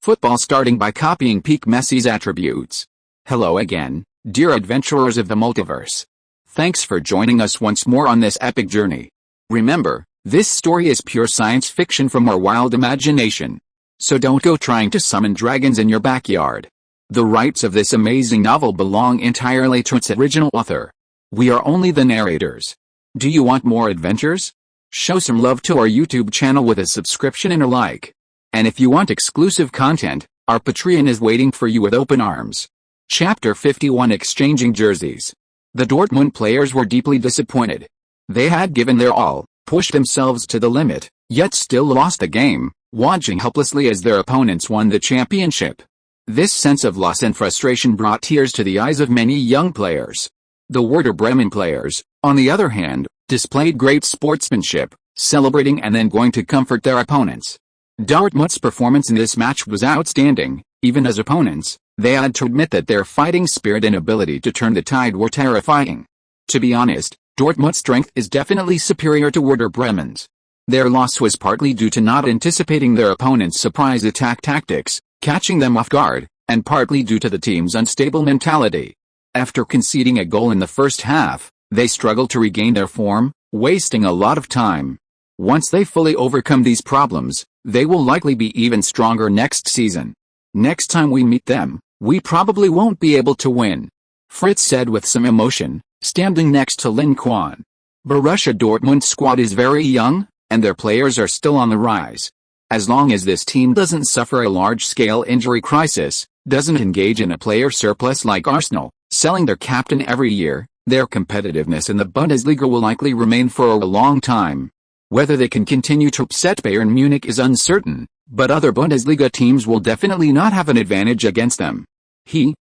Football starting by copying peak Messi's attributes. Hello again, dear adventurers of the multiverse. Thanks for joining us once more on this epic journey. Remember, this story is pure science fiction from our wild imagination. So don't go trying to summon dragons in your backyard. The rights of this amazing novel belong entirely to its original author. We are only the narrators. Do you want more adventures? Show some love to our YouTube channel with a subscription and a like. And if you want exclusive content, our Patreon is waiting for you with open arms. Chapter 51: Exchanging Jerseys. The Dortmund players were deeply disappointed. They had given their all, pushed themselves to the limit, yet still lost the game, watching helplessly as their opponents won the championship. This sense of loss and frustration brought tears to the eyes of many young players. The Werder Bremen players, on the other hand, displayed great sportsmanship, celebrating and then going to comfort their opponents. Dortmund's performance in this match was outstanding. Even as opponents, they had to admit that their fighting spirit and ability to turn the tide were terrifying. To be honest, Dortmund's strength is definitely superior to Werder Bremen's. Their loss was partly due to not anticipating their opponent's surprise attack tactics, catching them off guard, and partly due to the team's unstable mentality. After conceding a goal in the first half, they struggled to regain their form, wasting a lot of time. Once they fully overcome these problems, they will likely be even stronger next season. Next time we meet them, we probably won't be able to win, Fritz said with some emotion, standing next to Lin Quan. Borussia Dortmund's squad is very young, and their players are still on the rise. As long as this team doesn't suffer a large-scale injury crisis, doesn't engage in a player surplus like Arsenal, selling their captain every year, their competitiveness in the Bundesliga will likely remain for a long time. Whether they can continue to upset Bayern Munich is uncertain, but other Bundesliga teams will definitely not have an advantage against them.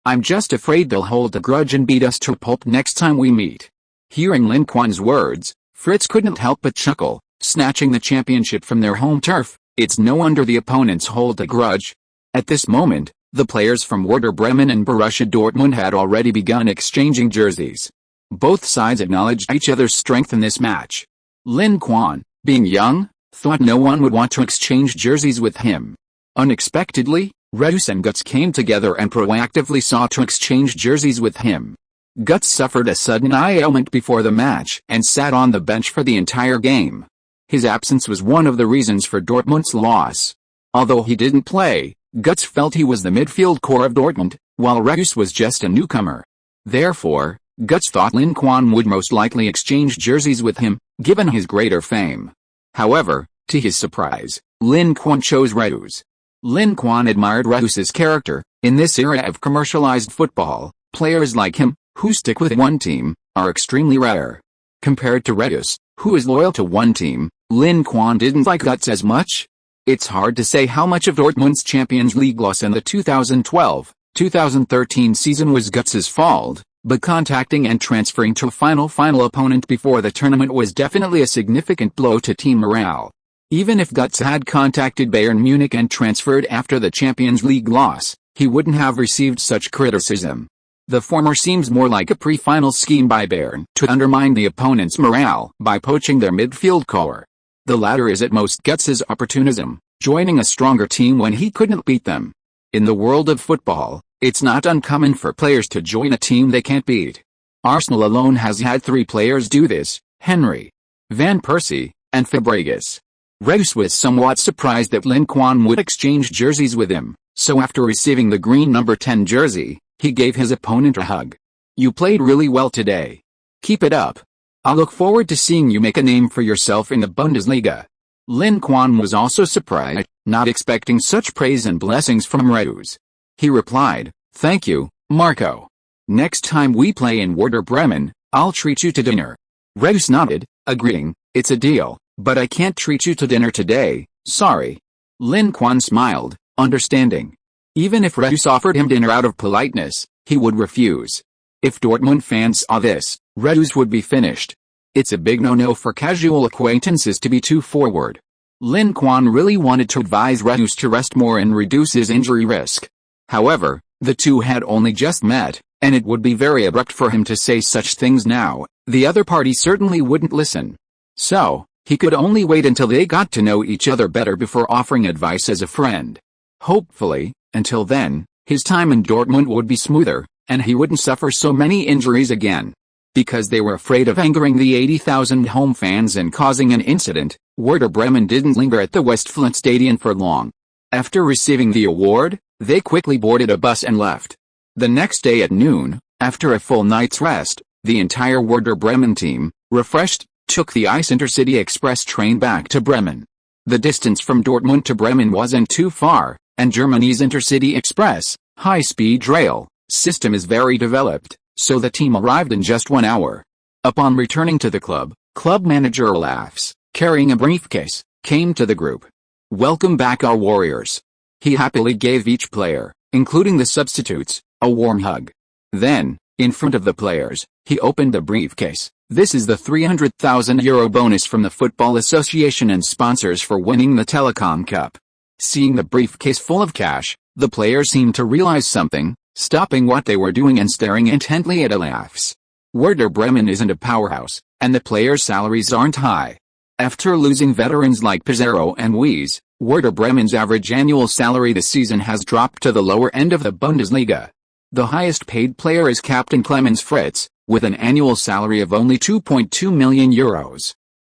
I'm just afraid they'll hold a grudge and beat us to a pulp next time we meet. Hearing Lin Quan's words, Fritz couldn't help but chuckle, snatching the championship from their home turf. It's no wonder the opponents hold a grudge. At this moment, the players from Werder Bremen and Borussia Dortmund had already begun exchanging jerseys. Both sides acknowledged each other's strength in this match. Lin Quan, being young, thought no one would want to exchange jerseys with him. Unexpectedly, Reus and Guts came together and proactively sought to exchange jerseys with him. Guts suffered a sudden eye ailment before the match and sat on the bench for the entire game. His absence was one of the reasons for Dortmund's loss. Although he didn't play, Guts felt he was the midfield core of Dortmund, while Reus was just a newcomer. Therefore, Guts thought Lin Quan would most likely exchange jerseys with him, given his greater fame. However, to his surprise, Lin Quan chose Reus. Lin Quan admired Reus's character. In this era of commercialized football, players like him, who stick with one team, are extremely rare. Compared to Reus, who is loyal to one team, Lin Quan didn't like Guts as much. It's hard to say how much of Dortmund's Champions League loss in the 2012-2013 season was Guts's fault, but contacting and transferring to a final opponent before the tournament was definitely a significant blow to team morale. Even if Guts had contacted Bayern Munich and transferred after the Champions League loss, he wouldn't have received such criticism. The former seems more like a pre-final scheme by Bayern to undermine the opponent's morale by poaching their midfield core. The latter is at most Guts's opportunism, joining a stronger team when he couldn't beat them. In the world of football, it's not uncommon for players to join a team they can't beat. Arsenal alone has had 3 players do this: Henry, Van Persie, and Fabregas. Reus was somewhat surprised that Lin Quan would exchange jerseys with him, so after receiving the green number 10 jersey, he gave his opponent a hug. "You played really well today. Keep it up. I'll look forward to seeing you make a name for yourself in the Bundesliga." Lin Quan was also surprised, not expecting such praise and blessings from Reus. He replied, "Thank you, Marco. Next time we play in Werder Bremen, I'll treat you to dinner." Reus nodded, agreeing, "It's a deal, but I can't treat you to dinner today, sorry." Lin Quan smiled, understanding. Even if Reus offered him dinner out of politeness, he would refuse. If Dortmund fans saw this, Reus would be finished. It's a big no-no for casual acquaintances to be too forward. Lin Quan really wanted to advise Reus to rest more and reduce his injury risk. However, the two had only just met, and it would be very abrupt for him to say such things now. The other party certainly wouldn't listen. So, he could only wait until they got to know each other better before offering advice as a friend. Hopefully, until then, his time in Dortmund would be smoother, and he wouldn't suffer so many injuries again. Because they were afraid of angering the 80,000 home fans and causing an incident, Werder Bremen didn't linger at the Westfalen Stadion for long. After receiving the award, they quickly boarded a bus and left. The next day at noon, after a full night's rest, the entire Werder Bremen team, refreshed, took the ICE Intercity Express train back to Bremen. The distance from Dortmund to Bremen wasn't too far, and Germany's Intercity Express, high-speed rail, system is very developed, so the team arrived in just 1 hour. Upon returning to the club manager Olafs, carrying a briefcase, came to the group. "Welcome back our warriors." He happily gave each player, including the substitutes, a warm hug. Then, in front of the players, he opened the briefcase. "This is the €300,000 bonus from the Football Association and sponsors for winning the Telecom Cup." Seeing the briefcase full of cash, the players seemed to realize something, stopping what they were doing and staring intently at Olafs. Werder Bremen isn't a powerhouse, and the players' salaries aren't high. After losing veterans like Pizarro and Wiese, Werder Bremen's average annual salary this season has dropped to the lower end of the Bundesliga. The highest paid player is Captain Clemens Fritz, with an annual salary of only €2.2 million.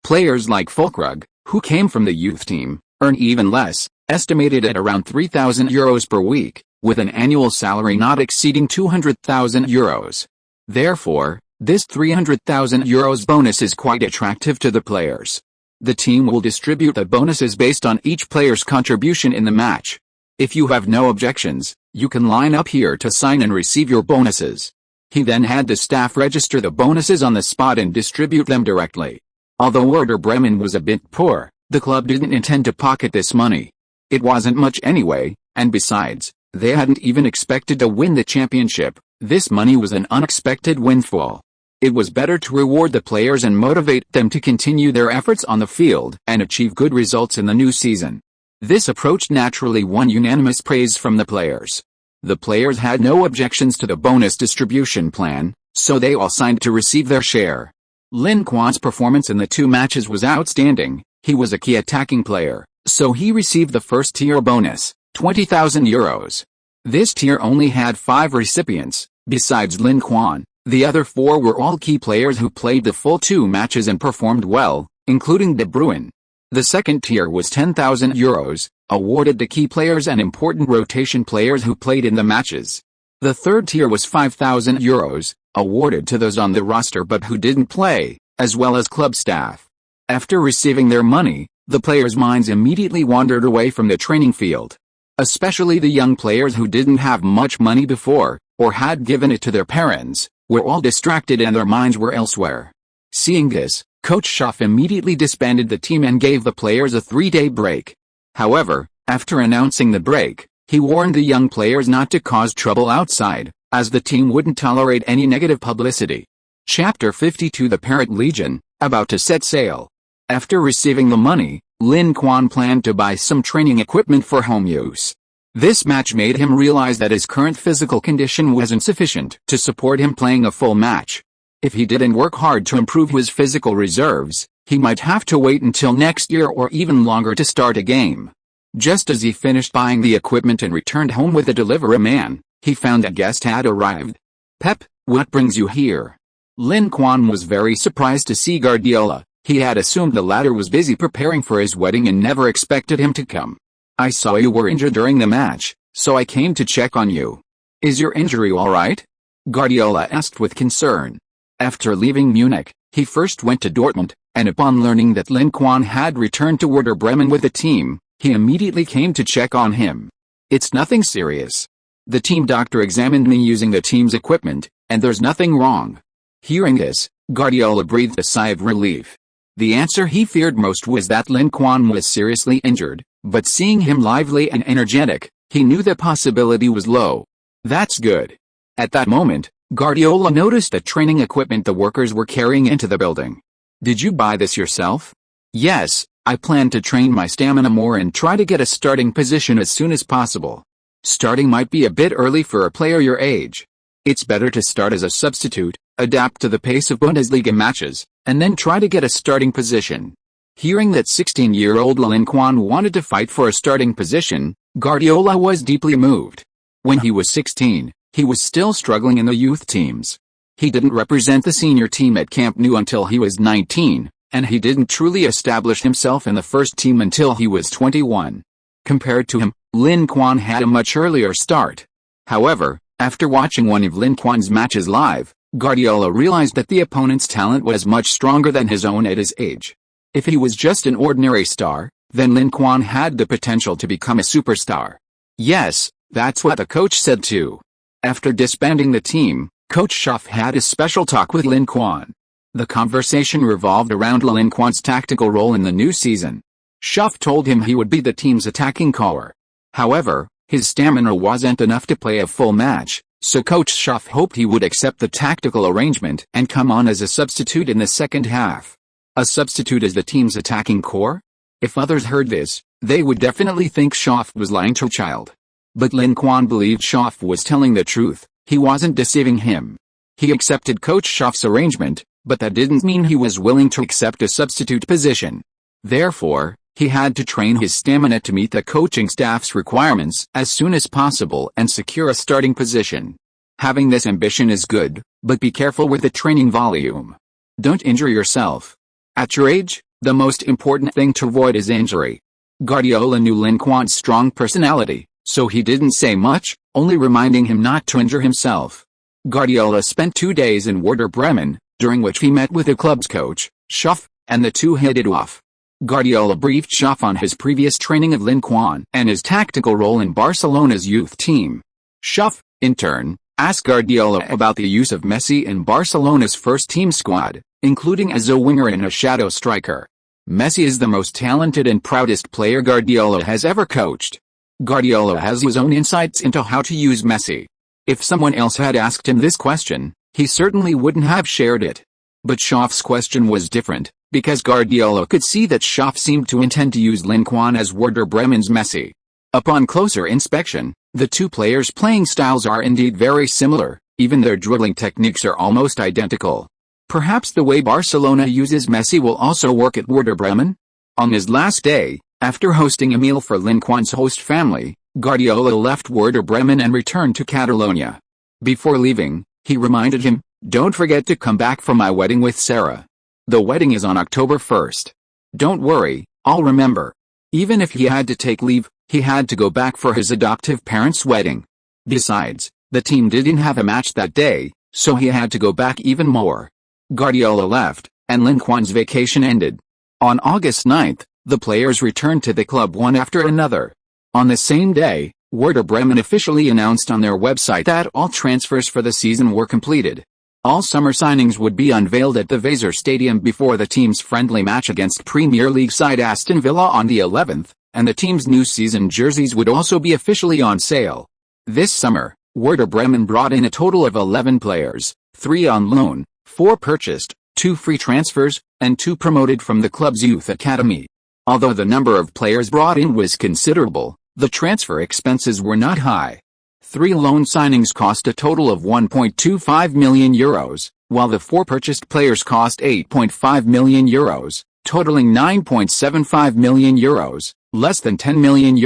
Players like Füllkrug, who came from the youth team, earn even less, estimated at around €3,000 per week, with an annual salary not exceeding €200,000. Therefore, this €300,000 bonus is quite attractive to the players. The team will distribute the bonuses based on each player's contribution in the match. If you have no objections, you can line up here to sign and receive your bonuses. He then had the staff register the bonuses on the spot and distribute them directly. Although Werder Bremen was a bit poor, the club didn't intend to pocket this money. It wasn't much anyway, and besides, they hadn't even expected to win the championship. This money was an unexpected windfall. It was better to reward the players and motivate them to continue their efforts on the field and achieve good results in the new season. This approach naturally won unanimous praise from the players. The players had no objections to the bonus distribution plan, so they all signed to receive their share. Lin Quan's performance in the 2 matches was outstanding. He was a key attacking player, so he received the first tier bonus, €20,000. This tier only had 5 recipients. Besides Lin Quan, the other 4 were all key players who played the full 2 matches and performed well, including De Bruyne. The second tier was €10,000, awarded to key players and important rotation players who played in the matches. The third tier was €5,000, awarded to those on the roster but who didn't play, as well as club staff. After receiving their money, the players' minds immediately wandered away from the training field. Especially the young players who didn't have much money before, or had given it to their parents, were all distracted and their minds were elsewhere. Seeing this, Coach Schaff immediately disbanded the team and gave the players a 3-day break. However, after announcing the break, he warned the young players not to cause trouble outside, as the team wouldn't tolerate any negative publicity. Chapter 52 The Parrot Legion, about to set sail. After receiving the money, Lin Quan planned to buy some training equipment for home use. This match made him realize that his current physical condition wasn't sufficient to support him playing a full match. If he didn't work hard to improve his physical reserves, he might have to wait until next year or even longer to start a game. Just as he finished buying the equipment and returned home with a delivery man, he found a guest had arrived. "Pep, what brings you here?" Lin Quan was very surprised to see Guardiola. He had assumed the latter was busy preparing for his wedding and never expected him to come. "I saw you were injured during the match, so I came to check on you. Is your injury all right?" Guardiola asked with concern. After leaving Munich, he first went to Dortmund, and upon learning that Lin Quan had returned to Werder Bremen with the team, he immediately came to check on him. "It's nothing serious. The team doctor examined me using the team's equipment, and there's nothing wrong." Hearing this, Guardiola breathed a sigh of relief. The answer he feared most was that Lin Quan was seriously injured, but seeing him lively and energetic, he knew the possibility was low. "That's good." At that moment, Guardiola noticed the training equipment the workers were carrying into the building. "Did you buy this yourself?" "Yes, I plan to train my stamina more and try to get a starting position as soon as possible. Starting might be a bit early for a player your age. It's better to start as a substitute, adapt to the pace of Bundesliga matches, and then try to get a starting position." Hearing that 16-year-old Lin Quan wanted to fight for a starting position, Guardiola was deeply moved. When he was 16, he was still struggling in the youth teams. He didn't represent the senior team at Camp Nou until he was 19, and he didn't truly establish himself in the first team until he was 21. Compared to him, Lin Quan had a much earlier start. However, after watching one of Lin Quan's matches live, Guardiola realized that the opponent's talent was much stronger than his own at his age. If he was just an ordinary star, then Lin Quan had the potential to become a superstar. Yes, that's what the coach said too. After disbanding the team, Coach Schaff had a special talk with Lin Quan. The conversation revolved around Lin Quan's tactical role in the new season. Schaff told him he would be the team's attacking core. However, his stamina wasn't enough to play a full match, so Coach Schaff hoped he would accept the tactical arrangement and come on as a substitute in the second half. A substitute as the team's attacking core? If others heard this, they would definitely think Schaff was lying to a child. But Lin Quan believed Schaff was telling the truth. He wasn't deceiving him. He accepted Coach Schaff's arrangement, but that didn't mean he was willing to accept a substitute position. Therefore, he had to train his stamina to meet the coaching staff's requirements as soon as possible and secure a starting position. Having this ambition is good, but be careful with the training volume. Don't injure yourself. At your age, the most important thing to avoid is injury. Guardiola knew Lin Quan's strong personality, so he didn't say much, only reminding him not to injure himself. Guardiola spent 2 days in Werder Bremen, during which he met with the club's coach, Schaff, and the two hit it off. Guardiola briefed Schaff on his previous training of Lin Quan and his tactical role in Barcelona's youth team. Schaff, in turn, asked Guardiola about the use of Messi in Barcelona's first-team squad, including as a winger and a shadow striker. Messi is the most talented and proudest player Guardiola has ever coached. Guardiola has his own insights into how to use Messi. If someone else had asked him this question, he certainly wouldn't have shared it. But Schaff's question was different, because Guardiola could see that Schaff seemed to intend to use Lin Quan as Werder Bremen's Messi. Upon closer inspection, the two players' playing styles are indeed very similar, even their dribbling techniques are almost identical. Perhaps the way Barcelona uses Messi will also work at Werder Bremen? On his last day, after hosting a meal for Lin Quan's host family, Guardiola left Werder Bremen and returned to Catalonia. Before leaving, he reminded him, "Don't forget to come back for my wedding with Sarah. The wedding is on October 1st. Don't worry, I'll remember." Even if he had to take leave, he had to go back for his adoptive parents' wedding. Besides, the team didn't have a match that day, so he had to go back even more. Guardiola left, and Lin Quan's vacation ended. On August 9th, the players returned to the club one after another. On the same day, Werder Bremen officially announced on their website that all transfers for the season were completed. All summer signings would be unveiled at the Weser Stadium before the team's friendly match against Premier League side Aston Villa on the 11th, and the team's new season jerseys would also be officially on sale. This summer, Werder Bremen brought in a total of 11 players, 3 on loan, 4 purchased, 2 free transfers, and 2 promoted from the club's youth academy. Although the number of players brought in was considerable, the transfer expenses were not high. 3 loan signings cost a total of €1.25 million, while the 4 purchased players cost €8.5 million, totaling €9.75 million, less than €10 million.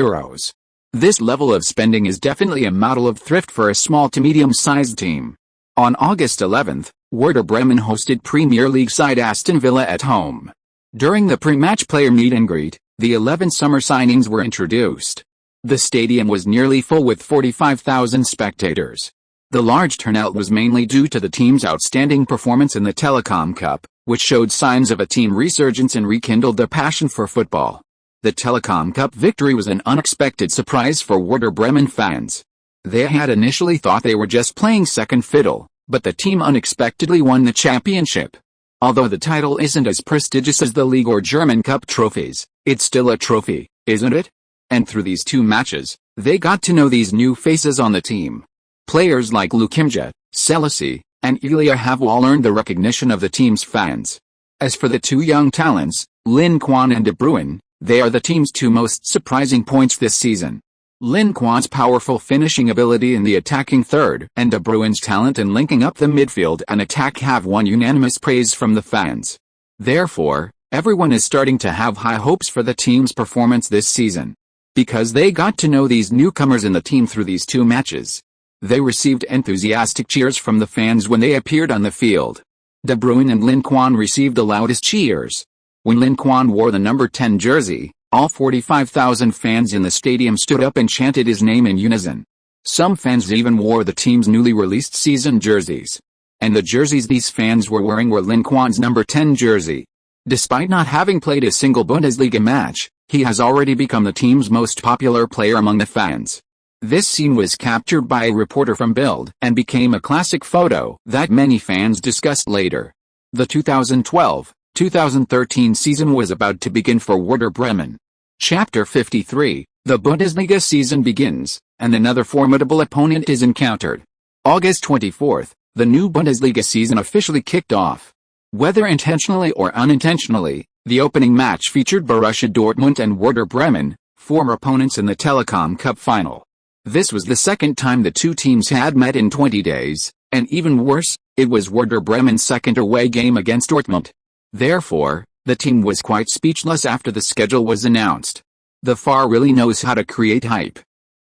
This level of spending is definitely a model of thrift for a small to medium-sized team. On August 11th, Werder Bremen hosted Premier League side Aston Villa at home. During the pre-match player meet and greet, the 11 summer signings were introduced. The stadium was nearly full with 45,000 spectators. The large turnout was mainly due to the team's outstanding performance in the Telecom Cup, which showed signs of a team resurgence and rekindled their passion for football. The Telecom Cup victory was an unexpected surprise for Werder Bremen fans. They had initially thought they were just playing second fiddle, but the team unexpectedly won the championship. Although the title isn't as prestigious as the League or German Cup trophies, it's still a trophy, isn't it? And through these 2 matches, they got to know these new faces on the team. Players like Lukimja, Selassie, and Ilya have all earned the recognition of the team's fans. As for the 2 young talents, Lin Quan and De Bruyne, they are the team's 2 most surprising points this season. Lin Quan's powerful finishing ability in the attacking third and De Bruyne's talent in linking up the midfield and attack have won unanimous praise from the fans. Therefore, Everyone is starting to have high hopes for the team's performance this season. Because they got to know these newcomers in the team through these 2 matches. They received enthusiastic cheers from the fans when they appeared on the field. De Bruyne and Lin Quan received the loudest cheers. When Lin Quan wore the number 10 jersey, all 45,000 fans in the stadium stood up and chanted his name in unison. Some fans even wore the team's newly released season jerseys. And the jerseys these fans were wearing were Lin Quan's number 10 jersey. Despite not having played a single Bundesliga match, he has already become the team's most popular player among the fans. This scene was captured by a reporter from Bild and became a classic photo that many fans discussed later. The 2012-2013 season was about to begin for Werder Bremen. Chapter 53, the Bundesliga season begins, and another formidable opponent is encountered. August 24th, the new Bundesliga season officially kicked off. Whether intentionally or unintentionally, the opening match featured Borussia Dortmund and Werder Bremen, former opponents in the Telecom Cup final. This was the second time the 2 teams had met in 20 days, and even worse, it was Werder Bremen's second away game against Dortmund. Therefore, the team was quite speechless after the schedule was announced. The FAR really knows how to create hype.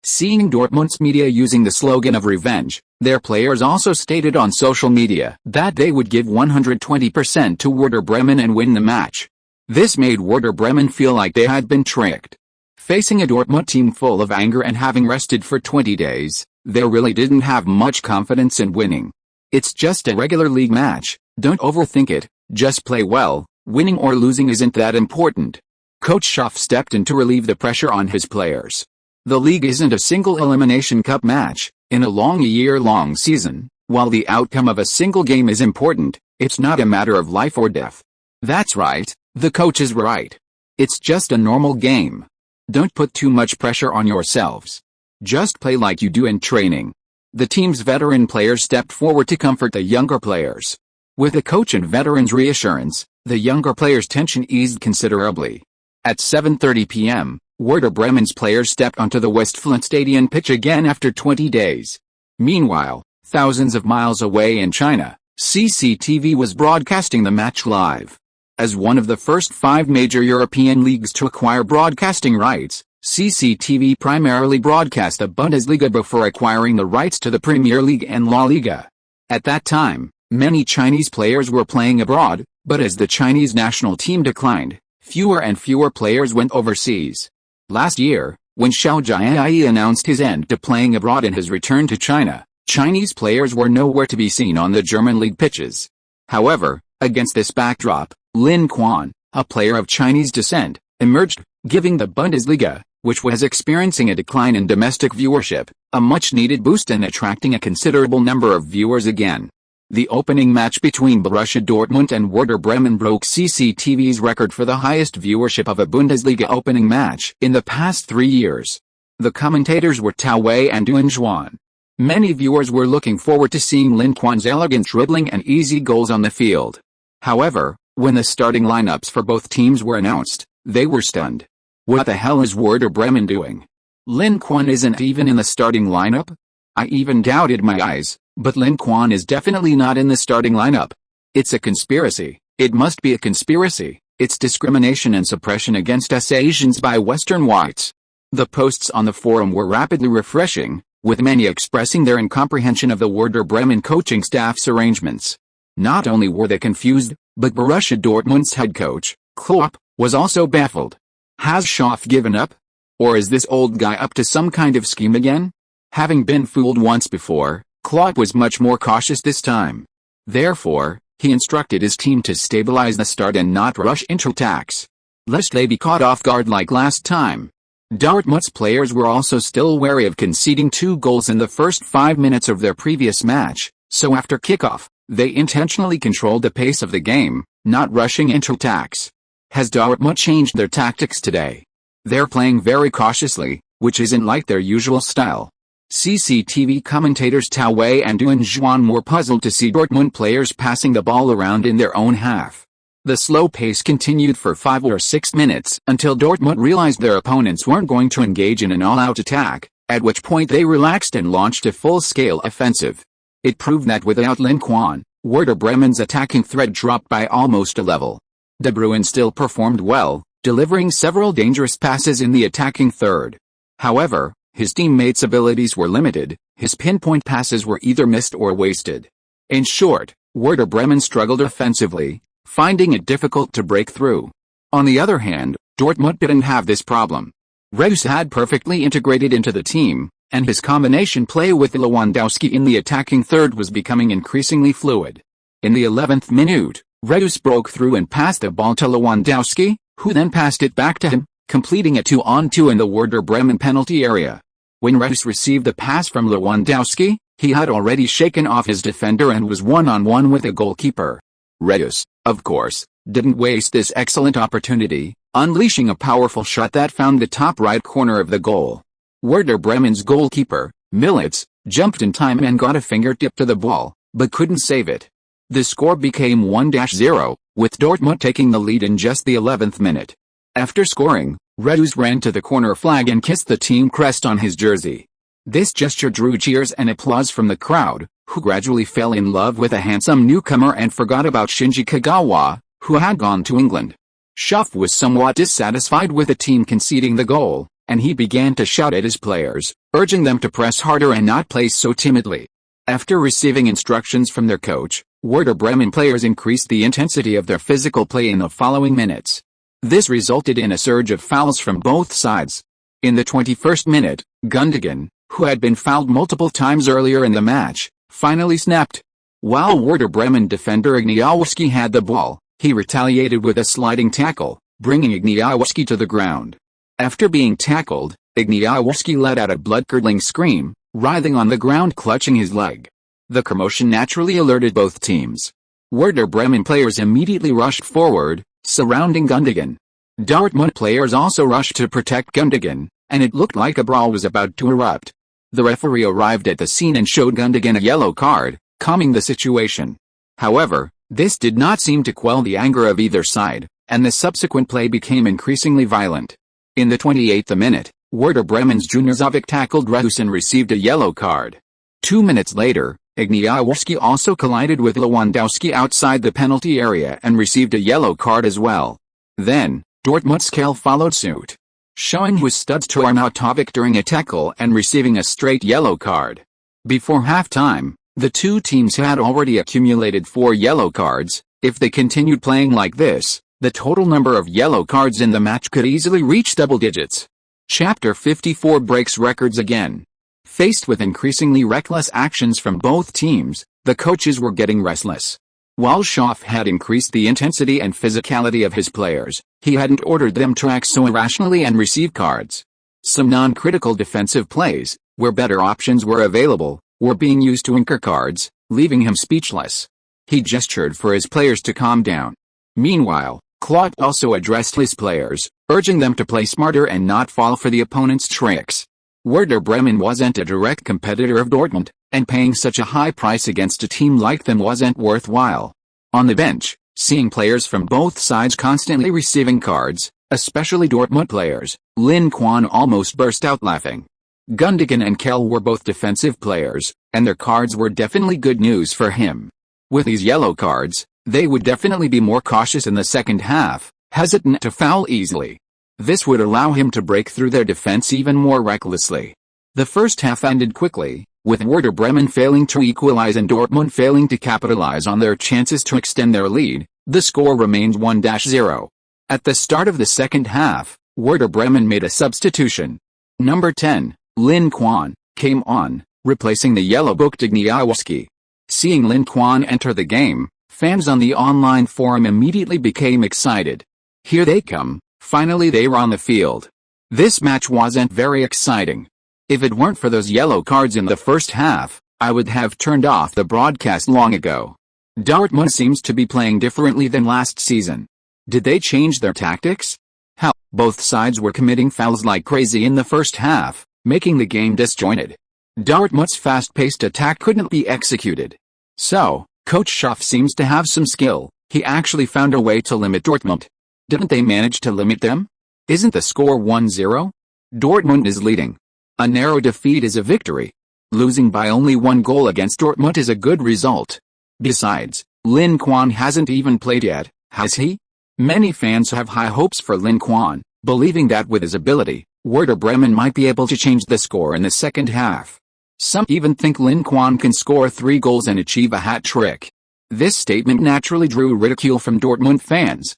Seeing Dortmund's media using the slogan of revenge, their players also stated on social media that they would give 120% to Werder Bremen and win the match. This made Werder Bremen feel like they had been tricked. Facing a Dortmund team full of anger and having rested for 20 days, they really didn't have much confidence in winning. It's just a regular league match, don't overthink it, just play well, winning or losing isn't that important. Coach Schaff stepped in to relieve the pressure on his players. The league isn't a single elimination cup match. In a year-long season, while the outcome of a single game is important, it's not a matter of life or death. That's right, the coach is right. It's just a normal game. Don't put too much pressure on yourselves. Just play like you do in training. The team's veteran players stepped forward to comfort the younger players. With the coach and veterans' reassurance, the younger players' tension eased considerably. At 7:30 p.m., Werder Bremen's players stepped onto the Westfalenstadion pitch again after 20 days. Meanwhile, thousands of miles away in China, CCTV was broadcasting the match live. As one of the first 5 major European leagues to acquire broadcasting rights, CCTV primarily broadcast the Bundesliga before acquiring the rights to the Premier League and La Liga. At that time, many Chinese players were playing abroad, but as the Chinese national team declined, fewer and fewer players went overseas. Last year, when Xiao Jiayi announced his end to playing abroad and his return to China, Chinese players were nowhere to be seen on the German league pitches. However, against this backdrop, Lin Quan, a player of Chinese descent, emerged, giving the Bundesliga, which was experiencing a decline in domestic viewership, a much-needed boost and attracting a considerable number of viewers again. The opening match between Borussia Dortmund and Werder Bremen broke CCTV's record for the highest viewership of a Bundesliga opening match in the past 3 years. The commentators were Tao Wei and Duan Zhuan. Many viewers were looking forward to seeing Lin Quan's elegant dribbling and easy goals on the field. However, when the starting lineups for both teams were announced, they were stunned. What the hell is Werder Bremen doing? Lin Quan isn't even in the starting lineup? I even doubted my eyes. But Lin Quan is definitely not in the starting lineup. It's a conspiracy. It must be a conspiracy. It's discrimination and suppression against us Asians by Western whites. The posts on the forum were rapidly refreshing, with many expressing their incomprehension of the Werder Bremen coaching staff's arrangements. Not only were they confused, but Borussia Dortmund's head coach, Klopp, was also baffled. Has Schaff given up? Or is this old guy up to some kind of scheme again? Having been fooled once before, Klopp was much more cautious this time. Therefore, he instructed his team to stabilize the start and not rush into attacks, lest they be caught off guard like last time. Dortmund's players were also still wary of conceding 2 goals in the first 5 minutes of their previous match, so after kickoff, they intentionally controlled the pace of the game, not rushing into attacks. Has Dortmund changed their tactics today? They're playing very cautiously, which isn't like their usual style. CCTV commentators Tao Wei and Duan Zhuan were puzzled to see Dortmund players passing the ball around in their own half. The slow pace continued for 5 or 6 minutes until Dortmund realized their opponents weren't going to engage in an all-out attack, at which point they relaxed and launched a full-scale offensive. It proved that without Lin Quan, Werder Bremen's attacking threat dropped by almost a level. De Bruyne still performed well, delivering several dangerous passes in the attacking third. However, his teammates' abilities were limited, his pinpoint passes were either missed or wasted. In short, Werder Bremen struggled offensively, finding it difficult to break through. On the other hand, Dortmund didn't have this problem. Reus had perfectly integrated into the team, and his combination play with Lewandowski in the attacking third was becoming increasingly fluid. In the 11th minute, Reus broke through and passed the ball to Lewandowski, who then passed it back to him, completing a 2-on-2 in the Werder Bremen penalty area. When Reus received the pass from Lewandowski, he had already shaken off his defender and was one-on-one with the goalkeeper. Reus, of course, didn't waste this excellent opportunity, unleashing a powerful shot that found the top right corner of the goal. Werder Bremen's goalkeeper, Militz, jumped in time and got a fingertip to the ball, but couldn't save it. The score became 1-0, with Dortmund taking the lead in just the 11th minute. After scoring, Reus ran to the corner flag and kissed the team crest on his jersey. This gesture drew cheers and applause from the crowd, who gradually fell in love with a handsome newcomer and forgot about Shinji Kagawa, who had gone to England. Schaff was somewhat dissatisfied with the team conceding the goal, and he began to shout at his players, urging them to press harder and not play so timidly. After receiving instructions from their coach, Werder Bremen players increased the intensity of their physical play in the following minutes. This resulted in a surge of fouls from both sides. In the 21st minute, Gundogan, who had been fouled multiple times earlier in the match, finally snapped. While Werder Bremen defender Igniałowski had the ball, he retaliated with a sliding tackle, bringing Igniałowski to the ground. After being tackled, Igniałowski let out a blood-curdling scream, writhing on the ground clutching his leg. The commotion naturally alerted both teams. Werder Bremen players immediately rushed forward, surrounding Gundogan. Dortmund players also rushed to protect Gundogan, and it looked like a brawl was about to erupt. The referee arrived at the scene and showed Gundogan a yellow card, calming the situation. However, this did not seem to quell the anger of either side, and the subsequent play became increasingly violent. In the 28th minute, Werder Bremen's Junior Zovic tackled Reus and received a yellow card. 2 minutes later, Igniałowski also collided with Lewandowski outside the penalty area and received a yellow card as well. Then, Dortmund's Kell followed suit, showing his studs to Arnautovic during a tackle and receiving a straight yellow card. Before halftime, the two teams had already accumulated 4 yellow cards. If they continued playing like this, the total number of yellow cards in the match could easily reach double digits. Chapter 54 breaks records again. Faced with increasingly reckless actions from both teams, the coaches were getting restless. While Schaff had increased the intensity and physicality of his players, he hadn't ordered them to act so irrationally and receive cards. Some non-critical defensive plays, where better options were available, were being used to incur cards, leaving him speechless. He gestured for his players to calm down. Meanwhile, Klopp also addressed his players, urging them to play smarter and not fall for the opponent's tricks. Werder Bremen wasn't a direct competitor of Dortmund, and paying such a high price against a team like them wasn't worthwhile. On the bench, seeing players from both sides constantly receiving cards, especially Dortmund players, Lin Quan almost burst out laughing. Gundogan and Kell were both defensive players, and their cards were definitely good news for him. With these yellow cards, they would definitely be more cautious in the second half, hesitant to foul easily. This would allow him to break through their defense even more recklessly. The first half ended quickly, with Werder Bremen failing to equalize and Dortmund failing to capitalize on their chances to extend their lead. The score remained 1-0. At the start of the second half, Werder Bremen made a substitution. Number 10, Lin Quan, came on, replacing the yellow-booked Igniałowski. Seeing Lin Quan enter the game, fans on the online forum immediately became excited. Here they come. Finally they were on the field. This match wasn't very exciting. If it weren't for those yellow cards in the first half, I would have turned off the broadcast long ago. Dortmund seems to be playing differently than last season. Did they change their tactics? Hell, both sides were committing fouls like crazy in the first half, making the game disjointed. Dortmund's fast-paced attack couldn't be executed. So, Coach Schaff seems to have some skill. He actually found a way to limit Dortmund. Didn't they manage to limit them? Isn't the score 1-0? Dortmund is leading. A narrow defeat is a victory. Losing by only 1 goal against Dortmund is a good result. Besides, Lin Quan hasn't even played yet, has he? Many fans have high hopes for Lin Quan, believing that with his ability, Werder Bremen might be able to change the score in the second half. Some even think Lin Quan can score 3 goals and achieve a hat-trick. This statement naturally drew ridicule from Dortmund fans.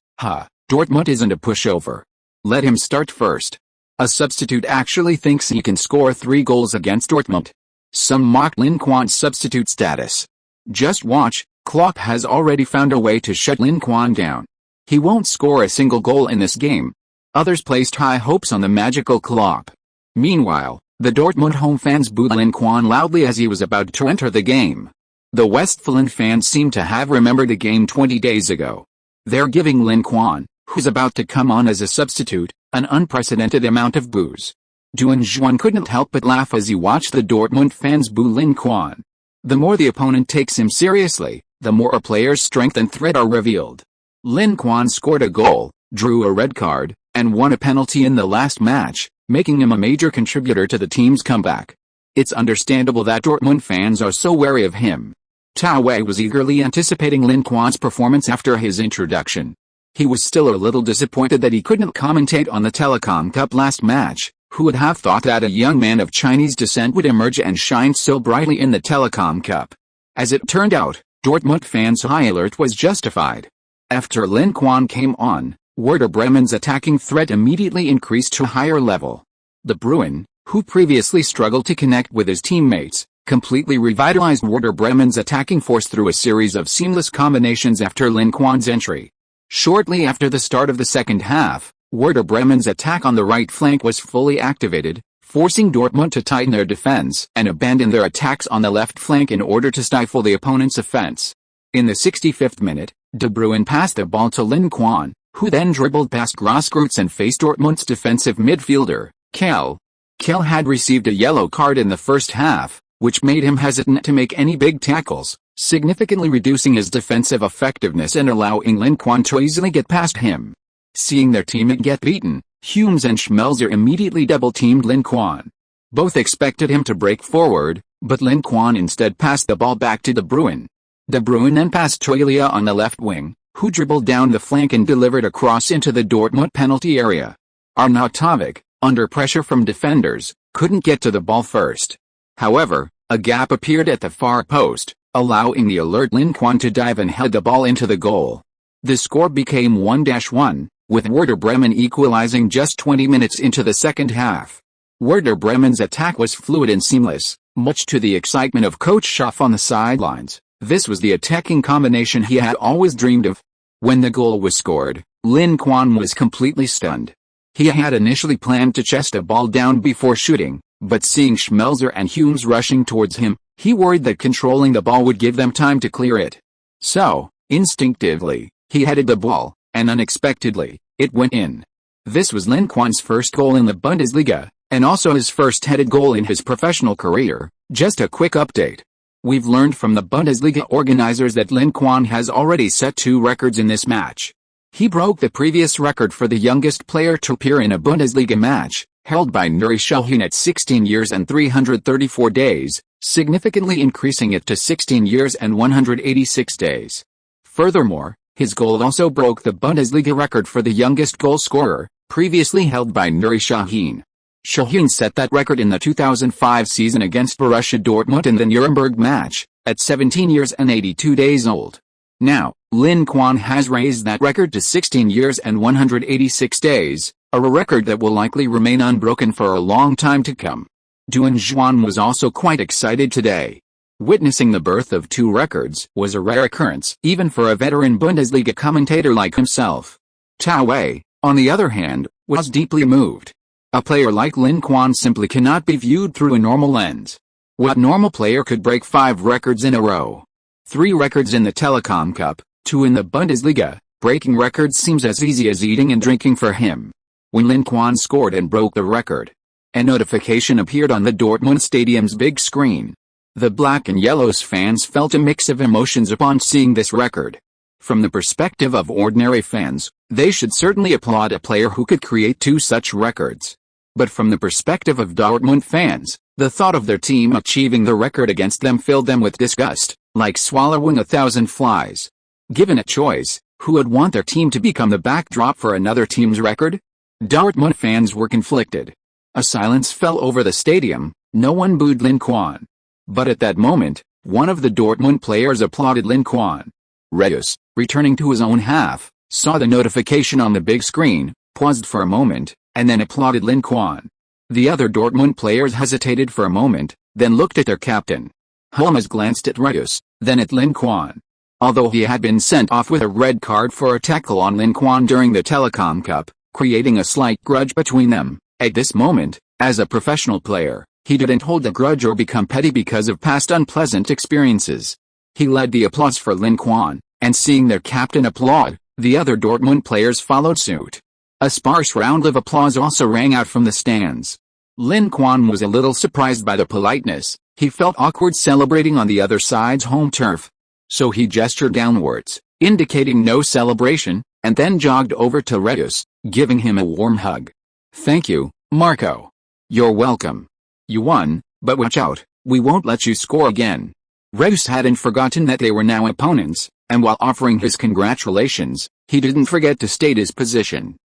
Dortmund isn't a pushover. Let him start first. A substitute actually thinks he can score 3 goals against Dortmund. Some mocked Lin Quan's substitute status. Just watch, Klopp has already found a way to shut Lin Quan down. He won't score a single goal in this game. Others placed high hopes on the magical Klopp. Meanwhile, the Dortmund home fans booed Lin Quan loudly as he was about to enter the game. The Westphalen fans seem to have remembered the game 20 days ago. They're giving Lin Quan, who's about to come on as a substitute, an unprecedented amount of boos. Duan Juan couldn't help but laugh as he watched the Dortmund fans boo Lin Quan. The more the opponent takes him seriously, the more a player's strength and threat are revealed. Lin Quan scored a goal, drew a red card, and won a penalty in the last match, making him a major contributor to the team's comeback. It's understandable that Dortmund fans are so wary of him. Tao Wei was eagerly anticipating Lin Quan's performance after his introduction. He was still a little disappointed that he couldn't commentate on the Telecom Cup last match. Who would have thought that a young man of Chinese descent would emerge and shine so brightly in the Telecom Cup? As it turned out, Dortmund fans' high alert was justified. After Lin Quan came on, Werder Bremen's attacking threat immediately increased to a higher level. De Bruyne, who previously struggled to connect with his teammates, completely revitalized Werder Bremen's attacking force through a series of seamless combinations after Lin Quan's entry. Shortly after the start of the second half, Werder Bremen's attack on the right flank was fully activated, forcing Dortmund to tighten their defense and abandon their attacks on the left flank in order to stifle the opponent's offense. In the 65th minute, De Bruyne passed the ball to Lin Quan, who then dribbled past Grosskreutz and faced Dortmund's defensive midfielder, Kell. Kell had received a yellow card in the first half, which made him hesitant to make any big tackles, significantly reducing his defensive effectiveness and allowing Lin Quan to easily get past him. Seeing their teammate get beaten, Humes and Schmelzer immediately double-teamed Lin Quan. Both expected him to break forward, but Lin Quan instead passed the ball back to De Bruyne. De Bruyne then passed to Elia on the left wing, who dribbled down the flank and delivered a cross into the Dortmund penalty area. Arnautovic, under pressure from defenders, couldn't get to the ball first. However, a gap appeared at the far post, allowing the alert Lin Quan to dive and head the ball into the goal. The score became 1-1, with Werder Bremen equalizing just 20 minutes into the second half. Werder Bremen's attack was fluid and seamless, much to the excitement of Coach Schaff on the sidelines. This was the attacking combination he had always dreamed of. When the goal was scored, Lin Quan was completely stunned. He had initially planned to chest a ball down before shooting, but seeing Schmelzer and Humes rushing towards him, he worried that controlling the ball would give them time to clear it. So, instinctively, he headed the ball, and unexpectedly, it went in. This was Lin Quan's first goal in the Bundesliga, and also his first headed goal in his professional career. Just a quick update. We've learned from the Bundesliga organizers that Lin Quan has already set 2 records in this match. He broke the previous record for the youngest player to appear in a Bundesliga match, held by Nuri Sahin at 16 years and 334 days, significantly increasing it to 16 years and 186 days. Furthermore, his goal also broke the Bundesliga record for the youngest goal scorer, previously held by Nuri Sahin. Sahin set that record in the 2005 season against Borussia Dortmund in the Nuremberg match, at 17 years and 82 days old. Now, Lin Quan has raised that record to 16 years and 186 days, a record that will likely remain unbroken for a long time to come. Duan Juan was also quite excited today. Witnessing the birth of 2 records was a rare occurrence, even for a veteran Bundesliga commentator like himself. Tao Wei, on the other hand, was deeply moved. A player like Lin Quan simply cannot be viewed through a normal lens. What normal player could break 5 records in a row? 3 records in the Telecom Cup, 2 in the Bundesliga. Breaking records seems as easy as eating and drinking for him. When Lin Quan scored and broke the record, a notification appeared on the Dortmund stadium's big screen. The Black and Yellows fans felt a mix of emotions upon seeing this record. From the perspective of ordinary fans, they should certainly applaud a player who could create 2 such records. But from the perspective of Dortmund fans, the thought of their team achieving the record against them filled them with disgust, like swallowing 1,000 flies. Given a choice, Who would want their team to become the backdrop for another team's record? Dortmund fans were conflicted. A silence fell over the stadium. No one booed Lin Quan. But at that moment, one of the Dortmund players applauded Lin Quan. Reus, returning to his own half, saw the notification on the big screen, paused for a moment, and then applauded Lin Quan. The other Dortmund players hesitated for a moment, then looked at their captain. Hummels glanced at Reus, then at Lin Quan. Although he had been sent off with a red card for a tackle on Lin Quan during the Telecom Cup, creating a slight grudge between them, at this moment, as a professional player, he didn't hold a grudge or become petty because of past unpleasant experiences. He led the applause for Lin Quan, and seeing their captain applaud, the other Dortmund players followed suit. A sparse round of applause also rang out from the stands. Lin Quan was a little surprised by the politeness. He felt awkward celebrating on the other side's home turf. So he gestured downwards, indicating no celebration, and then jogged over to Reus, giving him a warm hug. "Thank you, Marco. You're welcome. You won, but watch out, we won't let you score again." Reus hadn't forgotten that they were now opponents, and while offering his congratulations, he didn't forget to state his position.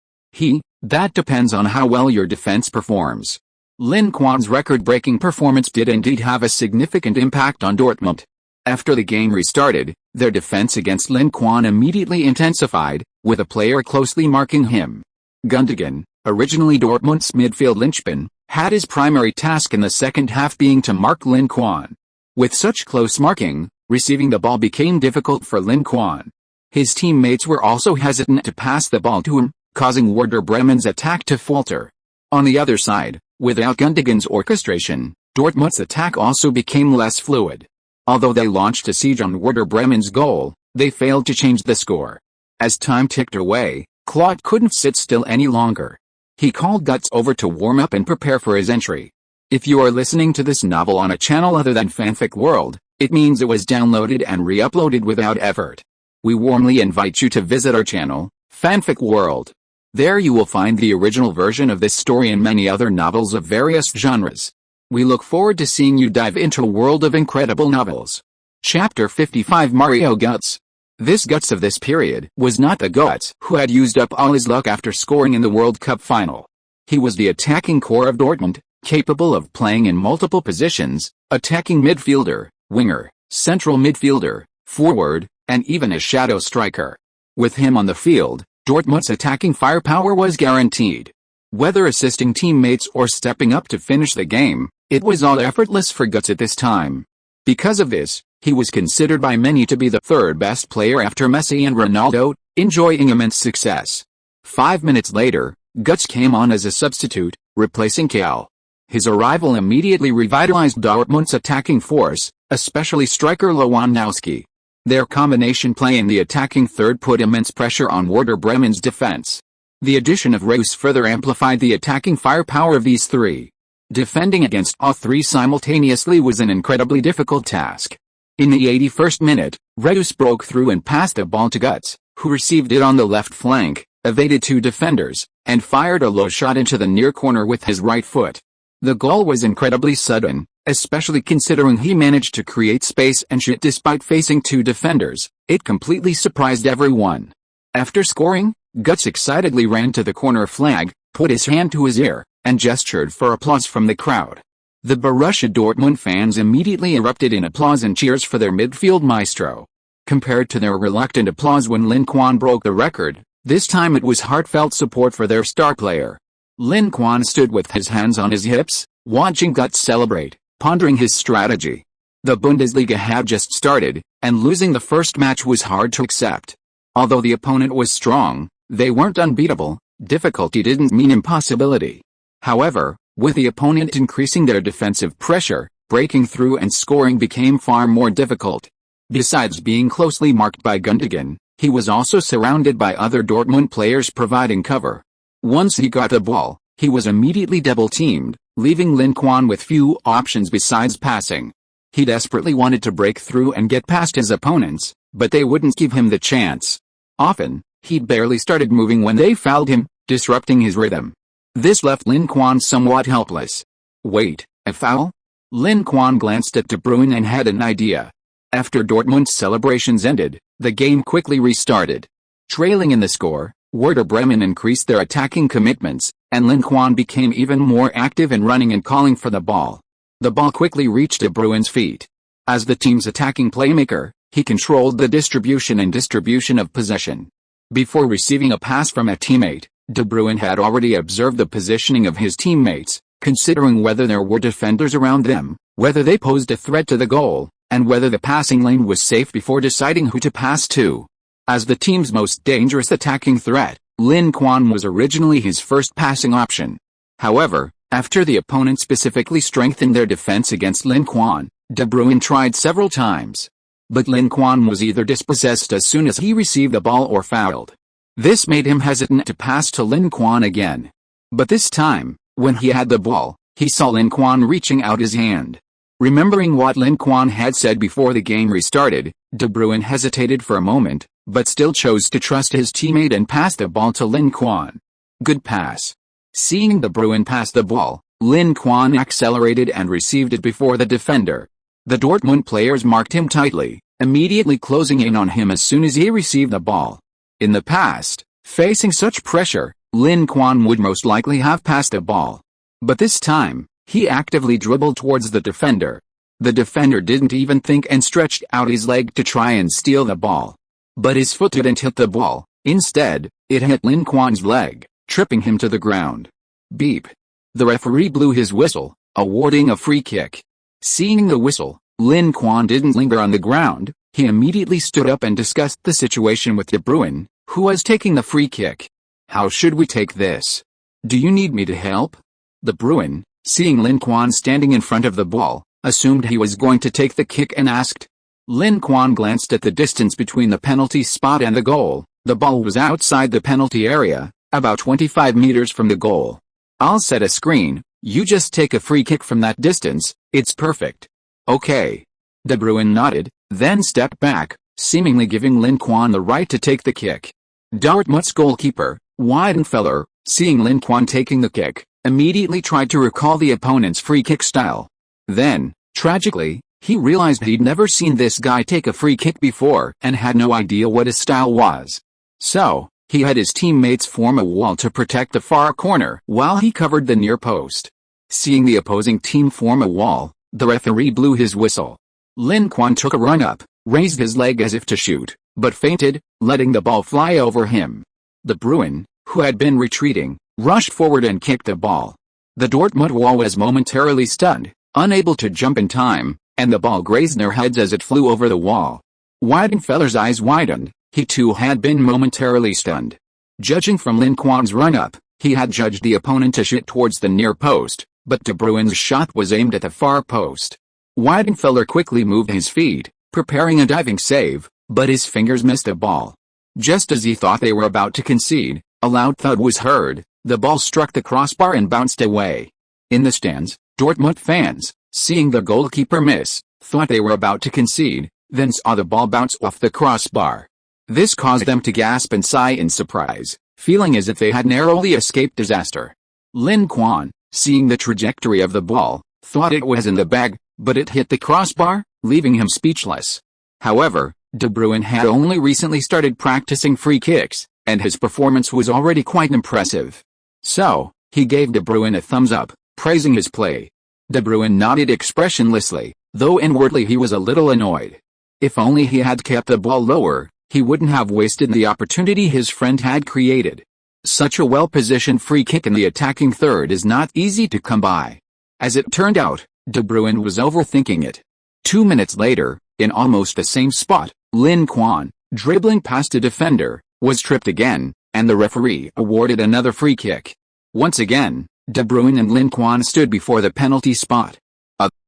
That depends on how well your defense performs. Lin Quan's record-breaking performance did indeed have a significant impact on Dortmund. After the game restarted, their defense against Lin Quan immediately intensified, with a player closely marking him. Gundogan, originally Dortmund's midfield linchpin, had his primary task in the second half being to mark Lin Quan. With such close marking, receiving the ball became difficult for Lin Quan. His teammates were also hesitant to pass the ball to him, causing Werder Bremen's attack to falter. On the other side, without Gundogan's orchestration, Dortmund's attack also became less fluid. Although they launched a siege on Werder Bremen's goal, they failed to change the score. As time ticked away, Claude couldn't sit still any longer. He called Guts over to warm up and prepare for his entry. If you are listening to this novel on a channel other than Fanfic World, it means it was downloaded and re-uploaded without effort. We warmly invite you to visit our channel, Fanfic World. There you will find the original version of this story and many other novels of various genres. We look forward to seeing you dive into a world of incredible novels. Chapter 55 Mario Guts. This Guts of this period was not the Guts who had used up all his luck after scoring in the World Cup final. He was the attacking core of Dortmund, capable of playing in multiple positions, attacking midfielder, winger, central midfielder, forward, and even a shadow striker. With him on the field, Dortmund's attacking firepower was guaranteed. Whether assisting teammates or stepping up to finish the game, it was all effortless for Guts at this time. Because of this, he was considered by many to be the third best player after Messi and Ronaldo, enjoying immense success. 5 minutes later, Guts came on as a substitute, replacing Cal. His arrival immediately revitalized Dortmund's attacking force, especially striker Lewandowski. Their combination play in the attacking third put immense pressure on Werder Bremen's defense. The addition of Reus further amplified the attacking firepower of these three. Defending against all three simultaneously was an incredibly difficult task. In the 81st minute, Reus broke through and passed the ball to Guts, who received it on the left flank, evaded two defenders, and fired a low shot into the near corner with his right foot. The goal was incredibly sudden, especially considering he managed to create space and shoot despite facing two defenders. It completely surprised everyone. After scoring, Guts excitedly ran to the corner flag, put his hand to his ear, and gestured for applause from the crowd. The Borussia Dortmund fans immediately erupted in applause and cheers for their midfield maestro. Compared to their reluctant applause when Lin Quan broke the record, this time it was heartfelt support for their star player. Lin Quan stood with his hands on his hips, watching Guts celebrate, pondering his strategy. The Bundesliga had just started, and losing the first match was hard to accept. Although the opponent was strong, they weren't unbeatable. Difficulty didn't mean impossibility. However, with the opponent increasing their defensive pressure, breaking through and scoring became far more difficult. Besides being closely marked by Gundogan, he was also surrounded by other Dortmund players providing cover. Once he got the ball, he was immediately double-teamed, leaving Lin Quan with few options besides passing. He desperately wanted to break through and get past his opponents, but they wouldn't give him the chance. Often, he barely started moving when they fouled him, disrupting his rhythm. This left Lin Quan somewhat helpless. Wait, a foul? Lin Quan glanced at De Bruyne and had an idea. After Dortmund's celebrations ended, the game quickly restarted. Trailing in the score, Werder Bremen increased their attacking commitments, and Lin Quan became even more active in running and calling for the ball. The ball quickly reached De Bruyne's feet. As the team's attacking playmaker, he controlled the distribution of possession. Before receiving a pass from a teammate, De Bruyne had already observed the positioning of his teammates, considering whether there were defenders around them, whether they posed a threat to the goal, and whether the passing lane was safe before deciding who to pass to. As the team's most dangerous attacking threat, Lin Quan was originally his first passing option. However, after the opponent specifically strengthened their defense against Lin Quan, De Bruyne tried several times. But Lin Quan was either dispossessed as soon as he received the ball or fouled. This made him hesitant to pass to Lin Quan again. But this time, when he had the ball, he saw Lin Quan reaching out his hand. Remembering what Lin Quan had said before the game restarted, De Bruyne hesitated for a moment, but still chose to trust his teammate and pass the ball to Lin Quan. Good pass. Seeing De Bruyne pass the ball, Lin Quan accelerated and received it before the defender. The Dortmund players marked him tightly, immediately closing in on him as soon as he received the ball. In the past, facing such pressure, Lin Quan would most likely have passed the ball. But this time, he actively dribbled towards the defender. The defender didn't even think and stretched out his leg to try and steal the ball. But his foot didn't hit the ball. Instead, it hit Lin Quan's leg, tripping him to the ground. Beep. The referee blew his whistle, awarding a free kick. Seeing the whistle, Lin Quan didn't linger on the ground. He immediately stood up and discussed the situation with De Bruyne, who was taking the free kick. How should we take this? Do you need me to help? De Bruyne, seeing Lin Quan standing in front of the ball, assumed he was going to take the kick and asked. Lin Quan glanced at the distance between the penalty spot and the goal. The ball was outside the penalty area, about 25 meters from the goal. I'll set a screen, you just take a free kick from that distance, it's perfect. Okay. De Bruyne nodded, then stepped back, seemingly giving Lin Quan the right to take the kick. Dortmund's goalkeeper, Weidenfeller, seeing Lin Quan taking the kick, immediately tried to recall the opponent's free kick style. Then, tragically, he realized he'd never seen this guy take a free kick before and had no idea what his style was. So, he had his teammates form a wall to protect the far corner while he covered the near post. Seeing the opposing team form a wall, the referee blew his whistle. Lin Quan took a run up, raised his leg as if to shoot, but feinted, letting the ball fly over him. De Bruyne, who had been retreating, rushed forward and kicked the ball. The Dortmund wall was momentarily stunned, unable to jump in time, and the ball grazed their heads as it flew over the wall. Weidenfeller's eyes widened, he too had been momentarily stunned. Judging from Lin Quan's run-up, he had judged the opponent to shoot towards the near post, but De Bruyne's shot was aimed at the far post. Weidenfeller quickly moved his feet, preparing a diving save, but his fingers missed the ball. Just as he thought they were about to concede, a loud thud was heard, the ball struck the crossbar and bounced away. In the stands, Dortmund fans, seeing the goalkeeper miss, thought they were about to concede, then saw the ball bounce off the crossbar. This caused them to gasp and sigh in surprise, feeling as if they had narrowly escaped disaster. Lin Quan, seeing the trajectory of the ball, thought it was in the bag, but it hit the crossbar, leaving him speechless. However, De Bruyne had only recently started practicing free kicks, and his performance was already quite impressive. So, he gave De Bruyne a thumbs up, praising his play. De Bruyne nodded expressionlessly, though inwardly he was a little annoyed. If only he had kept the ball lower, he wouldn't have wasted the opportunity his friend had created. Such a well-positioned free kick in the attacking third is not easy to come by. As it turned out, De Bruyne was overthinking it. 2 minutes later, in almost the same spot, Lin Quan, dribbling past a defender, was tripped again, and the referee awarded another free kick. Once again, De Bruyne and Lin Quan stood before the penalty spot.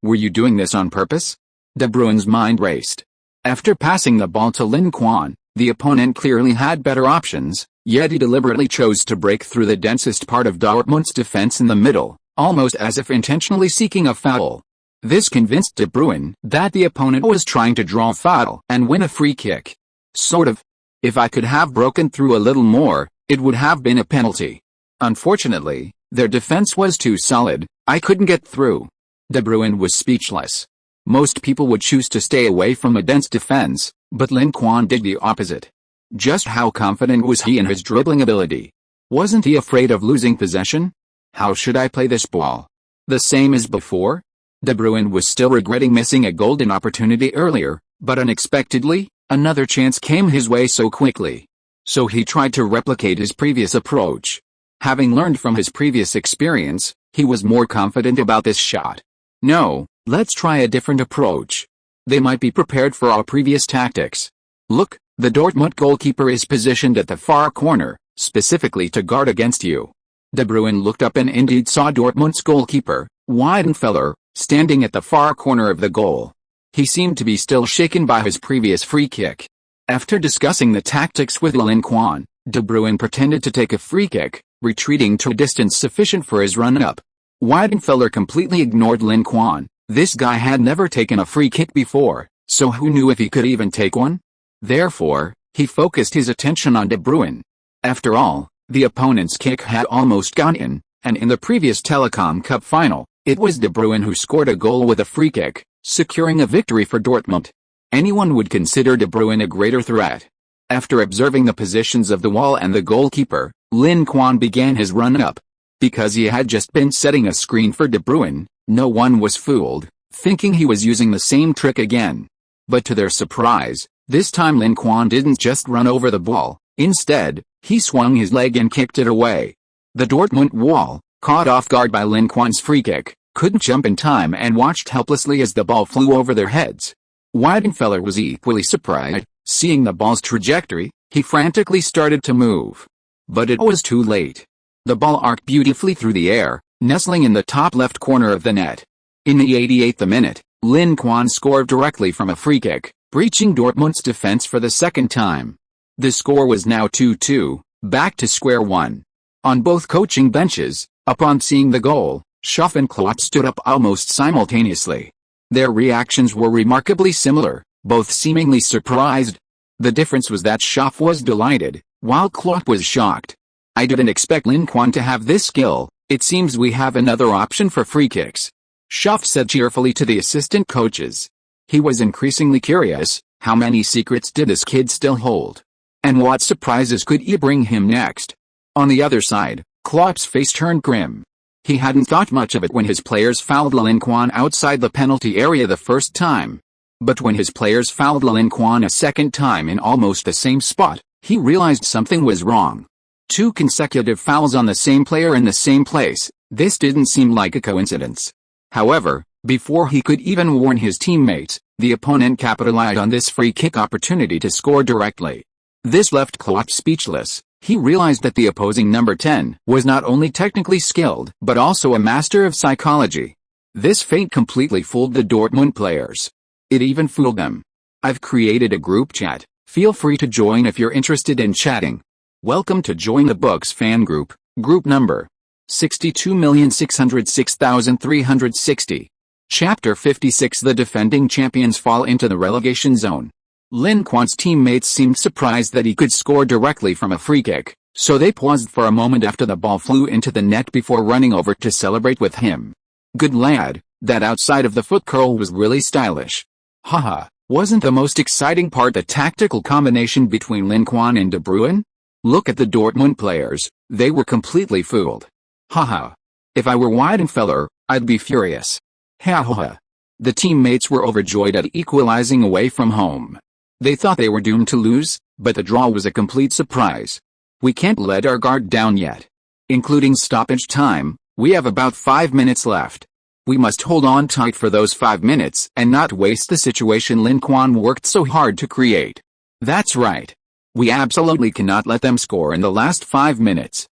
Were you doing this on purpose? De Bruyne's mind raced. After passing the ball to Lin Quan, the opponent clearly had better options, yet he deliberately chose to break through the densest part of Dortmund's defense in the middle, almost as if intentionally seeking a foul. This convinced De Bruyne that the opponent was trying to draw a foul and win a free kick. Sort of. If I could have broken through a little more, it would have been a penalty. Unfortunately, their defense was too solid, I couldn't get through. De Bruyne was speechless. Most people would choose to stay away from a dense defense, but Lin Quan did the opposite. Just how confident was he in his dribbling ability? Wasn't he afraid of losing possession? How should I play this ball? The same as before? De Bruyne was still regretting missing a golden opportunity earlier, but unexpectedly, another chance came his way so quickly. So he tried to replicate his previous approach. Having learned from his previous experience, he was more confident about this shot. No, let's try a different approach. They might be prepared for our previous tactics. Look, the Dortmund goalkeeper is positioned at the far corner, specifically to guard against you. De Bruyne looked up and indeed saw Dortmund's goalkeeper, Weidenfeller, standing at the far corner of the goal. He seemed to be still shaken by his previous free kick. After discussing the tactics with Lin Quan, De Bruyne pretended to take a free kick, retreating to a distance sufficient for his run-up. Weidenfeller completely ignored Lin Quan. This guy had never taken a free kick before, so who knew if he could even take one? Therefore, he focused his attention on De Bruyne. After all, the opponent's kick had almost gone in, and in the previous Telecom Cup final, it was De Bruyne who scored a goal with a free kick, securing a victory for Dortmund. Anyone would consider De Bruyne a greater threat. After observing the positions of the wall and the goalkeeper, Lin Quan began his run-up. Because he had just been setting a screen for De Bruyne, no one was fooled, thinking he was using the same trick again. But to their surprise, this time Lin Quan didn't just run over the ball. Instead, he swung his leg and kicked it away. The Dortmund wall, caught off guard by Lin Quan's free kick, couldn't jump in time and watched helplessly as the ball flew over their heads. Weidenfeller was equally surprised. Seeing the ball's trajectory, he frantically started to move. But it was too late. The ball arced beautifully through the air, nestling in the top left corner of the net. In the 88th minute, Lin Quan scored directly from a free kick, breaching Dortmund's defense for the second time. The score was now 2-2, back to square one. On both coaching benches, upon seeing the goal, Schaff and Klopp stood up almost simultaneously. Their reactions were remarkably similar, both seemingly surprised. The difference was that Schaff was delighted, while Klopp was shocked. I didn't expect Lin Quan to have this skill. It seems we have another option for free kicks, Schaff said cheerfully to the assistant coaches. He was increasingly curious, how many secrets did this kid still hold? And what surprises could he bring him next? On the other side, Klopp's face turned grim. He hadn't thought much of it when his players fouled Lin Quan outside the penalty area the first time. But when his players fouled Lin Quan a second time in almost the same spot, he realized something was wrong. 2 consecutive fouls on the same player in the same place. This didn't seem like a coincidence. However, before he could even warn his teammates, the opponent capitalized on this free kick opportunity to score directly. This left Klopp speechless. He realized that the opposing number 10 was not only technically skilled, but also a master of psychology. This feint completely fooled the Dortmund players. It even fooled them. I've created a group chat. Feel free to join if you're interested in chatting. Welcome to Join the Books fan group, group number 62,606,360. Chapter 56. The defending champions fall into the relegation zone. Lin Quan's teammates seemed surprised that he could score directly from a free kick, so they paused for a moment after the ball flew into the net before running over to celebrate with him. Good lad, that outside of the foot curl was really stylish. Haha, wasn't the most exciting part the tactical combination between Lin Quan and De Bruyne? Look at the Dortmund players, they were completely fooled. Haha. If I were Weidenfeller, I'd be furious. Ha ha ha. The teammates were overjoyed at equalizing away from home. They thought they were doomed to lose, but the draw was a complete surprise. We can't let our guard down yet. Including stoppage time, we have about 5 minutes left. We must hold on tight for those 5 minutes and not waste the situation Lin Quan worked so hard to create. That's right. We absolutely cannot let them score in the last 5 minutes.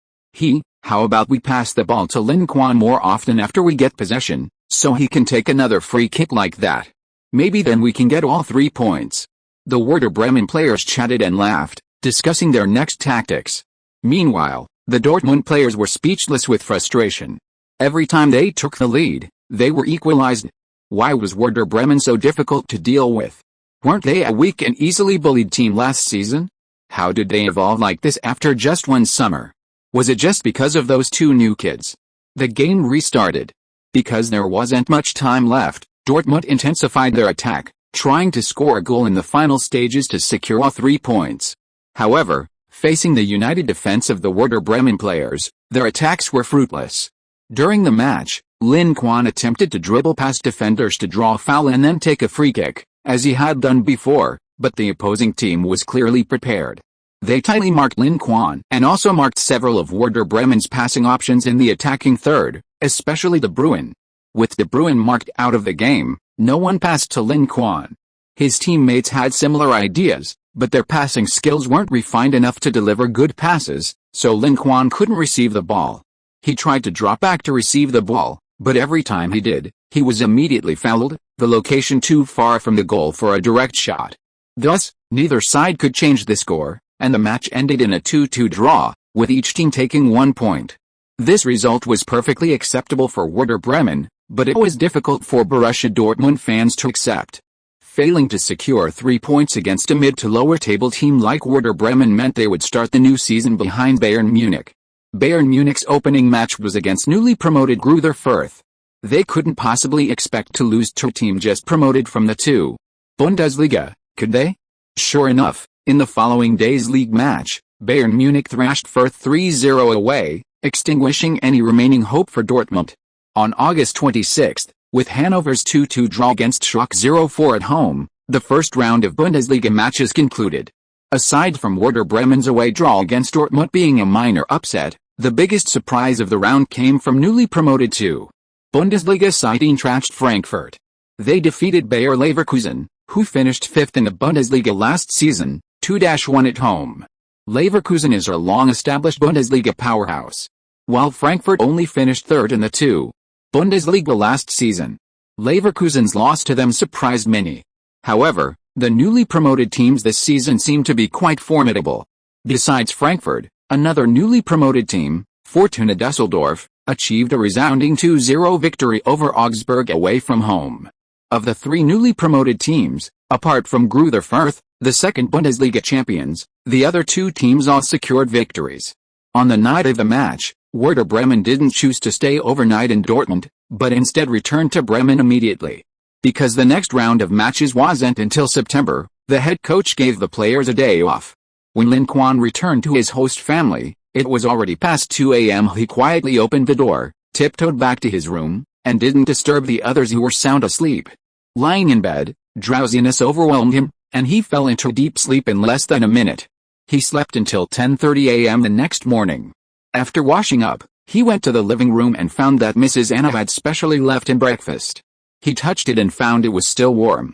How about we pass the ball to Lin Quan more often after we get possession, so he can take another free kick like that. Maybe then we can get all 3 points. The Werder Bremen players chatted and laughed, discussing their next tactics. Meanwhile, the Dortmund players were speechless with frustration. Every time they took the lead, they were equalized. Why was Werder Bremen so difficult to deal with? Weren't they a weak and easily bullied team last season? How did they evolve like this after just one summer? Was it just because of those 2 new kids? The game restarted. Because there wasn't much time left, Dortmund intensified their attack, trying to score a goal in the final stages to secure all 3 points. However, facing the united defense of the Werder Bremen players, their attacks were fruitless. During the match, Lin Quan attempted to dribble past defenders to draw a foul and then take a free kick, as he had done before, but the opposing team was clearly prepared. They tightly marked Lin Quan and also marked several of Werder Bremen's passing options in the attacking third, especially De Bruyne. With De Bruyne marked out of the game, no one passed to Lin Quan. His teammates had similar ideas, but their passing skills weren't refined enough to deliver good passes, so Lin Quan couldn't receive the ball. He tried to drop back to receive the ball, but every time he did, he was immediately fouled, the location too far from the goal for a direct shot. Thus, neither side could change the score, and the match ended in a 2-2 draw, with each team taking 1 point. This result was perfectly acceptable for Werder Bremen, but it was difficult for Borussia Dortmund fans to accept. Failing to secure 3 points against a mid to lower table team like Werder Bremen meant they would start the new season behind Bayern Munich. Bayern Munich's opening match was against newly promoted Greuther Fürth. They couldn't possibly expect to lose to a team just promoted from the 2. Bundesliga, could they? Sure enough, in the following day's league match, Bayern Munich thrashed Fürth 3-0 away, extinguishing any remaining hope for Dortmund. On August 26, with Hannover's 2-2 draw against Schalke 0-4 at home, the first round of Bundesliga matches concluded. Aside from Werder Bremen's away draw against Dortmund being a minor upset, the biggest surprise of the round came from newly promoted 2. Bundesliga side Eintracht Frankfurt. They defeated Bayer Leverkusen, who finished 5th in the Bundesliga last season, 2-1 at home. Leverkusen is a long-established Bundesliga powerhouse, while Frankfurt only finished 3rd in the 2. Bundesliga last season. Leverkusen's loss to them surprised many. However, the newly promoted teams this season seem to be quite formidable. Besides Frankfurt, another newly promoted team, Fortuna Düsseldorf, achieved a resounding 2-0 victory over Augsburg away from home. Of the 3 newly promoted teams, apart from Greuther Fürth, the second Bundesliga champions, the other 2 teams all secured victories. On the night of the match, Werder Bremen didn't choose to stay overnight in Dortmund, but instead returned to Bremen immediately. Because the next round of matches wasn't until September, the head coach gave the players a day off. When Lin Quan returned to his host family, it was already past 2 a.m. He quietly opened the door, tiptoed back to his room, and didn't disturb the others who were sound asleep. Lying in bed, drowsiness overwhelmed him, and he fell into deep sleep in less than a minute. He slept until 10:30 a.m. the next morning. After washing up, he went to the living room and found that Mrs. Anna had specially left him breakfast. He touched it and found it was still warm.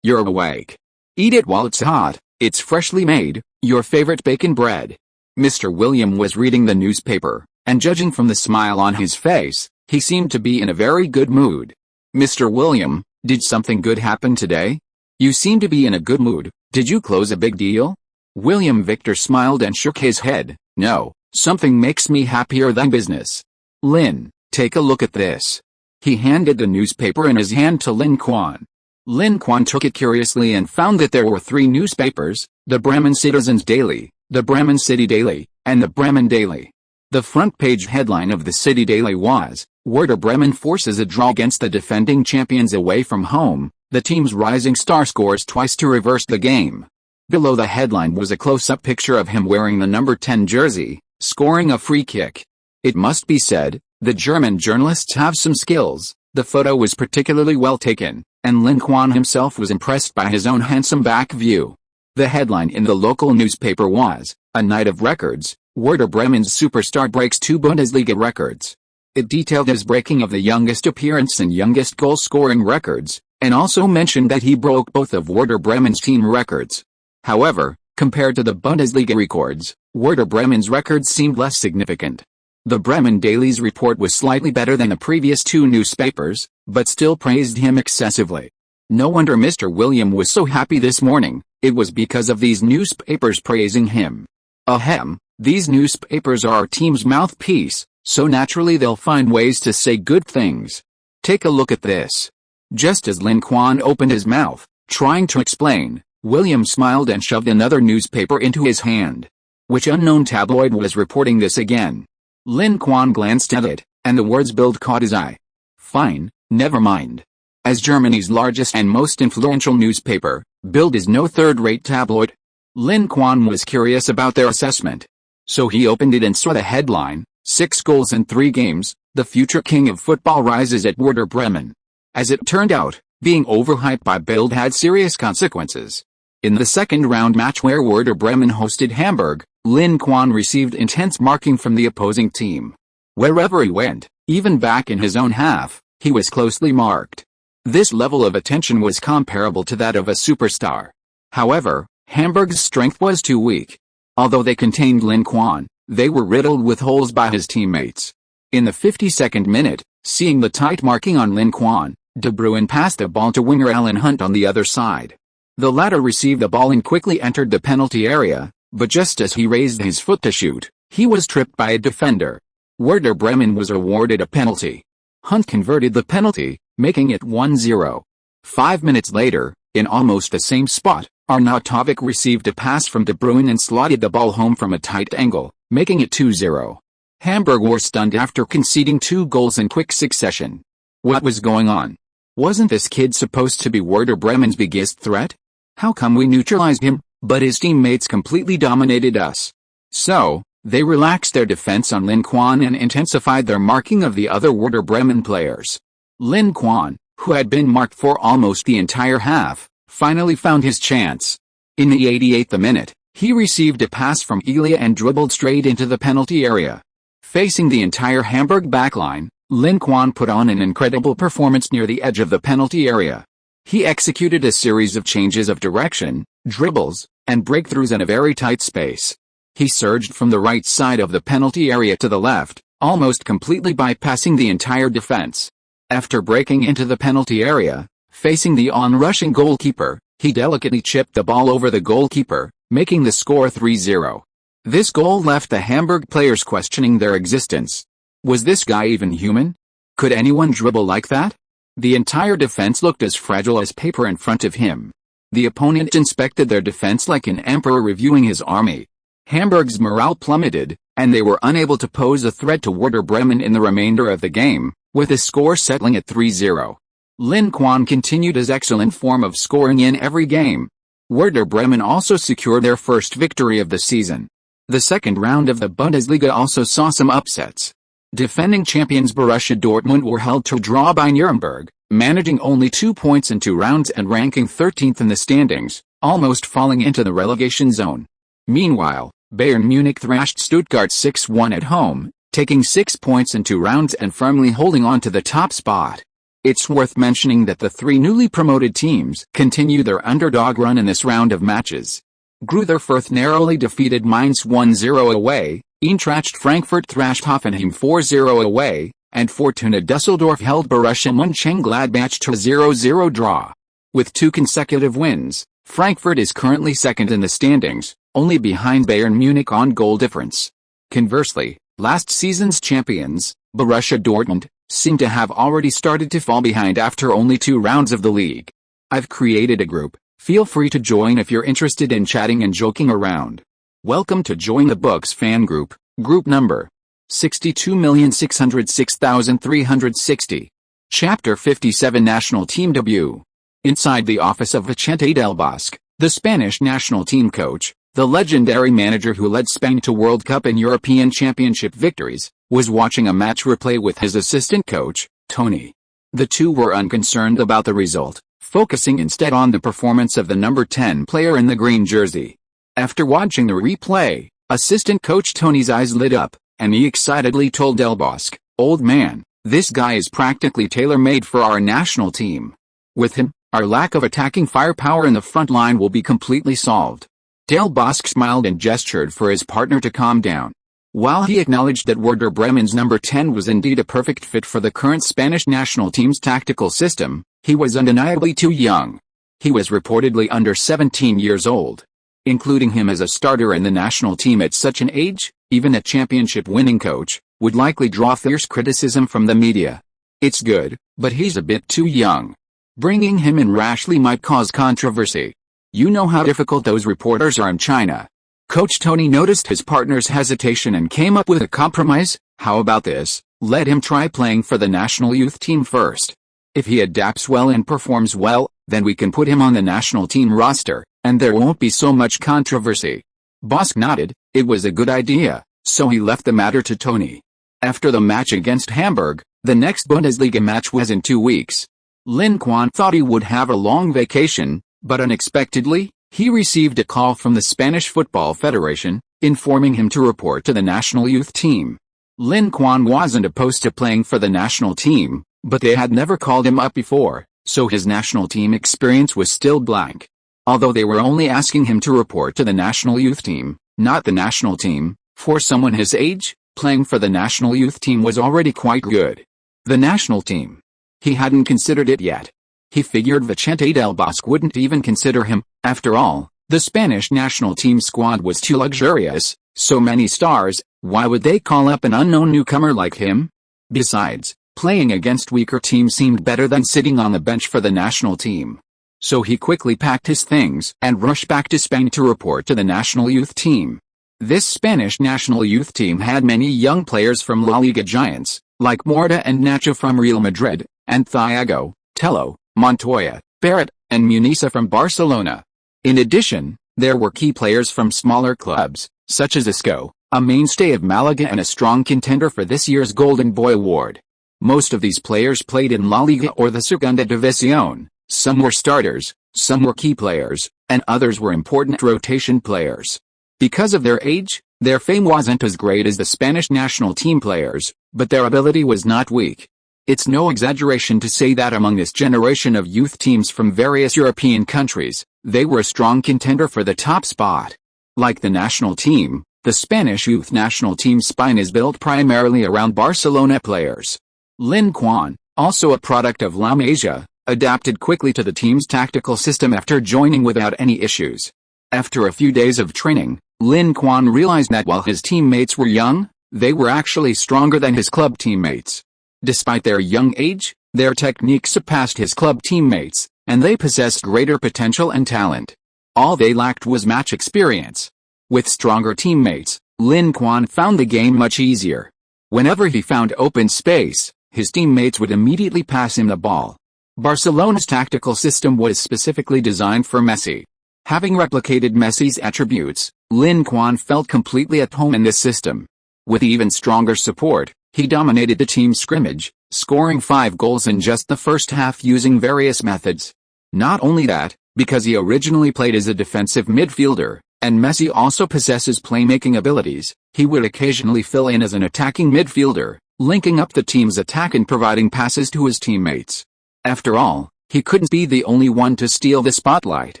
You're awake. Eat it while it's hot, it's freshly made, your favorite bacon bread. Mr. William was reading the newspaper, and judging from the smile on his face, he seemed to be in a very good mood. Mr. William, did something good happen today? You seem to be in a good mood, did you close a big deal? William Victor smiled and shook his head. No, something makes me happier than business. Lin, take a look at this. He handed the newspaper in his hand to Lin Quan. Lin Quan took it curiously and found that there were 3 newspapers, the Bremen Citizens Daily, the Bremen City Daily, and the Bremen Daily. The front page headline of the City Daily was, Werder Bremen forces a draw against the defending champions away from home, the team's rising star scores twice to reverse the game. Below the headline was a close-up picture of him wearing the number 10 jersey, scoring a free kick. It must be said, the German journalists have some skills. The photo was particularly well taken, and Lin Quan himself was impressed by his own handsome back view. The headline in the local newspaper was, A Night of Records, Werder Bremen's superstar breaks 2 Bundesliga records. It detailed his breaking of the youngest appearance and youngest goal-scoring records, and also mentioned that he broke both of Werder Bremen's team records. However, compared to the Bundesliga records, Werder Bremen's records seemed less significant. The Bremen Daily's report was slightly better than the previous 2 newspapers, but still praised him excessively. No wonder Mr. William was so happy this morning, it was because of these newspapers praising him. Ahem, these newspapers are our team's mouthpiece, so naturally they'll find ways to say good things. Take a look at this. Just as Lin Quan opened his mouth, trying to explain, William smiled and shoved another newspaper into his hand. Which unknown tabloid was reporting this again? Lin Quan glanced at it, and the words Bild caught his eye. Fine, never mind. As Germany's largest and most influential newspaper, Bild is no third-rate tabloid. Lin Quan was curious about their assessment. So he opened it and saw the headline, 6 goals in 3 games, the future king of football rises at Werder Bremen. As it turned out, being overhyped by Bild had serious consequences. In the second-round match where Werder Bremen hosted Hamburg, Lin Quan received intense marking from the opposing team. Wherever he went, even back in his own half, he was closely marked. This level of attention was comparable to that of a superstar. However, Hamburg's strength was too weak. Although they contained Lin Quan, they were riddled with holes by his teammates. In the 52nd minute, seeing the tight marking on Lin Quan, De Bruyne passed the ball to winger Alan Hunt on the other side. The latter received the ball and quickly entered the penalty area, but just as he raised his foot to shoot, he was tripped by a defender. Werder Bremen was awarded a penalty. Hunt converted the penalty, making it 1-0. 5 minutes later, in almost the same spot, Arnautovic received a pass from De Bruyne and slotted the ball home from a tight angle, making it 2-0. Hamburg were stunned after conceding 2 goals in quick succession. What was going on? Wasn't this kid supposed to be Werder Bremen's biggest threat? How come we neutralized him, but his teammates completely dominated us? So, they relaxed their defense on Lin Quan and intensified their marking of the other Werder Bremen players. Lin Quan, who had been marked for almost the entire half, finally found his chance. In the 88th minute, he received a pass from Elia and dribbled straight into the penalty area. Facing the entire Hamburg backline, Lin Quan put on an incredible performance near the edge of the penalty area. He executed a series of changes of direction, dribbles, and breakthroughs in a very tight space. He surged from the right side of the penalty area to the left, almost completely bypassing the entire defense. After breaking into the penalty area, facing the on-rushing goalkeeper, he delicately chipped the ball over the goalkeeper, making the score 3-0. This goal left the Hamburg players questioning their existence. Was this guy even human? Could anyone dribble like that? The entire defense looked as fragile as paper in front of him. The opponent inspected their defense like an emperor reviewing his army. Hamburg's morale plummeted, and they were unable to pose a threat to Werder Bremen in the remainder of the game, with the score settling at 3-0. Lin Quan continued his excellent form of scoring in every game. Werder Bremen also secured their first victory of the season. The second round of the Bundesliga also saw some upsets. Defending champions Borussia Dortmund were held to draw by Nuremberg, managing only 2 points in 2 rounds and ranking 13th in the standings, almost falling into the relegation zone. Meanwhile, Bayern Munich thrashed Stuttgart 6-1 at home, taking 6 points in 2 rounds and firmly holding on to the top spot. It's worth mentioning that the 3 newly promoted teams continue their underdog run in this round of matches. Greuther Fürth narrowly defeated Mainz 1-0 away, Eintracht Frankfurt thrashed Hoffenheim 4-0 away, and Fortuna Düsseldorf held Borussia Mönchengladbach to a 0-0 draw. With 2 consecutive wins, Frankfurt is currently second in the standings, only behind Bayern Munich on goal difference. Conversely, last season's champions, Borussia Dortmund, seem to have already started to fall behind after only 2 rounds of the league. I've created a group. Feel free to join if you're interested in chatting and joking around. Welcome to Join the Books fan group, group number 62,606,360. Chapter 57 National Team Debut. Inside the office of Vicente del Bosque, the Spanish national team coach, the legendary manager who led Spain to World Cup and European Championship victories, was watching a match replay with his assistant coach, Tony. The two were unconcerned about the result, focusing instead on the performance of the number 10 player in the green jersey. After watching the replay, assistant coach Tony's eyes lit up, and he excitedly told Del Bosque, "Old man, this guy is practically tailor-made for our national team. With him, our lack of attacking firepower in the front line will be completely solved." Del Bosque smiled and gestured for his partner to calm down. While he acknowledged that Werder Bremen's number 10 was indeed a perfect fit for the current Spanish national team's tactical system, he was undeniably too young. He was reportedly under 17 years old. Including him as a starter in the national team at such an age, even a championship-winning coach, would likely draw fierce criticism from the media. It's good, but he's a bit too young. Bringing him in rashly might cause controversy. You know how difficult those reporters are in China. Coach Tony noticed his partner's hesitation and came up with a compromise. How about this? Let him try playing for the national youth team first. If he adapts well and performs well, then we can put him on the national team roster. and there won't be so much controversy. Bosk nodded. It was a good idea, so he left the matter to Tony. After the match against Hamburg, the next Bundesliga match was in 2 weeks. Lin Quan thought he would have a long vacation, but unexpectedly, he received a call from the Spanish Football Federation, informing him to report to the national youth team. Lin Quan wasn't opposed to playing for the national team, but they had never called him up before, so his national team experience was still blank. Although they were only asking him to report to the national youth team, not the national team, for someone his age, playing for the national youth team was already quite good. The national team. He hadn't considered it yet. He figured Vicente del Bosque wouldn't even consider him. After all, the Spanish national team squad was too luxurious, so many stars, why would they call up an unknown newcomer like him? Besides, playing against weaker teams seemed better than sitting on the bench for the national team. So he quickly packed his things and rushed back to Spain to report to the national youth team. This Spanish national youth team had many young players from La Liga giants, like Morata and Nacho from Real Madrid, and Thiago, Tello, Montoya, Barrett, and Munisa from Barcelona. In addition, there were key players from smaller clubs, such as Isco, a mainstay of Malaga and a strong contender for this year's Golden Boy Award. Most of these players played in La Liga or the Segunda División. Some were starters, some were key players, and others were important rotation players. Because of their age, their fame wasn't as great as the Spanish national team players, but their ability was not weak. It's no exaggeration to say that among this generation of youth teams from various European countries, they were a strong contender for the top spot. Like the national team, the Spanish youth national team spine is built primarily around Barcelona players. Lin Quan, also a product of La Masia, adapted quickly to the team's tactical system after joining without any issues. After a few days of training, Lin Quan realized that while his teammates were young, they were actually stronger than his club teammates. Despite their young age, their technique surpassed his club teammates, and they possessed greater potential and talent. All they lacked was match experience. With stronger teammates, Lin Quan found the game much easier. Whenever he found open space, his teammates would immediately pass him the ball. Barcelona's tactical system was specifically designed for Messi. Having replicated Messi's attributes, Lin Quan felt completely at home in this system. With even stronger support, he dominated the team scrimmage, scoring 5 goals in just the first half using various methods. Not only that, because he originally played as a defensive midfielder, and Messi also possesses playmaking abilities, he would occasionally fill in as an attacking midfielder, linking up the team's attack and providing passes to his teammates. After all, he couldn't be the only one to steal the spotlight.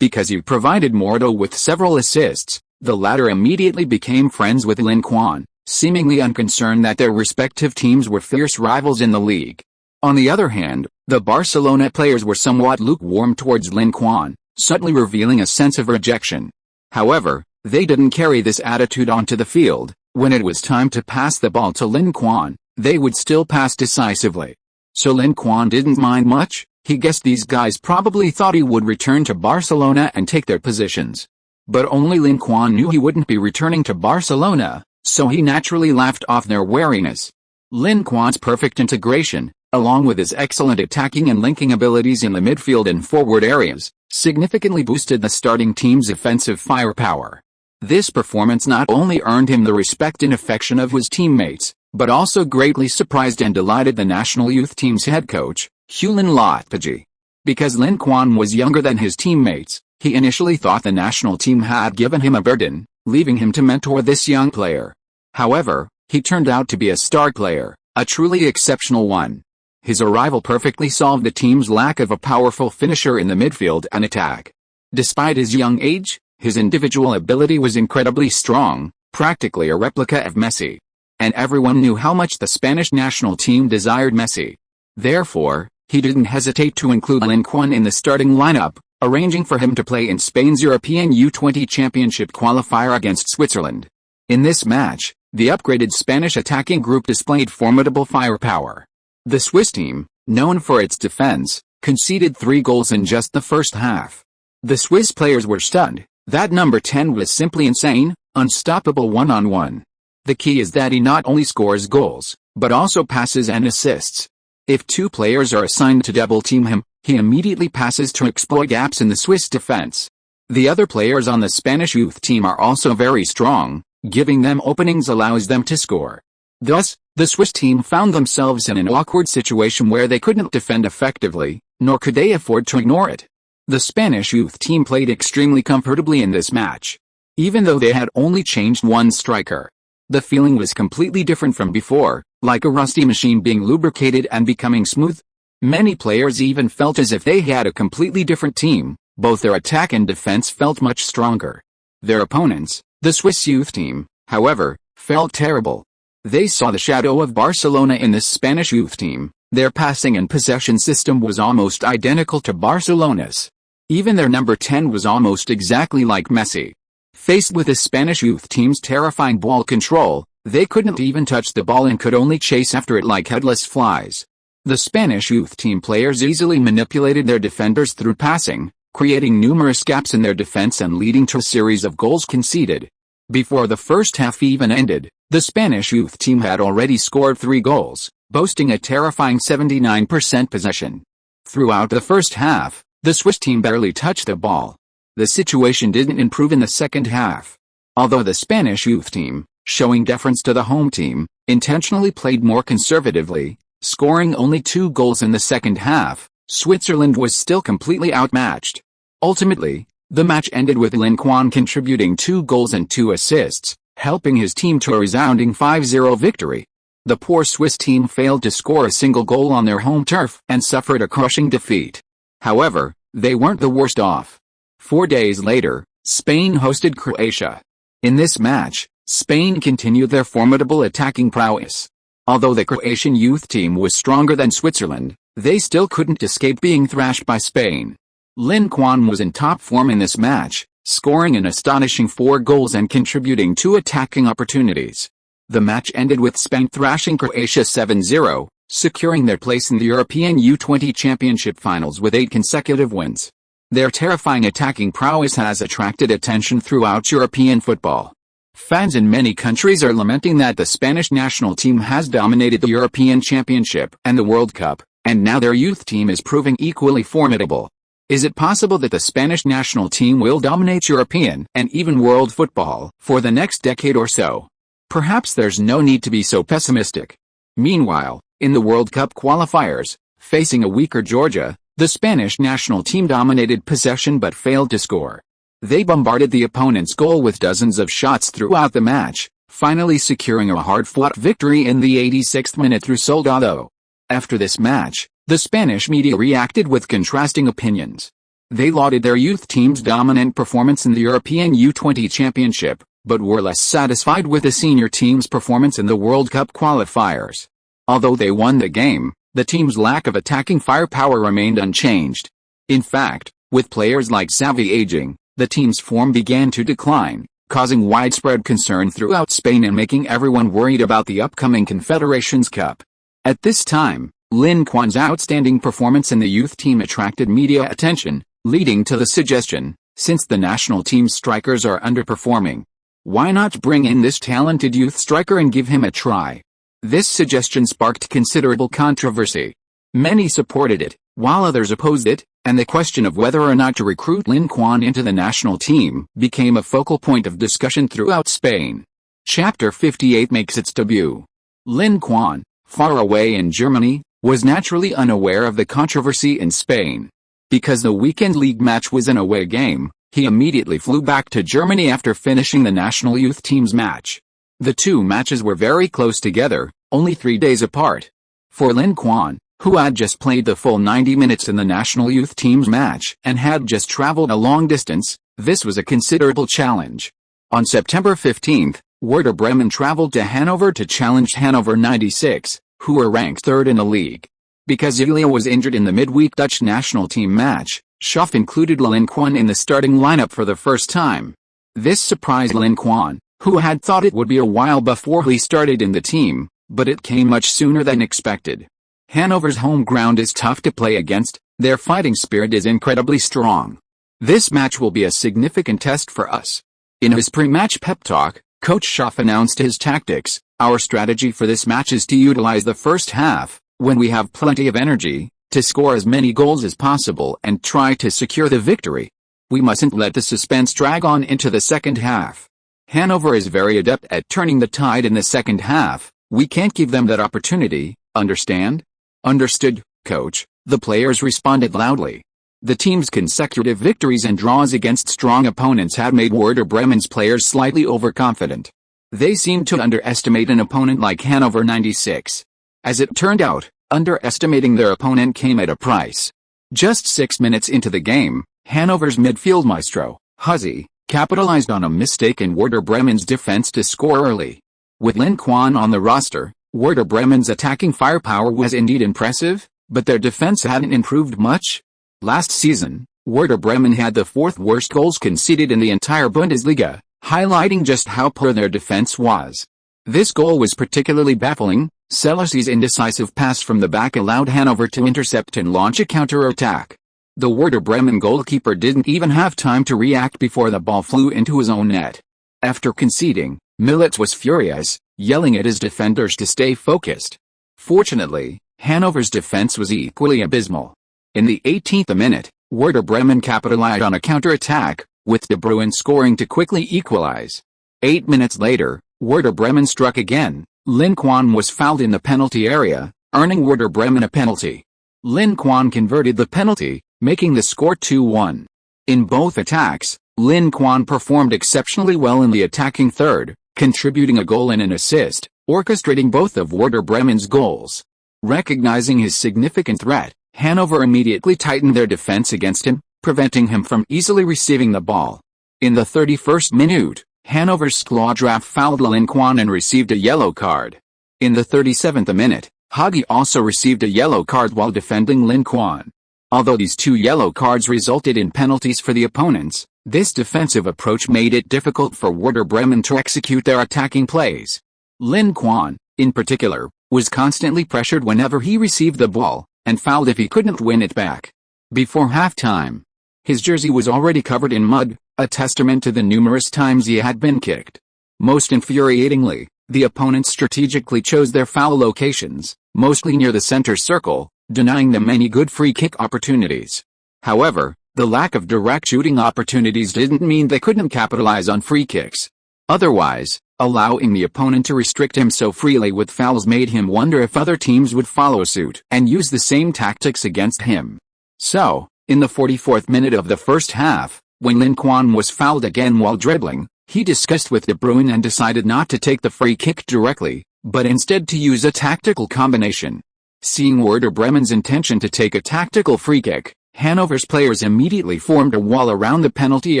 Because he provided Morata with several assists, the latter immediately became friends with Lin Quan, seemingly unconcerned that their respective teams were fierce rivals in the league. On the other hand, the Barcelona players were somewhat lukewarm towards Lin Quan, subtly revealing a sense of rejection. However, they didn't carry this attitude onto the field. When it was time to pass the ball to Lin Quan, they would still pass decisively. So Lin Quan didn't mind much. He guessed these guys probably thought he would return to Barcelona and take their positions. But only Lin Quan knew he wouldn't be returning to Barcelona, so he naturally laughed off their wariness. Lin Quan's perfect integration, along with his excellent attacking and linking abilities in the midfield and forward areas, significantly boosted the starting team's offensive firepower. This performance not only earned him the respect and affection of his teammates, but also greatly surprised and delighted the national youth team's head coach, Julen Lopetegui. Because Lin Quan was younger than his teammates, he initially thought the national team had given him a burden, leaving him to mentor this young player. However, he turned out to be a star player, a truly exceptional one. His arrival perfectly solved the team's lack of a powerful finisher in the midfield and attack. Despite his young age, his individual ability was incredibly strong, practically a replica of Messi. And everyone knew how much the Spanish national team desired Messi. Therefore, he didn't hesitate to include Lin Quan in the starting lineup, arranging for him to play in Spain's European U20 Championship qualifier against Switzerland. In this match, the upgraded Spanish attacking group displayed formidable firepower. The Swiss team, known for its defense, conceded 3 goals in just the first half. The Swiss players were stunned. That number 10 was simply insane, unstoppable one-on-one. The key is that he not only scores goals, but also passes and assists. If 2 players are assigned to double-team him, he immediately passes to exploit gaps in the Swiss defense. The other players on the Spanish youth team are also very strong, giving them openings allows them to score. Thus, the Swiss team found themselves in an awkward situation where they couldn't defend effectively, nor could they afford to ignore it. The Spanish youth team played extremely comfortably in this match. Even though they had only changed one striker, the feeling was completely different from before, like a rusty machine being lubricated and becoming smooth. Many players even felt as if they had a completely different team. Both their attack and defense felt much stronger. Their opponents, the Swiss youth team, however, felt terrible. They saw the shadow of Barcelona in this Spanish youth team. Their passing and possession system was almost identical to Barcelona's. Even their number 10 was almost exactly like Messi. Faced with the Spanish youth team's terrifying ball control, they couldn't even touch the ball and could only chase after it like headless flies. The Spanish youth team players easily manipulated their defenders through passing, creating numerous gaps in their defense and leading to a series of goals conceded. Before the first half even ended, the Spanish youth team had already scored 3 goals, boasting a terrifying 79% possession. Throughout the first half, the Swiss team barely touched the ball. The situation didn't improve in the second half. Although the Spanish youth team, showing deference to the home team, intentionally played more conservatively, scoring only 2 goals in the second half, Switzerland was still completely outmatched. Ultimately, the match ended with Lin Quan contributing 2 goals and 2 assists, helping his team to a resounding 5-0 victory. The poor Swiss team failed to score a single goal on their home turf and suffered a crushing defeat. However, they weren't the worst off. 4 days later, Spain hosted Croatia. In this match, Spain continued their formidable attacking prowess. Although the Croatian youth team was stronger than Switzerland, they still couldn't escape being thrashed by Spain. Lin Quan was in top form in this match, scoring an astonishing 4 goals and contributing 2 attacking opportunities. The match ended with Spain thrashing Croatia 7-0, securing their place in the European U20 Championship finals with 8 consecutive wins. Their terrifying attacking prowess has attracted attention throughout European football. Fans in many countries are lamenting that the Spanish national team has dominated the European Championship and the World Cup, and now their youth team is proving equally formidable. Is it possible that the Spanish national team will dominate European and even world football for the next decade or so? Perhaps there's no need to be so pessimistic. Meanwhile, in the World Cup qualifiers, facing a weaker Georgia, the Spanish national team dominated possession but failed to score. They bombarded the opponent's goal with dozens of shots throughout the match, finally securing a hard-fought victory in the 86th minute through Soldado. After this match, the Spanish media reacted with contrasting opinions. They lauded their youth team's dominant performance in the European U20 Championship, but were less satisfied with the senior team's performance in the World Cup qualifiers. Although they won the game, the team's lack of attacking firepower remained unchanged. In fact, with players like Xavi aging, the team's form began to decline, causing widespread concern throughout Spain and making everyone worried about the upcoming Confederations Cup. At this time, Lin Quan's outstanding performance in the youth team attracted media attention, leading to the suggestion, since the national team's strikers are underperforming, why not bring in this talented youth striker and give him a try? This suggestion sparked considerable controversy. Many supported it, while others opposed it, and the question of whether or not to recruit Lin Quan into the national team became a focal point of discussion throughout Spain. Chapter 58 makes its debut. Lin Quan, far away in Germany, was naturally unaware of the controversy in Spain. Because the weekend league match was an away game, he immediately flew back to Germany after finishing the national youth team's match. The 2 matches were very close together, only 3 days apart. For Lin Quan, who had just played the full 90 minutes in the national youth team's match and had just traveled a long distance, this was a considerable challenge. On September 15, Werder Bremen traveled to Hanover to challenge Hannover 96, who were ranked 3rd in the league. Because Ilya was injured in the midweek Dutch national team match, Schaff included Lin Quan in the starting lineup for the first time. This surprised Lin Quan, who had thought it would be a while before he started in the team, but it came much sooner than expected. Hanover's home ground is tough to play against, their fighting spirit is incredibly strong. This match will be a significant test for us. In his pre-match pep talk, Coach Schaff announced his tactics. Our strategy for this match is to utilize the first half, when we have plenty of energy, to score as many goals as possible and try to secure the victory. We mustn't let the suspense drag on into the second half. Hanover is very adept at turning the tide in the second half. We can't give them that opportunity, understand? Understood, coach, the players responded loudly. The team's consecutive victories and draws against strong opponents had made Werder Bremen's players slightly overconfident. They seemed to underestimate an opponent like Hanover 96. As it turned out, underestimating their opponent came at a price. Just 6 minutes into the game, Hanover's midfield maestro, Hussey, capitalized on a mistake in Werder Bremen's defense to score early. With Lin Quan on the roster, Werder Bremen's attacking firepower was indeed impressive, but their defense hadn't improved much. Last season, Werder Bremen had the fourth worst goals conceded in the entire Bundesliga, highlighting just how poor their defense was. This goal was particularly baffling. Selasi's indecisive pass from the back allowed Hanover to intercept and launch a counter-attack. The Werder Bremen goalkeeper didn't even have time to react before the ball flew into his own net. After conceding, Militz was furious, yelling at his defenders to stay focused. Fortunately, Hanover's defense was equally abysmal. In the 18th minute, Werder Bremen capitalized on a counter-attack, with De Bruyne scoring to quickly equalize. 8 minutes later, Werder Bremen struck again. Lin Quan was fouled in the penalty area, earning Werder Bremen a penalty. Lin Quan converted the penalty, making the score 2-1. In both attacks, Lin Quan performed exceptionally well in the attacking third, contributing a goal and an assist, orchestrating both of Werder Bremen's goals. Recognizing his significant threat, Hanover immediately tightened their defense against him, preventing him from easily receiving the ball. In the 31st minute, Hanover's squad fouled Lin Quan and received a yellow card. In the 37th minute, Hagi also received a yellow card while defending Lin Quan. Although these two yellow cards resulted in penalties for the opponents, this defensive approach made it difficult for Werder Bremen to execute their attacking plays. Lin Quan, in particular, was constantly pressured whenever he received the ball, and fouled if he couldn't win it back. Before halftime, his jersey was already covered in mud, a testament to the numerous times he had been kicked. Most infuriatingly, the opponents strategically chose their foul locations, mostly near the center circle, denying them many good free kick opportunities. However, the lack of direct shooting opportunities didn't mean they couldn't capitalize on free kicks. Otherwise, allowing the opponent to restrict him so freely with fouls made him wonder if other teams would follow suit and use the same tactics against him. So, in the 44th minute of the first half, when Lin Quan was fouled again while dribbling, he discussed with De Bruyne and decided not to take the free kick directly, but instead to use a tactical combination. Seeing Werder Bremen's intention to take a tactical free kick, Hanover's players immediately formed a wall around the penalty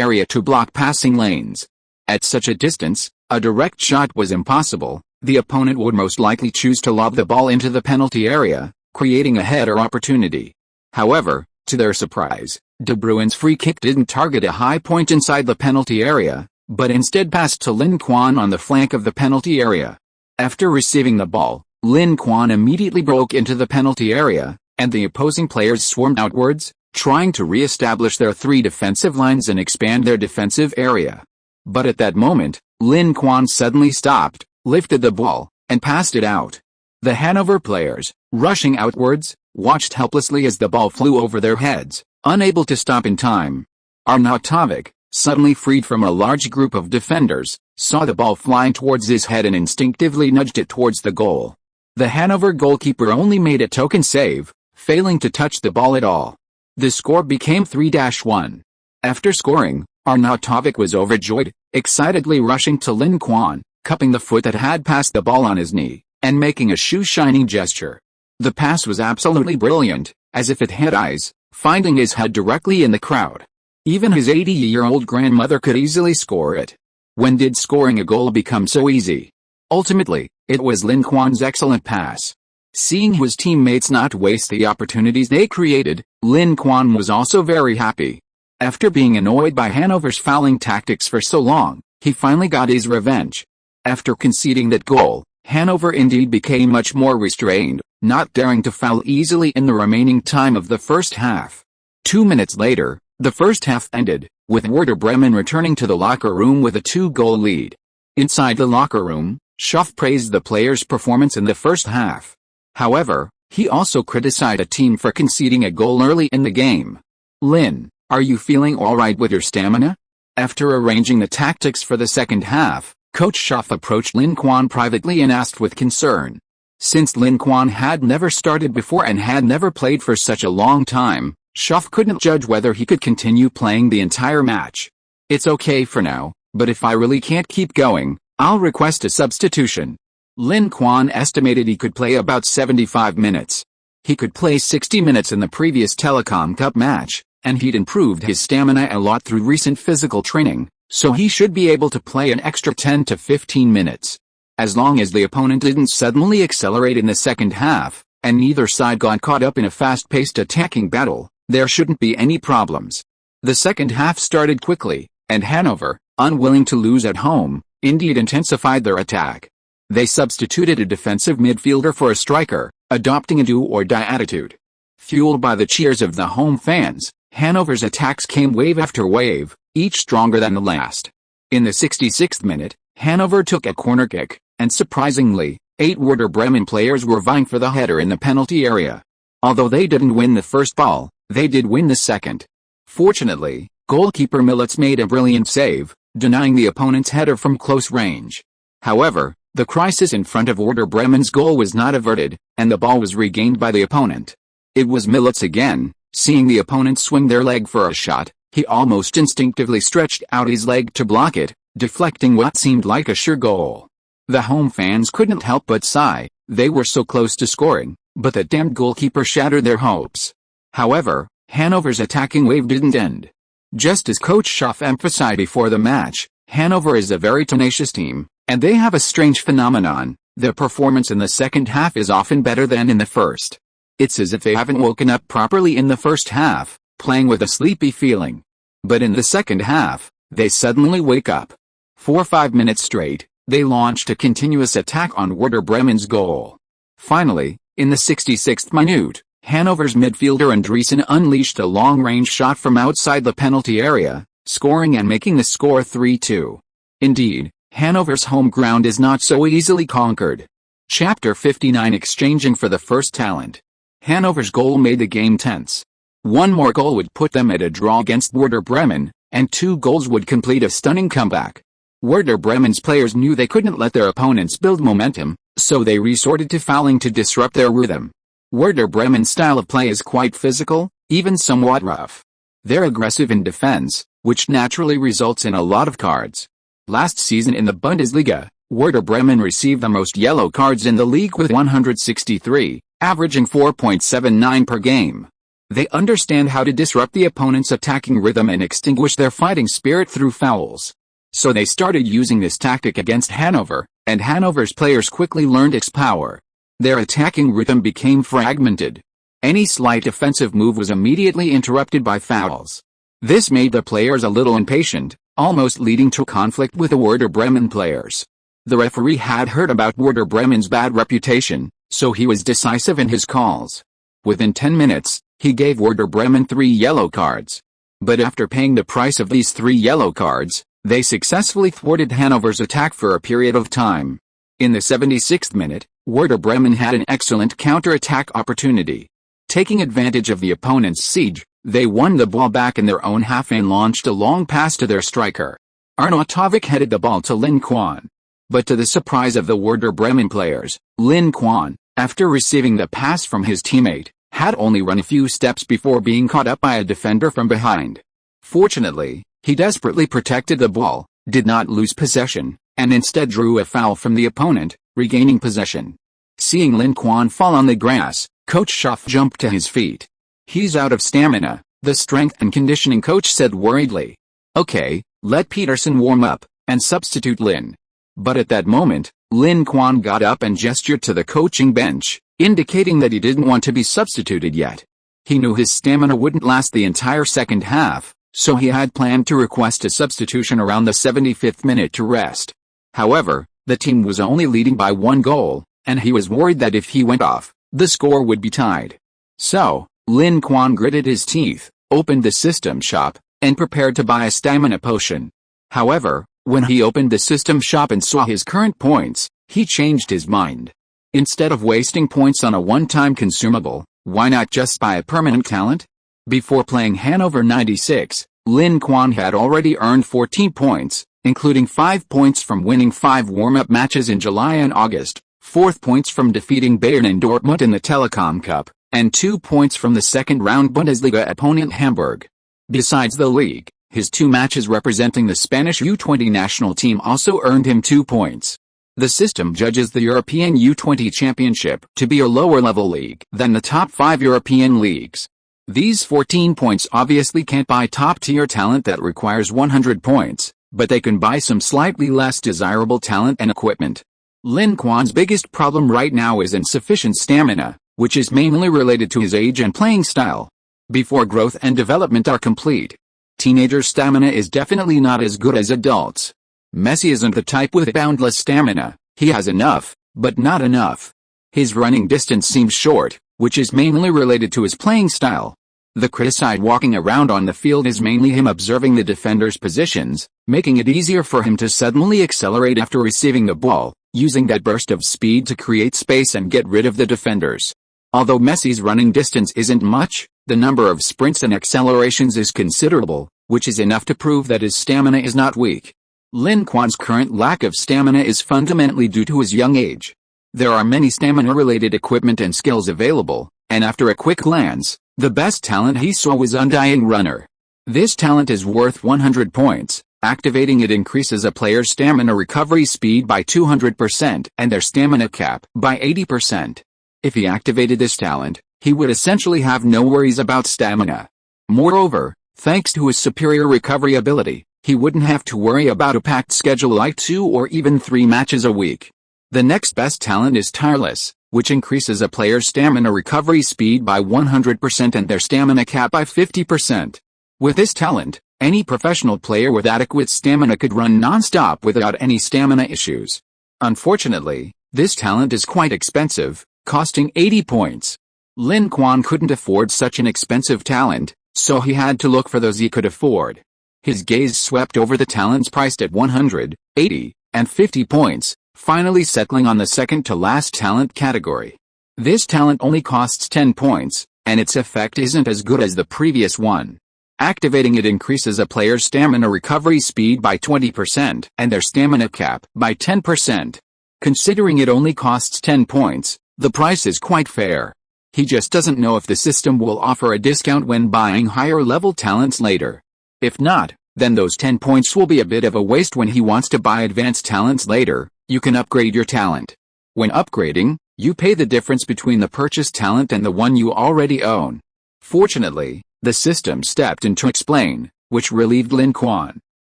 area to block passing lanes. At such a distance, a direct shot was impossible. The opponent would most likely choose to lob the ball into the penalty area, creating a header opportunity. However, to their surprise, De Bruyne's free kick didn't target a high point inside the penalty area, but instead passed to Lin Quan on the flank of the penalty area. After receiving the ball, Lin Quan immediately broke into the penalty area, and the opposing players swarmed outwards, trying to re-establish their three defensive lines and expand their defensive area. But at that moment, Lin Quan suddenly stopped, lifted the ball, and passed it out. The Hanover players, rushing outwards, watched helplessly as the ball flew over their heads, unable to stop in time. Arnautovic, suddenly freed from a large group of defenders, saw the ball flying towards his head and instinctively nudged it towards the goal. The Hanover goalkeeper only made a token save, failing to touch the ball at all. The score became 3-1. After scoring, Arnautovic was overjoyed, excitedly rushing to Lin Quan, cupping the foot that had passed the ball on his knee, and making a shoe-shining gesture. The pass was absolutely brilliant, as if it had eyes, finding his head directly in the crowd. Even his 80-year-old grandmother could easily score it. When did scoring a goal become so easy? Ultimately, it was Lin Quan's excellent pass. Seeing his teammates not waste the opportunities they created, Lin Quan was also very happy. After being annoyed by Hanover's fouling tactics for so long, he finally got his revenge. After conceding that goal, Hanover indeed became much more restrained, not daring to foul easily in the remaining time of the first half. 2 minutes later, the first half ended, with Werder Bremen returning to the locker room with a 2-goal lead. Inside the locker room, Schaff praised the players' performance in the first half. However, he also criticized the team for conceding a goal early in the game. Lin Are you feeling alright with your stamina? After arranging the tactics for the second half, Coach Schaff approached Lin Quan privately and asked with concern. Since Lin Quan had never started before and had never played for such a long time, Schaff couldn't judge whether he could continue playing the entire match. It's okay for now, but if I really can't keep going, I'll request a substitution. Lin Quan estimated he could play about 75 minutes. He could play 60 minutes in the previous Telecom Cup match, and he'd improved his stamina a lot through recent physical training, so he should be able to play an extra 10 to 15 minutes. As long as the opponent didn't suddenly accelerate in the second half, and neither side got caught up in a fast-paced attacking battle, there shouldn't be any problems. The second half started quickly, and Hanover, unwilling to lose at home, indeed intensified their attack. They substituted a defensive midfielder for a striker, adopting a do-or-die attitude. Fueled by the cheers of the home fans, Hanover's attacks came wave after wave, each stronger than the last. In the 66th minute, Hanover took a corner kick, and surprisingly, 8 Werder Bremen players were vying for the header in the penalty area. Although they didn't win the first ball, they did win the second. Fortunately, goalkeeper Militz made a brilliant save, denying the opponent's header from close range. However, the crisis in front of Werder Bremen's goal was not averted, and the ball was regained by the opponent. It was Militz again. Seeing the opponent swing their leg for a shot, he almost instinctively stretched out his leg to block it, deflecting what seemed like a sure goal. The home fans couldn't help but sigh, they were so close to scoring, but the damned goalkeeper shattered their hopes. However, Hanover's attacking wave didn't end. Just as Coach Schaff emphasized before the match, Hanover is a very tenacious team, and they have a strange phenomenon: their performance in the second half is often better than in the first. It's as if they haven't woken up properly in the first half, playing with a sleepy feeling. But in the second half, they suddenly wake up. For 5 minutes straight, they launched a continuous attack on Werder Bremen's goal. Finally, in the 66th minute, Hanover's midfielder Andriessen unleashed a long-range shot from outside the penalty area, scoring and making the score 3-2. Indeed, Hanover's home ground is not so easily conquered. Chapter 59: Exchanging for the First Talent. Hanover's goal made the game tense. One more goal would put them at a draw against Werder Bremen, and 2 goals would complete a stunning comeback. Werder Bremen's players knew they couldn't let their opponents build momentum, so they resorted to fouling to disrupt their rhythm. Werder Bremen's style of play is quite physical, even somewhat rough. They're aggressive in defense, which naturally results in a lot of cards. Last season in the Bundesliga, Werder Bremen received the most yellow cards in the league with 163, averaging 4.79 per game. They understand how to disrupt the opponent's attacking rhythm and extinguish their fighting spirit through fouls. So they started using this tactic against Hanover, and Hanover's players quickly learned its power. Their attacking rhythm became fragmented. Any slight offensive move was immediately interrupted by fouls. This made the players a little impatient, almost leading to conflict with the Werder Bremen players. The referee had heard about Werder Bremen's bad reputation, so he was decisive in his calls. Within 10 minutes, he gave Werder Bremen 3 yellow cards. But after paying the price of these 3 yellow cards, they successfully thwarted Hanover's attack for a period of time. In the 76th minute, Werder Bremen had an excellent counter-attack opportunity. Taking advantage of the opponent's siege, they won the ball back in their own half and launched a long pass to their striker. Arnautovic headed the ball to Lin Quan. But to the surprise of the Werder Bremen players, Lin Quan, after receiving the pass from his teammate, had only run a few steps before being caught up by a defender from behind. Fortunately, he desperately protected the ball, did not lose possession, and instead drew a foul from the opponent, regaining possession. Seeing Lin Quan fall on the grass, Coach Schaff jumped to his feet. "He's out of stamina," the strength and conditioning coach said worriedly. "Okay, let Peterson warm up, and substitute Lin." But at that moment, Lin Quan got up and gestured to the coaching bench, indicating that he didn't want to be substituted yet. He knew his stamina wouldn't last the entire second half, so he had planned to request a substitution around the 75th minute to rest. However, the team was only leading by 1 goal, and he was worried that if he went off, the score would be tied. So, Lin Quan gritted his teeth, opened the system shop, and prepared to buy a stamina potion. However, when he opened the system shop and saw his current points, he changed his mind. Instead of wasting points on a one-time consumable, why not just buy a permanent talent? Before playing Hannover 96, Lin Quan had already earned 14 points, including 5 points from winning 5 warm-up matches in July and August, 4 points from defeating Bayern and Dortmund in the Telekom Cup, and 2 points from the second-round Bundesliga opponent Hamburg. Besides the league, his 2 matches representing the Spanish U20 national team also earned him 2 points. The system judges the European U20 Championship to be a lower-level league than the top 5 European leagues. These 14 points obviously can't buy top-tier talent that requires 100 points, but they can buy some slightly less desirable talent and equipment. Lin Quan's biggest problem right now is insufficient stamina, which is mainly related to his age and playing style. Before growth and development are complete, teenager stamina is definitely not as good as adults. Messi isn't the type with boundless stamina. He has enough, but not enough. His running distance seems short, which is mainly related to his playing style. The criticized walking around on the field is mainly him observing the defenders' positions, making it easier for him to suddenly accelerate after receiving the ball, using that burst of speed to create space and get rid of the defenders. Although Messi's running distance isn't much, the number of sprints and accelerations is considerable, which is enough to prove that his stamina is not weak. Lin Quan's current lack of stamina is fundamentally due to his young age. There are many stamina-related equipment and skills available, and after a quick glance, the best talent he saw was Undying Runner. This talent is worth 100 points. Activating it increases a player's stamina recovery speed by 200% and their stamina cap by 80%. If he activated this talent, he would essentially have no worries about stamina. Moreover, thanks to his superior recovery ability, he wouldn't have to worry about a packed schedule like 2 or even 3 matches a week. The next best talent is Tireless, which increases a player's stamina recovery speed by 100% and their stamina cap by 50%. With this talent, any professional player with adequate stamina could run non-stop without any stamina issues. Unfortunately, this talent is quite expensive, costing 80 points. Lin Quan couldn't afford such an expensive talent, so he had to look for those he could afford. His gaze swept over the talents priced at 100, 80, and 50 points, finally settling on the second-to-last talent category. This talent only costs 10 points, and its effect isn't as good as the previous one. Activating it increases a player's stamina recovery speed by 20% and their stamina cap by 10%. Considering it only costs 10 points, the price is quite fair. He just doesn't know if the system will offer a discount when buying higher-level talents later. If not, then those 10 points will be a bit of a waste when he wants to buy advanced talents later. You can upgrade your talent. When upgrading, you pay the difference between the purchased talent and the one you already own. Fortunately, the system stepped in to explain, which relieved Lin Quan.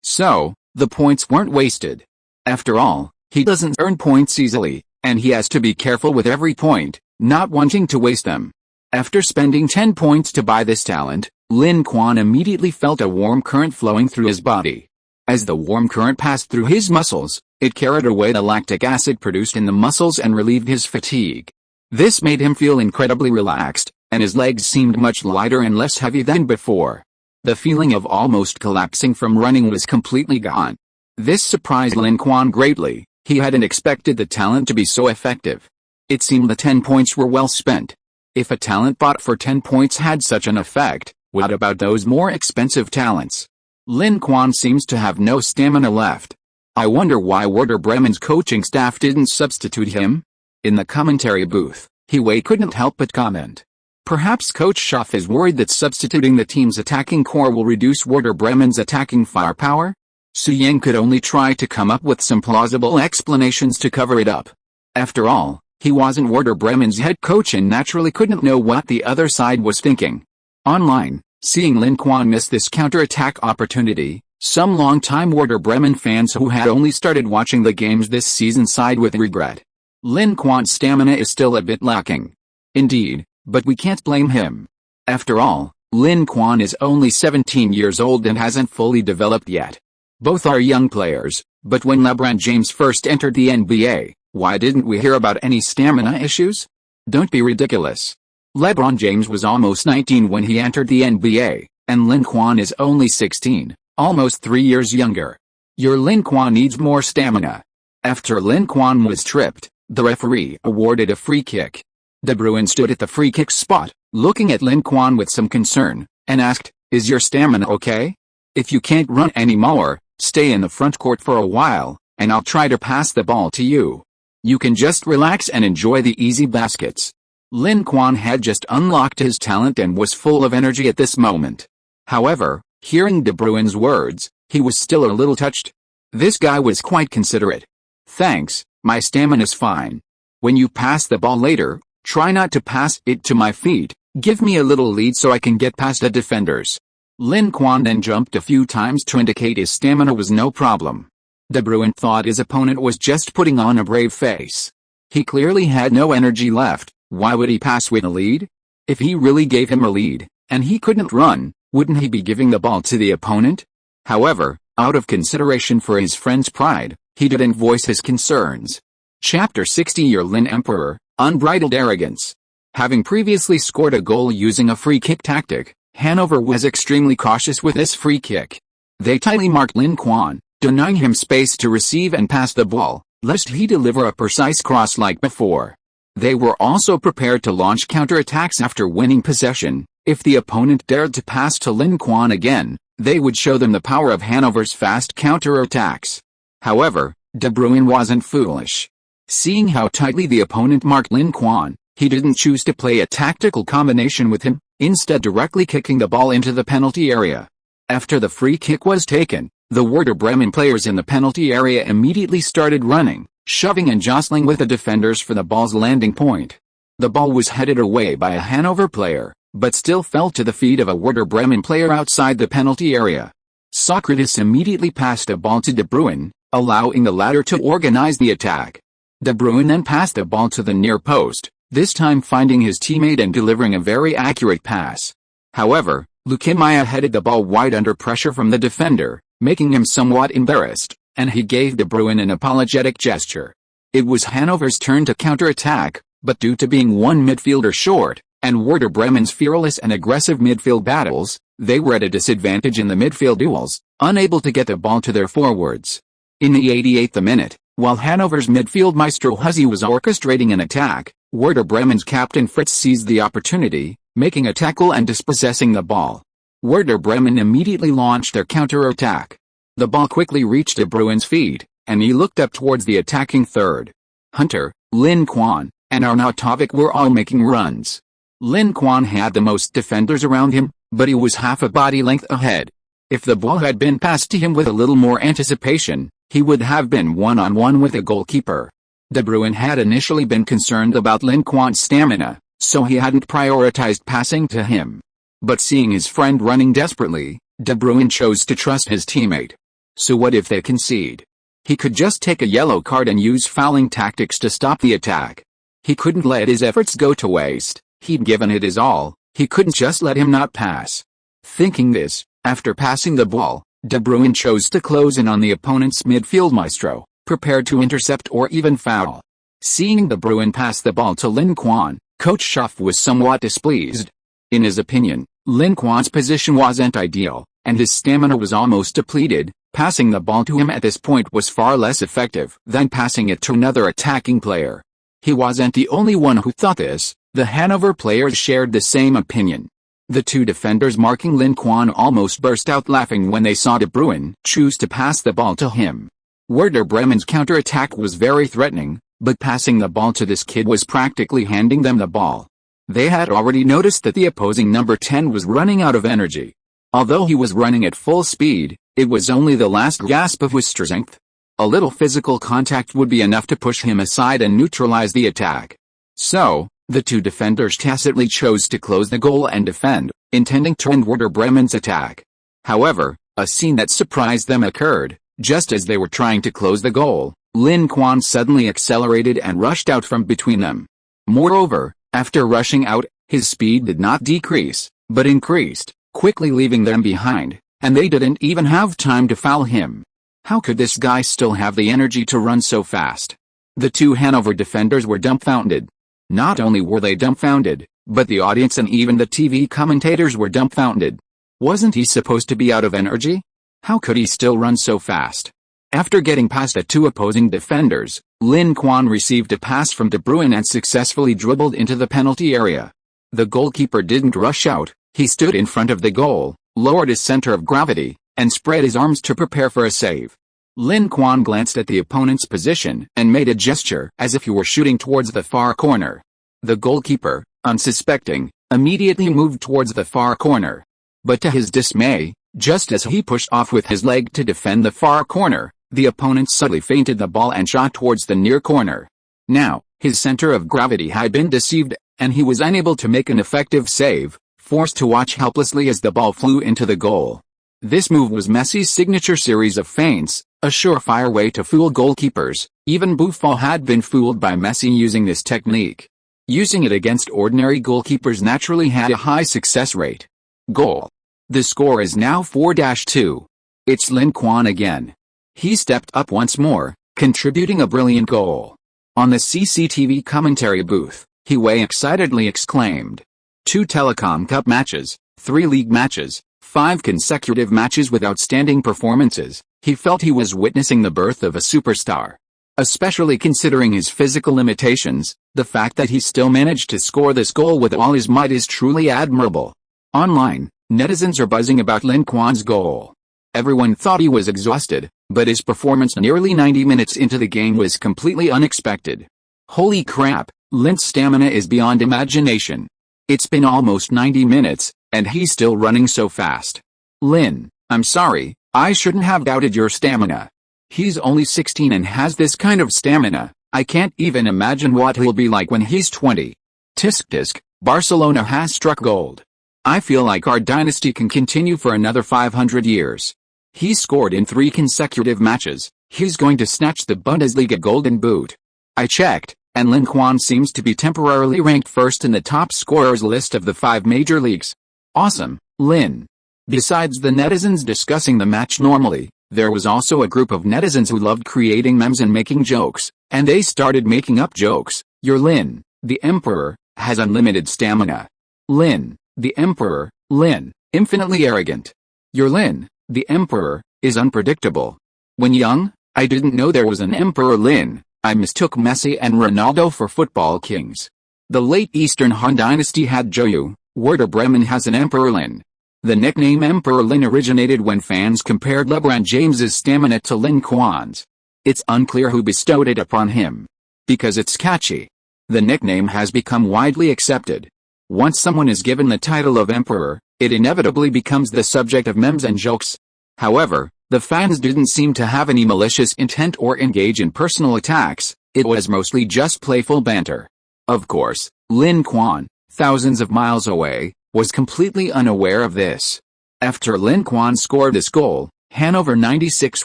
So, the points weren't wasted. After all, he doesn't earn points easily, and he has to be careful with every point, not wanting to waste them. After spending 10 points to buy this talent, Lin Quan immediately felt a warm current flowing through his body. As the warm current passed through his muscles, it carried away the lactic acid produced in the muscles and relieved his fatigue. This made him feel incredibly relaxed, and his legs seemed much lighter and less heavy than before. The feeling of almost collapsing from running was completely gone. This surprised Lin Quan greatly. He hadn't expected the talent to be so effective. It seemed the 10 points were well spent. If a talent bought for 10 points had such an effect, what about those more expensive talents? Lin Quan seems to have no stamina left. I wonder why Werder Bremen's coaching staff didn't substitute him? In the commentary booth, Wei couldn't help but comment. Perhaps Coach Schaff is worried that substituting the team's attacking core will reduce Werder Bremen's attacking firepower? Su Yang could only try to come up with some plausible explanations to cover it up. After all, he wasn't Werder Bremen's head coach and naturally couldn't know what the other side was thinking. Online, seeing Lin Quan miss this counter-attack opportunity, some long-time Werder Bremen fans who had only started watching the games this season sighed with regret. Lin Quan's stamina is still a bit lacking. Indeed, but we can't blame him. After all, Lin Quan is only 17 years old and hasn't fully developed yet. Both are young players, but when LeBron James first entered the NBA, why didn't we hear about any stamina issues? Don't be ridiculous. LeBron James was almost 19 when he entered the NBA, and Lin Quan is only 16, almost 3 years younger. Your Lin Quan needs more stamina. After Lin Quan was tripped, the referee awarded a free kick. De Bruyne stood at the free kick spot, looking at Lin Quan with some concern, and asked, "Is your stamina okay? If you can't run anymore, stay in the front court for a while, and I'll try to pass the ball to you. You can just relax and enjoy the easy baskets." Lin Quan had just unlocked his talent and was full of energy at this moment. However, hearing De Bruyne's words, he was still a little touched. This guy was quite considerate. "Thanks, my stamina's fine. When you pass the ball later, try not to pass it to my feet. Give me a little lead so I can get past the defenders." Lin Quan then jumped a few times to indicate his stamina was no problem. De Bruyne thought his opponent was just putting on a brave face. He clearly had no energy left. Why would he pass with a lead? If he really gave him a lead, and he couldn't run, wouldn't he be giving the ball to the opponent? However, out of consideration for his friend's pride, he didn't voice his concerns. Chapter 60 Your Lin Emperor, Unbridled Arrogance. Having previously scored a goal using a free kick tactic, Hanover was extremely cautious with this free kick. They tightly marked Lin Quan, denying him space to receive and pass the ball, lest he deliver a precise cross like before. They were also prepared to launch counterattacks after winning possession. If the opponent dared to pass to Lin Quan again, they would show them the power of Hanover's fast counterattacks. However, De Bruyne wasn't foolish. Seeing how tightly the opponent marked Lin Quan, he didn't choose to play a tactical combination with him, instead directly kicking the ball into the penalty area. After the free kick was taken, the Werder Bremen players in the penalty area immediately started running, shoving and jostling with the defenders for the ball's landing point. The ball was headed away by a Hanover player, but still fell to the feet of a Werder Bremen player outside the penalty area. Socrates immediately passed the ball to De Bruyne, allowing the latter to organize the attack. De Bruyne then passed the ball to the near post, this time finding his teammate and delivering a very accurate pass. However, Masia headed the ball wide under pressure from the defender, making him somewhat embarrassed, and he gave De Bruyne an apologetic gesture. It was Hanover's turn to counterattack, but due to being one midfielder short, and Werder Bremen's fearless and aggressive midfield battles, they were at a disadvantage in the midfield duels, unable to get the ball to their forwards. In the 88th minute, while Hanover's midfield maestro Hussey was orchestrating an attack, Werder Bremen's captain Fritz seized the opportunity, making a tackle and dispossessing the ball. Werder Bremen immediately launched their counter-attack. The ball quickly reached De Bruyne's feet, and he looked up towards the attacking third. Hunter, Lin Quan, and Arnautovic were all making runs. Lin Quan had the most defenders around him, but he was half a body length ahead. If the ball had been passed to him with a little more anticipation, he would have been one-on-one with the goalkeeper. De Bruyne had initially been concerned about Lin Quan's stamina, so he hadn't prioritized passing to him. But seeing his friend running desperately, De Bruyne chose to trust his teammate. So what if they concede? He could just take a yellow card and use fouling tactics to stop the attack. He couldn't let his efforts go to waste. He'd given it his all, he couldn't just let him not pass. Thinking this, after passing the ball, De Bruyne chose to close in on the opponent's midfield maestro, prepared to intercept or even foul. Seeing De Bruyne pass the ball to Lin Quan, Coach Schaff was somewhat displeased. In his opinion, Lin Quan's position wasn't ideal, and his stamina was almost depleted. Passing the ball to him at this point was far less effective than passing it to another attacking player. He wasn't the only one who thought this, the Hanover players shared the same opinion. The two defenders marking Lin Quan almost burst out laughing when they saw De Bruyne choose to pass the ball to him. Werder Bremen's counterattack was very threatening, but passing the ball to this kid was practically handing them the ball. They had already noticed that the opposing number 10 was running out of energy. Although he was running at full speed, it was only the last gasp of his strength. A little physical contact would be enough to push him aside and neutralize the attack. So, the two defenders tacitly chose to close the goal and defend, intending to end Werder Bremen's attack. However, a scene that surprised them occurred. Just as they were trying to close the goal, Lin Quan suddenly accelerated and rushed out from between them. Moreover, after rushing out, his speed did not decrease, but increased, quickly leaving them behind, and they didn't even have time to foul him. How could this guy still have the energy to run so fast? The two Hanover defenders were dumbfounded. Not only were they dumbfounded, but the audience and even the TV commentators were dumbfounded. Wasn't he supposed to be out of energy? How could he still run so fast? After getting past the two opposing defenders, Lin Quan received a pass from De Bruyne and successfully dribbled into the penalty area. The goalkeeper didn't rush out, He stood in front of the goal, lowered his center of gravity, and spread his arms to prepare for a save. Lin Quan glanced at the opponent's position and made a gesture as if he were shooting towards the far corner. The goalkeeper, unsuspecting, immediately moved towards the far corner. But to his dismay, just as he pushed off with his leg to defend the far corner, the opponent suddenly feinted the ball and shot towards the near corner. Now, his center of gravity had been deceived, and he was unable to make an effective save, forced to watch helplessly as the ball flew into the goal. This move was Messi's signature series of feints, a surefire way to fool goalkeepers. Even Buffon had been fooled by Messi using this technique. Using it against ordinary goalkeepers naturally had a high success rate. Goal. The score is now 4-2. It's Lin Quan again. He stepped up once more, contributing a brilliant goal. On the CCTV commentary booth, he excitedly exclaimed, 2 Telecom Cup matches, 3 league matches, 5 consecutive matches with outstanding performances. He felt he was witnessing the birth of a superstar. Especially considering his physical limitations, the fact that he still managed to score this goal with all his might is truly admirable. Online, netizens are buzzing about Lin Quan's goal. Everyone thought he was exhausted, but his performance nearly 90 minutes into the game was completely unexpected. Holy crap, Lin's stamina is beyond imagination. It's been almost 90 minutes, and he's still running so fast. Lin, I'm sorry, I shouldn't have doubted your stamina. He's only 16 and has this kind of stamina. I can't even imagine what he'll be like when he's 20. Tisk tisk, Barcelona has struck gold. I feel like our dynasty can continue for another 500 years. He scored in 3 consecutive matches. He's going to snatch the Bundesliga Golden Boot. I checked, and Lin Quan seems to be temporarily ranked first in the top scorers list of the 5 major leagues. Awesome, Lin. Besides the netizens discussing the match normally, there was also a group of netizens who loved creating memes and making jokes, and they started making up jokes. Your Lin, the Emperor, has unlimited stamina. Lin, the Emperor, Lin, infinitely arrogant. Your Lin, the Emperor, is unpredictable. When young, I didn't know there was an Emperor Lin. I mistook Messi and Ronaldo for football kings. The late Eastern Han Dynasty had Joyu. Werder Bremen has an Emperor Lin. The nickname Emperor Lin originated when fans compared LeBron James's stamina to Lin Quan's. It's unclear who bestowed it upon him. Because it's catchy. The nickname has become widely accepted. Once someone is given the title of Emperor, it inevitably becomes the subject of memes and jokes. However, the fans didn't seem to have any malicious intent or engage in personal attacks. It was mostly just playful banter. Of course, Lin Quan, thousands of miles away, was completely unaware of this. After Lin Quan scored this goal, Hannover 96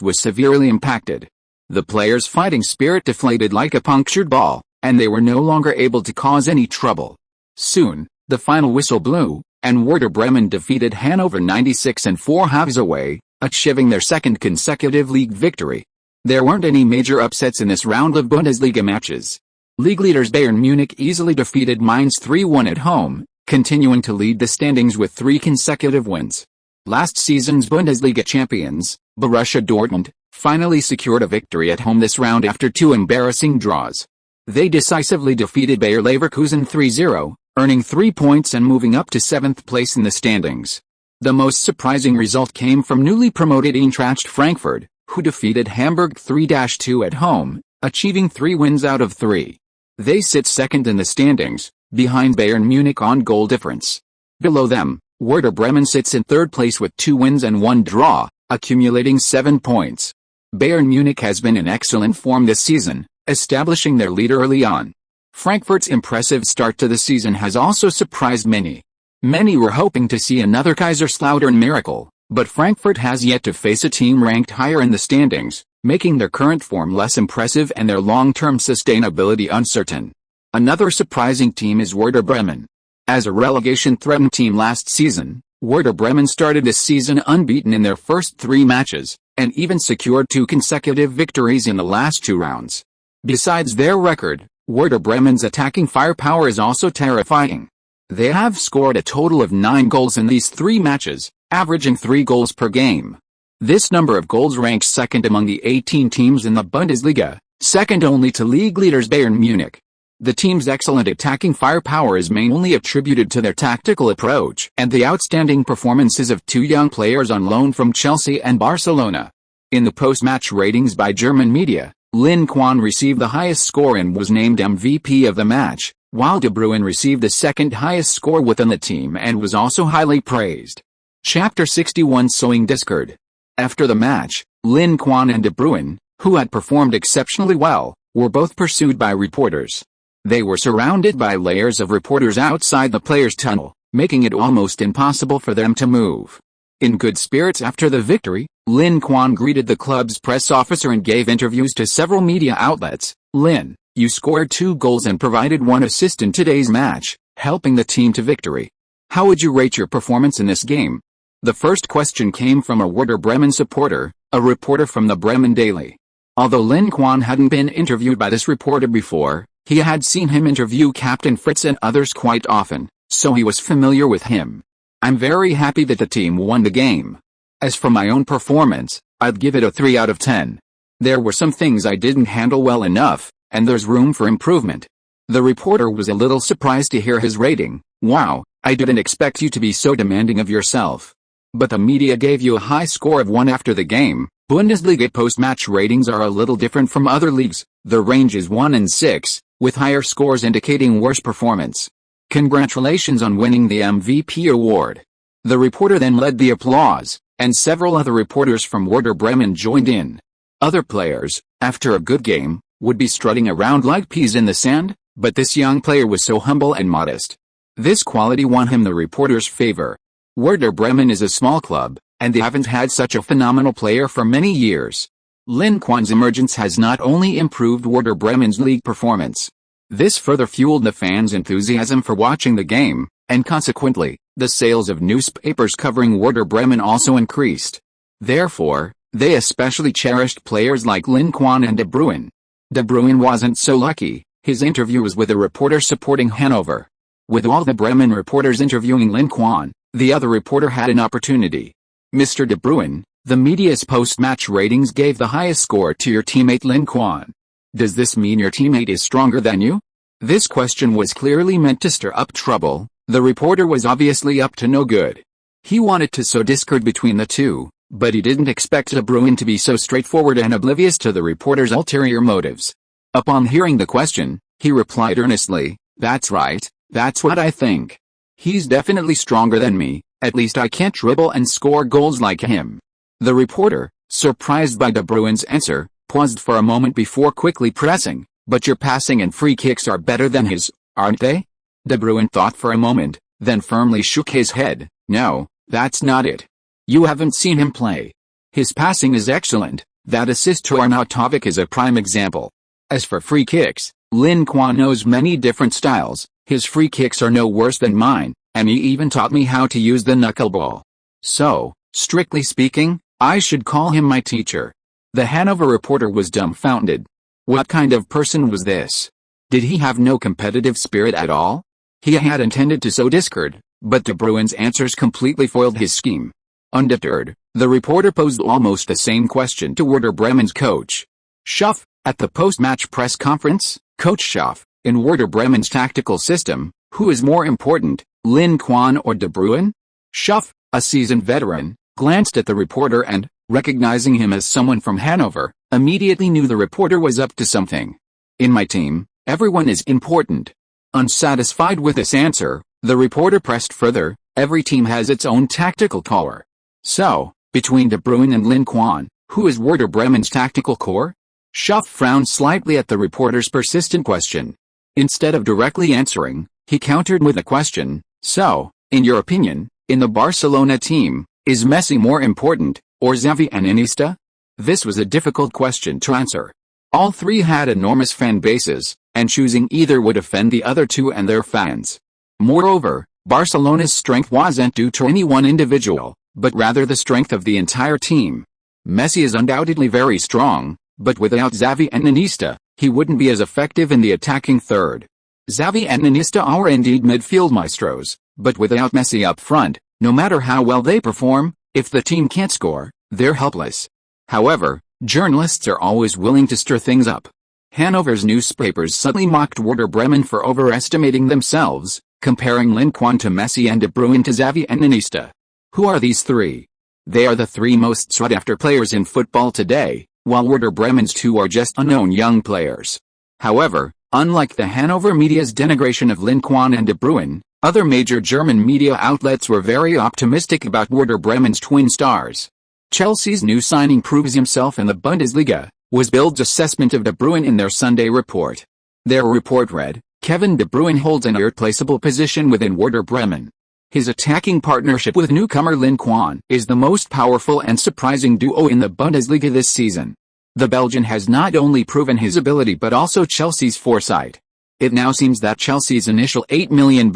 was severely impacted. The players' fighting spirit deflated like a punctured ball, and they were no longer able to cause any trouble. Soon, the final whistle blew, and Werder Bremen defeated Hannover 96 in 4 halves away, achieving their 2nd consecutive league victory. There weren't any major upsets in this round of Bundesliga matches. League leaders Bayern Munich easily defeated Mainz 3-1 at home, continuing to lead the standings with 3 consecutive wins. Last season's Bundesliga champions, Borussia Dortmund, finally secured a victory at home this round after 2 embarrassing draws. They decisively defeated Bayer Leverkusen 3-0, earning 3 points and moving up to 7th place in the standings. The most surprising result came from newly promoted Eintracht Frankfurt, who defeated Hamburg 3-2 at home, achieving 3 wins out of 3. They sit 2nd in the standings, behind Bayern Munich on goal difference. Below them, Werder Bremen sits in 3rd place with 2 wins and 1 draw, accumulating 7 points. Bayern Munich has been in excellent form this season, establishing their lead early on. Frankfurt's impressive start to the season has also surprised many. Many were hoping to see another Kaiserslautern miracle, but Frankfurt has yet to face a team ranked higher in the standings, making their current form less impressive and their long-term sustainability uncertain. Another surprising team is Werder Bremen. As a relegation-threatened team last season, Werder Bremen started this season unbeaten in their first 3 matches, and even secured 2 consecutive victories in the last 2 rounds. Besides their record, Werder Bremen's attacking firepower is also terrifying. They have scored a total of 9 goals in these 3 matches, averaging 3 goals per game. This number of goals ranks 2nd among the 18 teams in the Bundesliga, second only to league leaders Bayern Munich. The team's excellent attacking firepower is mainly attributed to their tactical approach and the outstanding performances of two young players on loan from Chelsea and Barcelona. In the post-match ratings by German media, Lin Quan received the highest score and was named MVP of the match, while De Bruyne received the second highest score within the team and was also highly praised. Chapter 61 Sowing Discord. After the match, Lin Quan and De Bruyne, who had performed exceptionally well, were both pursued by reporters. They were surrounded by layers of reporters outside the players' tunnel, making it almost impossible for them to move. In good spirits after the victory, Lin Quan greeted the club's press officer and gave interviews to several media outlets. "Lin, you scored 2 goals and provided 1 assist in today's match, helping the team to victory. How would you rate your performance in this game?" The first question came from a Werder Bremen supporter, a reporter from the Bremen Daily. Although Lin Quan hadn't been interviewed by this reporter before, he had seen him interview Captain Fritz and others quite often, so he was familiar with him. "I'm very happy that the team won the game. As for my own performance, I'd give it a 3 out of 10. There were some things I didn't handle well enough, and there's room for improvement." The reporter was a little surprised to hear his rating. "Wow, I didn't expect you to be so demanding of yourself. But the media gave you a high score of 1 after the game." Bundesliga post-match ratings are a little different from other leagues. The range is 1 and 6, with higher scores indicating worse performance. "Congratulations on winning the MVP award." The reporter then led the applause, and several other reporters from Werder Bremen joined in. Other players, after a good game, would be strutting around like peas in the sand, but this young player was so humble and modest. This quality won him the reporter's favor. Werder Bremen is a small club, and they haven't had such a phenomenal player for many years. Lin Quan's emergence has not only improved Werder Bremen's league performance. This further fueled the fans' enthusiasm for watching the game, and consequently, the sales of newspapers covering Werder Bremen also increased. Therefore, they especially cherished players like Lin Quan and De Bruyne. De Bruyne wasn't so lucky. His interview was with a reporter supporting Hanover. With all the Bremen reporters interviewing Lin Quan, the other reporter had an opportunity. "Mr. De Bruyne, the media's post-match ratings gave the highest score to your teammate Lin Quan. Does this mean your teammate is stronger than you?" This question was clearly meant to stir up trouble. The reporter was obviously up to no good. He wanted to sow discord between the two, but he didn't expect De Bruyne to be so straightforward and oblivious to the reporter's ulterior motives. Upon hearing the question, he replied earnestly, "That's right, that's what I think. He's definitely stronger than me, at least I can't dribble and score goals like him." The reporter, surprised by De Bruyne's answer, paused for a moment before quickly pressing, "But your passing and free kicks are better than his, aren't they?" De Bruyne thought for a moment, then firmly shook his head. "No, that's not it. You haven't seen him play. His passing is excellent, that assist to Arnautovic is a prime example. As for free kicks, Lin Quan knows many different styles, his free kicks are no worse than mine, and he even taught me how to use the knuckleball. So, strictly speaking, I should call him my teacher." The Hanover reporter was dumbfounded. What kind of person was this? Did he have no competitive spirit at all? He had intended to sow discord, but De Bruyne's answers completely foiled his scheme. Undeterred, the reporter posed almost the same question to Werder Bremen's coach Schaff. At the post-match press conference, Coach Schaff, in Werder Bremen's tactical system, who is more important, Lin Quan or De Bruyne? Schaff, a seasoned veteran, glanced at the reporter and, recognizing him as someone from Hanover, immediately knew the reporter was up to something. "In my team, everyone is important." Unsatisfied with this answer, the reporter pressed further, "Every team has its own tactical core. So, between De Bruyne and Lin Quan, who is Werder Bremen's tactical core?" Schaff frowned slightly at the reporter's persistent question. Instead of directly answering, he countered with a question, "So, in your opinion, in the Barcelona team, is Messi more important, or Xavi and Iniesta?" This was a difficult question to answer. All three had enormous fan bases, and choosing either would offend the other two and their fans. Moreover, Barcelona's strength wasn't due to any one individual, but rather the strength of the entire team. Messi is undoubtedly very strong, but without Xavi and Iniesta, he wouldn't be as effective in the attacking third. Xavi and Iniesta are indeed midfield maestros, but without Messi up front, no matter how well they perform, if the team can't score, they're helpless. However, journalists are always willing to stir things up. Hanover's newspapers subtly mocked Werder Bremen for overestimating themselves, comparing Lin Quan to Messi and De Bruyne to Xavi and Iniesta. Who are these three? They are the three most sought-after players in football today, while Werder Bremen's two are just unknown young players. However, unlike the Hanover media's denigration of Lin Quan and De Bruyne, other major German media outlets were very optimistic about Werder Bremen's twin stars. Chelsea's new signing proves himself in the Bundesliga, was Bild's assessment of De Bruyne in their Sunday report. Their report read, Kevin De Bruyne holds an irreplaceable position within Werder Bremen. His attacking partnership with newcomer Lin Quan is the most powerful and surprising duo in the Bundesliga this season. The Belgian has not only proven his ability but also Chelsea's foresight. It now seems that Chelsea's initial £8 million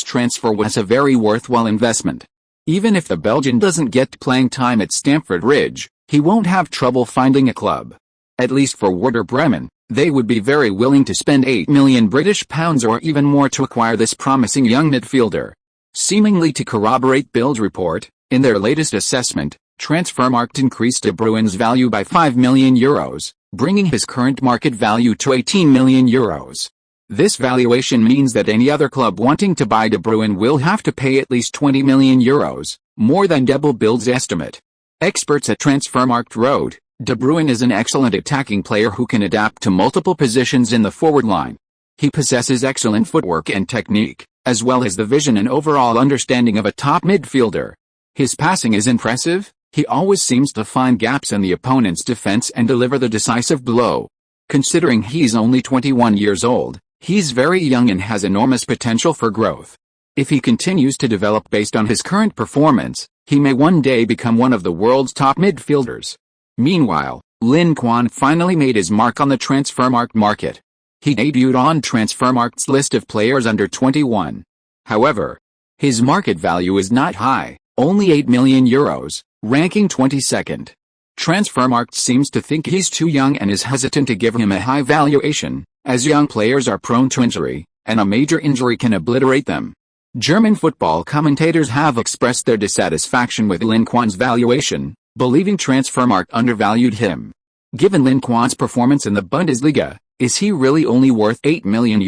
transfer was a very worthwhile investment. Even if the Belgian doesn't get playing time at Stamford Bridge, he won't have trouble finding a club. At least for Werder Bremen, they would be very willing to spend £8 million or even more to acquire this promising young midfielder. Seemingly to corroborate Bild's report, in their latest assessment, Transfermarkt increased De Bruyne's value by €5 million, bringing his current market value to €18 million. This valuation means that any other club wanting to buy De Bruyne will have to pay at least €20 million, more than double Bild's estimate. Experts at Transfermarkt wrote, De Bruyne is an excellent attacking player who can adapt to multiple positions in the forward line. He possesses excellent footwork and technique, as well as the vision and overall understanding of a top midfielder. His passing is impressive. He always seems to find gaps in the opponent's defense and deliver the decisive blow. Considering he's only 21 years old, he's very young and has enormous potential for growth. If he continues to develop based on his current performance, he may one day become one of the world's top midfielders. Meanwhile, Lin Quan finally made his mark on the Transfermarkt market. He debuted on Transfermarkt's list of players under 21. However, his market value is not high, only €8 million, ranking 22nd. Transfermarkt seems to think he's too young and is hesitant to give him a high valuation, as young players are prone to injury, and a major injury can obliterate them. German football commentators have expressed their dissatisfaction with Lin Quan's valuation, believing Transfermarkt undervalued him. Given Lin Quan's performance in the Bundesliga, is he really only worth €8 million?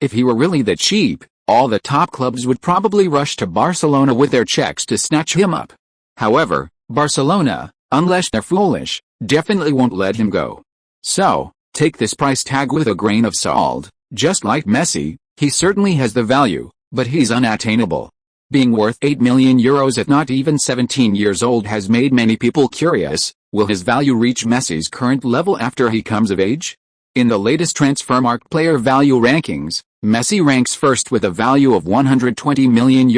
If he were really that cheap, all the top clubs would probably rush to Barcelona with their checks to snatch him up. However, Barcelona, unless they're foolish, definitely won't let him go. So, take this price tag with a grain of salt. Just like Messi, he certainly has the value, but he's unattainable. Being worth €8 million at not even 17 years old has made many people curious. Will his value reach Messi's current level after he comes of age? In the latest Transfermarkt player value rankings, Messi ranks first with a value of €120 million.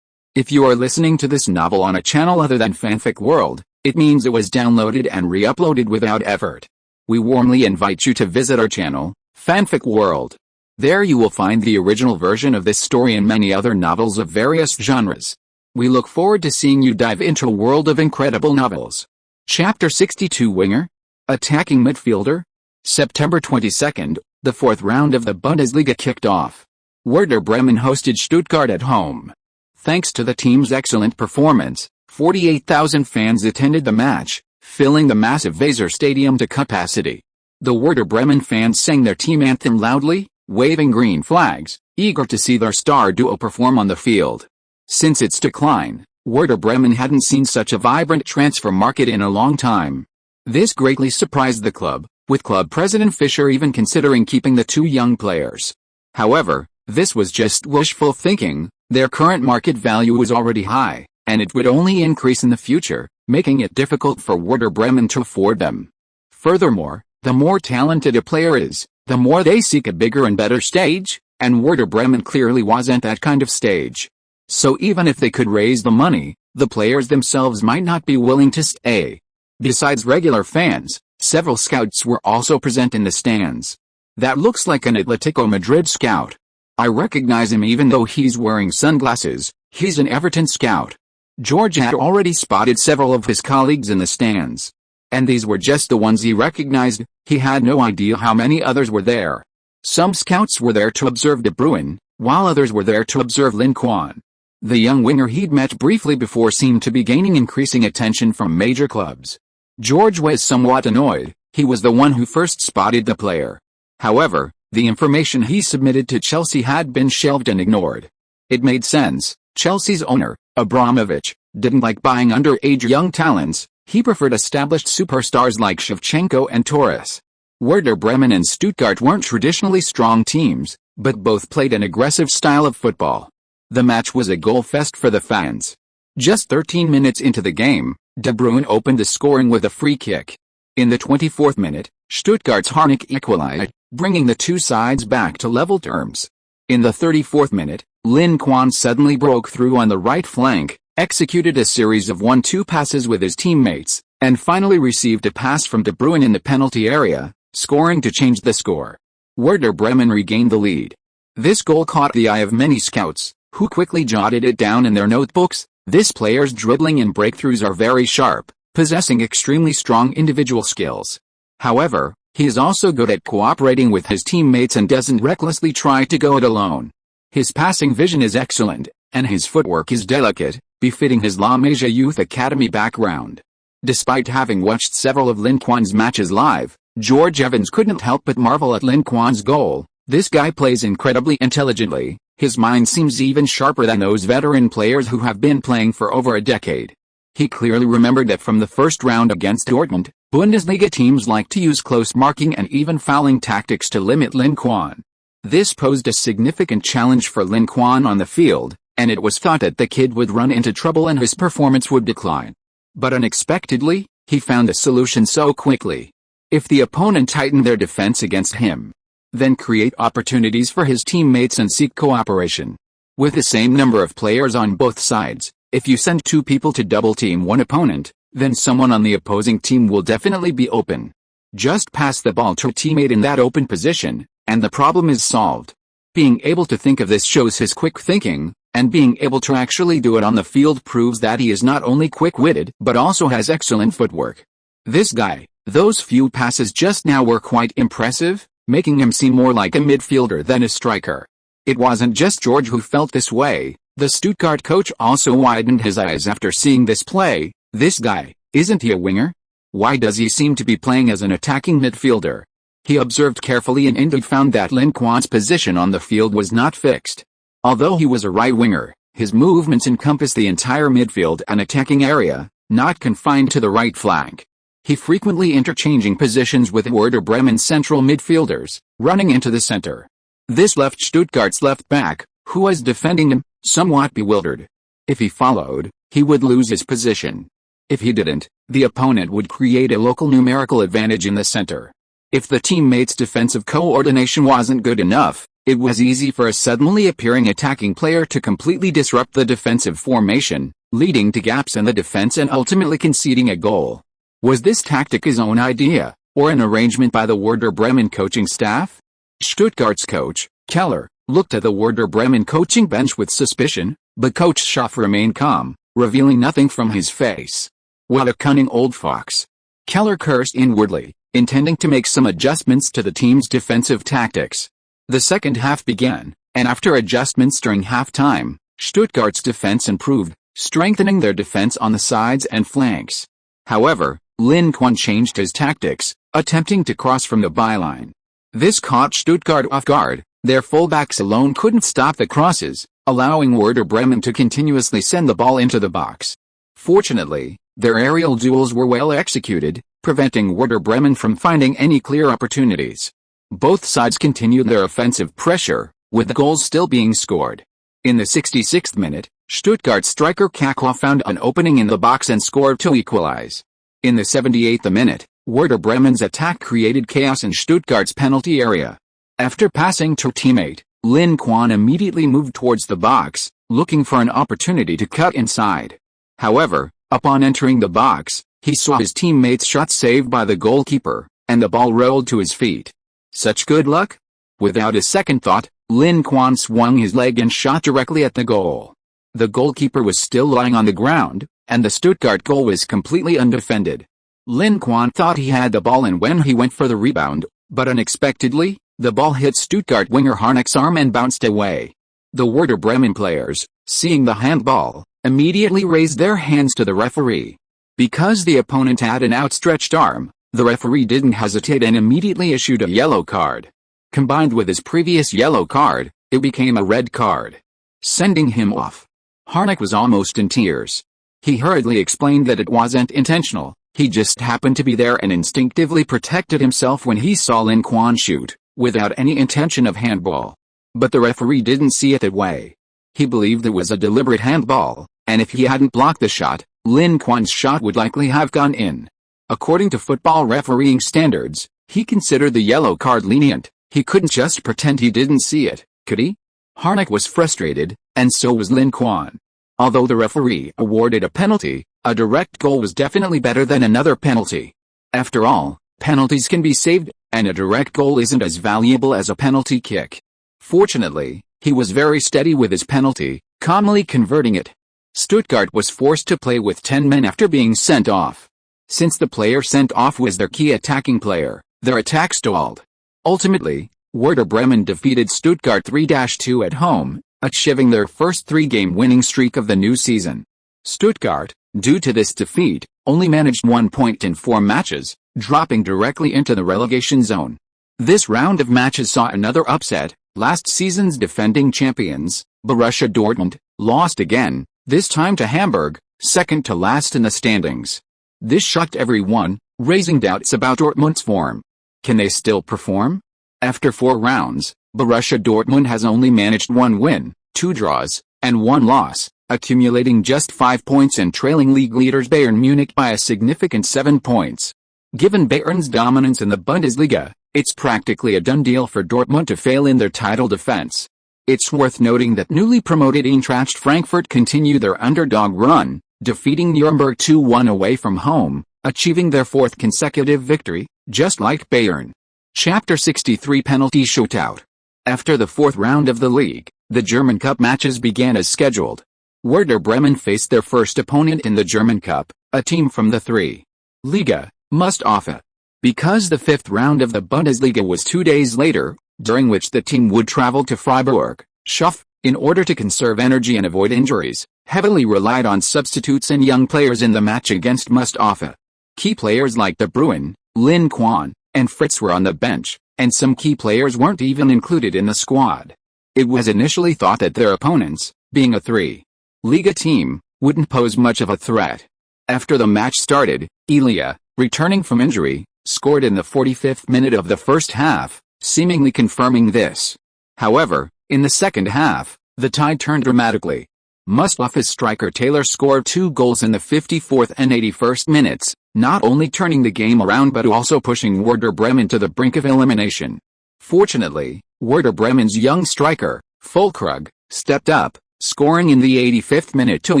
If you are listening to this novel on a channel other than Fanfic World, it means it was downloaded and re-uploaded without effort. We warmly invite you to visit our channel, Fanfic World. There you will find the original version of this story and many other novels of various genres. We look forward to seeing you dive into a world of incredible novels. Chapter 62 Winger? Attacking midfielder? September 22nd, the fourth round of the Bundesliga kicked off. Werder Bremen hosted Stuttgart at home. Thanks to the team's excellent performance, 48,000 fans attended the match, filling the massive Weser Stadium to capacity. The Werder Bremen fans sang their team anthem loudly, waving green flags, eager to see their star duo perform on the field. Since its decline, Werder Bremen hadn't seen such a vibrant transfer market in a long time. This greatly surprised the club, with club president Fischer even considering keeping the two young players. However, this was just wishful thinking. Their current market value was already high, and it would only increase in the future, making it difficult for Werder Bremen to afford them. Furthermore, the more talented a player is, the more they seek a bigger and better stage, and Werder Bremen clearly wasn't that kind of stage. So even if they could raise the money, the players themselves might not be willing to stay. Besides regular fans, several scouts were also present in the stands. That looks like an Atletico Madrid scout. I recognize him even though he's wearing sunglasses. He's an Everton scout. George had already spotted several of his colleagues in the stands. And these were just the ones he recognized. He had no idea how many others were there. Some scouts were there to observe De Bruyne, while others were there to observe Lin Quan. The young winger he'd met briefly before seemed to be gaining increasing attention from major clubs. George was somewhat annoyed, He was the one who first spotted the player. However, the information he submitted to Chelsea had been shelved and ignored. It made sense. Chelsea's owner, Abramovich, didn't like buying underage young talents. He preferred established superstars like Shevchenko and Torres. Werder Bremen and Stuttgart weren't traditionally strong teams, but both played an aggressive style of football. The match was a goal fest for the fans. Just 13 minutes into the game, De Bruyne opened the scoring with a free kick. In the 24th minute, Stuttgart's Harnik equalized, bringing the two sides back to level terms. In the 34th minute, Lin Quan suddenly broke through on the right flank, executed a series of 1-2 passes with his teammates, and finally received a pass from De Bruyne in the penalty area, scoring to change the score. Werder Bremen regained the lead. This goal caught the eye of many scouts, who quickly jotted it down in their notebooks. This player's dribbling and breakthroughs are very sharp, possessing extremely strong individual skills. However, he is also good at cooperating with his teammates and doesn't recklessly try to go it alone. His passing vision is excellent, and his footwork is delicate, befitting his La Masia Youth Academy background. Despite having watched several of Lin Quan's matches live, George Evans couldn't help but marvel at Lin Quan's goal. This guy plays incredibly intelligently. His mind seems even sharper than those veteran players who have been playing for over a decade. He clearly remembered that from the first round against Dortmund, Bundesliga teams like to use close marking and even fouling tactics to limit Lin Quan. This posed a significant challenge for Lin Quan on the field, and it was thought that the kid would run into trouble and his performance would decline. But unexpectedly, he found a solution so quickly. If the opponent tightened their defense against him, then create opportunities for his teammates and seek cooperation. With the same number of players on both sides, if you send two people to double-team one opponent, then someone on the opposing team will definitely be open. Just pass the ball to a teammate in that open position, and the problem is solved. Being able to think of this shows his quick thinking, and being able to actually do it on the field proves that he is not only quick-witted but also has excellent footwork. This guy, those few passes just now were quite impressive, making him seem more like a midfielder than a striker. It wasn't just George who felt this way. The Stuttgart coach also widened his eyes after seeing this play. This guy, isn't he a winger? Why does he seem to be playing as an attacking midfielder? He observed carefully and indeed found that Lin Quan's position on the field was not fixed. Although he was a right winger, his movements encompassed the entire midfield and attacking area, not confined to the right flank. He frequently interchanging positions with Werder Bremen's central midfielders, running into the center. This left Stuttgart's left back, who was defending him, somewhat bewildered. If he followed, he would lose his position. If he didn't, the opponent would create a local numerical advantage in the center. If the teammates' defensive coordination wasn't good enough, it was easy for a suddenly appearing attacking player to completely disrupt the defensive formation, leading to gaps in the defense and ultimately conceding a goal. Was this tactic his own idea, or an arrangement by the Werder Bremen coaching staff? Stuttgart's coach, Keller, looked at the Werder Bremen coaching bench with suspicion, but Coach Schaff remained calm, revealing nothing from his face. What a cunning old fox. Keller cursed inwardly, intending to make some adjustments to the team's defensive tactics. The second half began, and after adjustments during halftime, Stuttgart's defense improved, strengthening their defense on the sides and flanks. However, Lin Quan changed his tactics, attempting to cross from the byline. This caught Stuttgart off guard. Their fullbacks alone couldn't stop the crosses, allowing Werder Bremen to continuously send the ball into the box. Fortunately, their aerial duels were well executed, preventing Werder Bremen from finding any clear opportunities. Both sides continued their offensive pressure, with the goals still being scored. In the 66th minute, Stuttgart striker Kaká found an opening in the box and scored to equalize. In the 78th minute, Werder Bremen's attack created chaos in Stuttgart's penalty area. After passing to teammate, Lin Quan immediately moved towards the box, looking for an opportunity to cut inside. However, upon entering the box, he saw his teammate's shot saved by the goalkeeper, and the ball rolled to his feet. Such good luck? Without a second thought, Lin Quan swung his leg and shot directly at the goal. The goalkeeper was still lying on the ground, and the Stuttgart goal was completely undefended. Lin Quan thought he had the ball and when he went for the rebound, but unexpectedly, the ball hit Stuttgart winger Harnik's arm and bounced away. The Werder Bremen players, seeing the handball, immediately raised their hands to the referee. Because the opponent had an outstretched arm, The referee didn't hesitate and immediately issued a yellow card. Combined with his previous yellow card, it became a red card, sending him off. Harnik was almost in tears. He hurriedly explained that it wasn't intentional, he just happened to be there and instinctively protected himself when he saw Lin Quan shoot, without any intention of handball. But the referee didn't see it that way. He believed it was a deliberate handball, and if he hadn't blocked the shot, Lin Quan's shot would likely have gone in. According to football refereeing standards, he considered the yellow card lenient. He couldn't just pretend he didn't see it, could he? Harnik was frustrated, and so was Lin Quan. Although the referee awarded a penalty, a direct goal was definitely better than another penalty. After all, penalties can be saved, and a direct goal isn't as valuable as a penalty kick. Fortunately, he was very steady with his penalty, calmly converting it. Stuttgart was forced to play with 10 men after being sent off. Since the player sent off was their key attacking player, their attack stalled. Ultimately, Werder Bremen defeated Stuttgart 3-2 at home, achieving their first three-game winning streak of the new season. Stuttgart, due to this defeat, only managed 1 point in 4 matches, dropping directly into the relegation zone. This round of matches saw another upset. Last season's defending champions, Borussia Dortmund, lost again, this time to Hamburg, second to last in the standings. This shocked everyone, raising doubts about Dortmund's form. Can they still perform? After 4 rounds, Borussia Dortmund has only managed 1 win, 2 draws, and 1 loss, accumulating just 5 points and trailing league leaders Bayern Munich by a significant 7 points. Given Bayern's dominance in the Bundesliga, it's practically a done deal for Dortmund to fail in their title defense. It's worth noting that newly promoted Eintracht Frankfurt continue their underdog run, defeating Nuremberg 2-1 away from home, achieving their 4th consecutive victory, just like Bayern. Chapter 63 Penalty Shootout. After the 4th round of the league, the German Cup matches began as scheduled. Werder Bremen faced their first opponent in the German Cup, a team from the 3. Liga, Mustafa. Because the 5th round of the Bundesliga was 2 days later, during which the team would travel to Freiburg, Schuff, in order to conserve energy and avoid injuries, heavily relied on substitutes and young players in the match against Mustafa. Key players like De Bruyne, Lin Quan, and Fritz were on the bench, and some key players weren't even included in the squad. It was initially thought that their opponents, being a 3. Liga team, wouldn't pose much of a threat. After the match started, Elia, returning from injury, scored in the 45th minute of the first half, seemingly confirming this. However, in the second half, the tide turned dramatically. Mustafa's striker Taylor scored 2 goals in the 54th and 81st minutes, not only turning the game around but also pushing Werder Bremen to the brink of elimination. Fortunately, Werder Bremen's young striker, Füllkrug, stepped up, scoring in the 85th minute to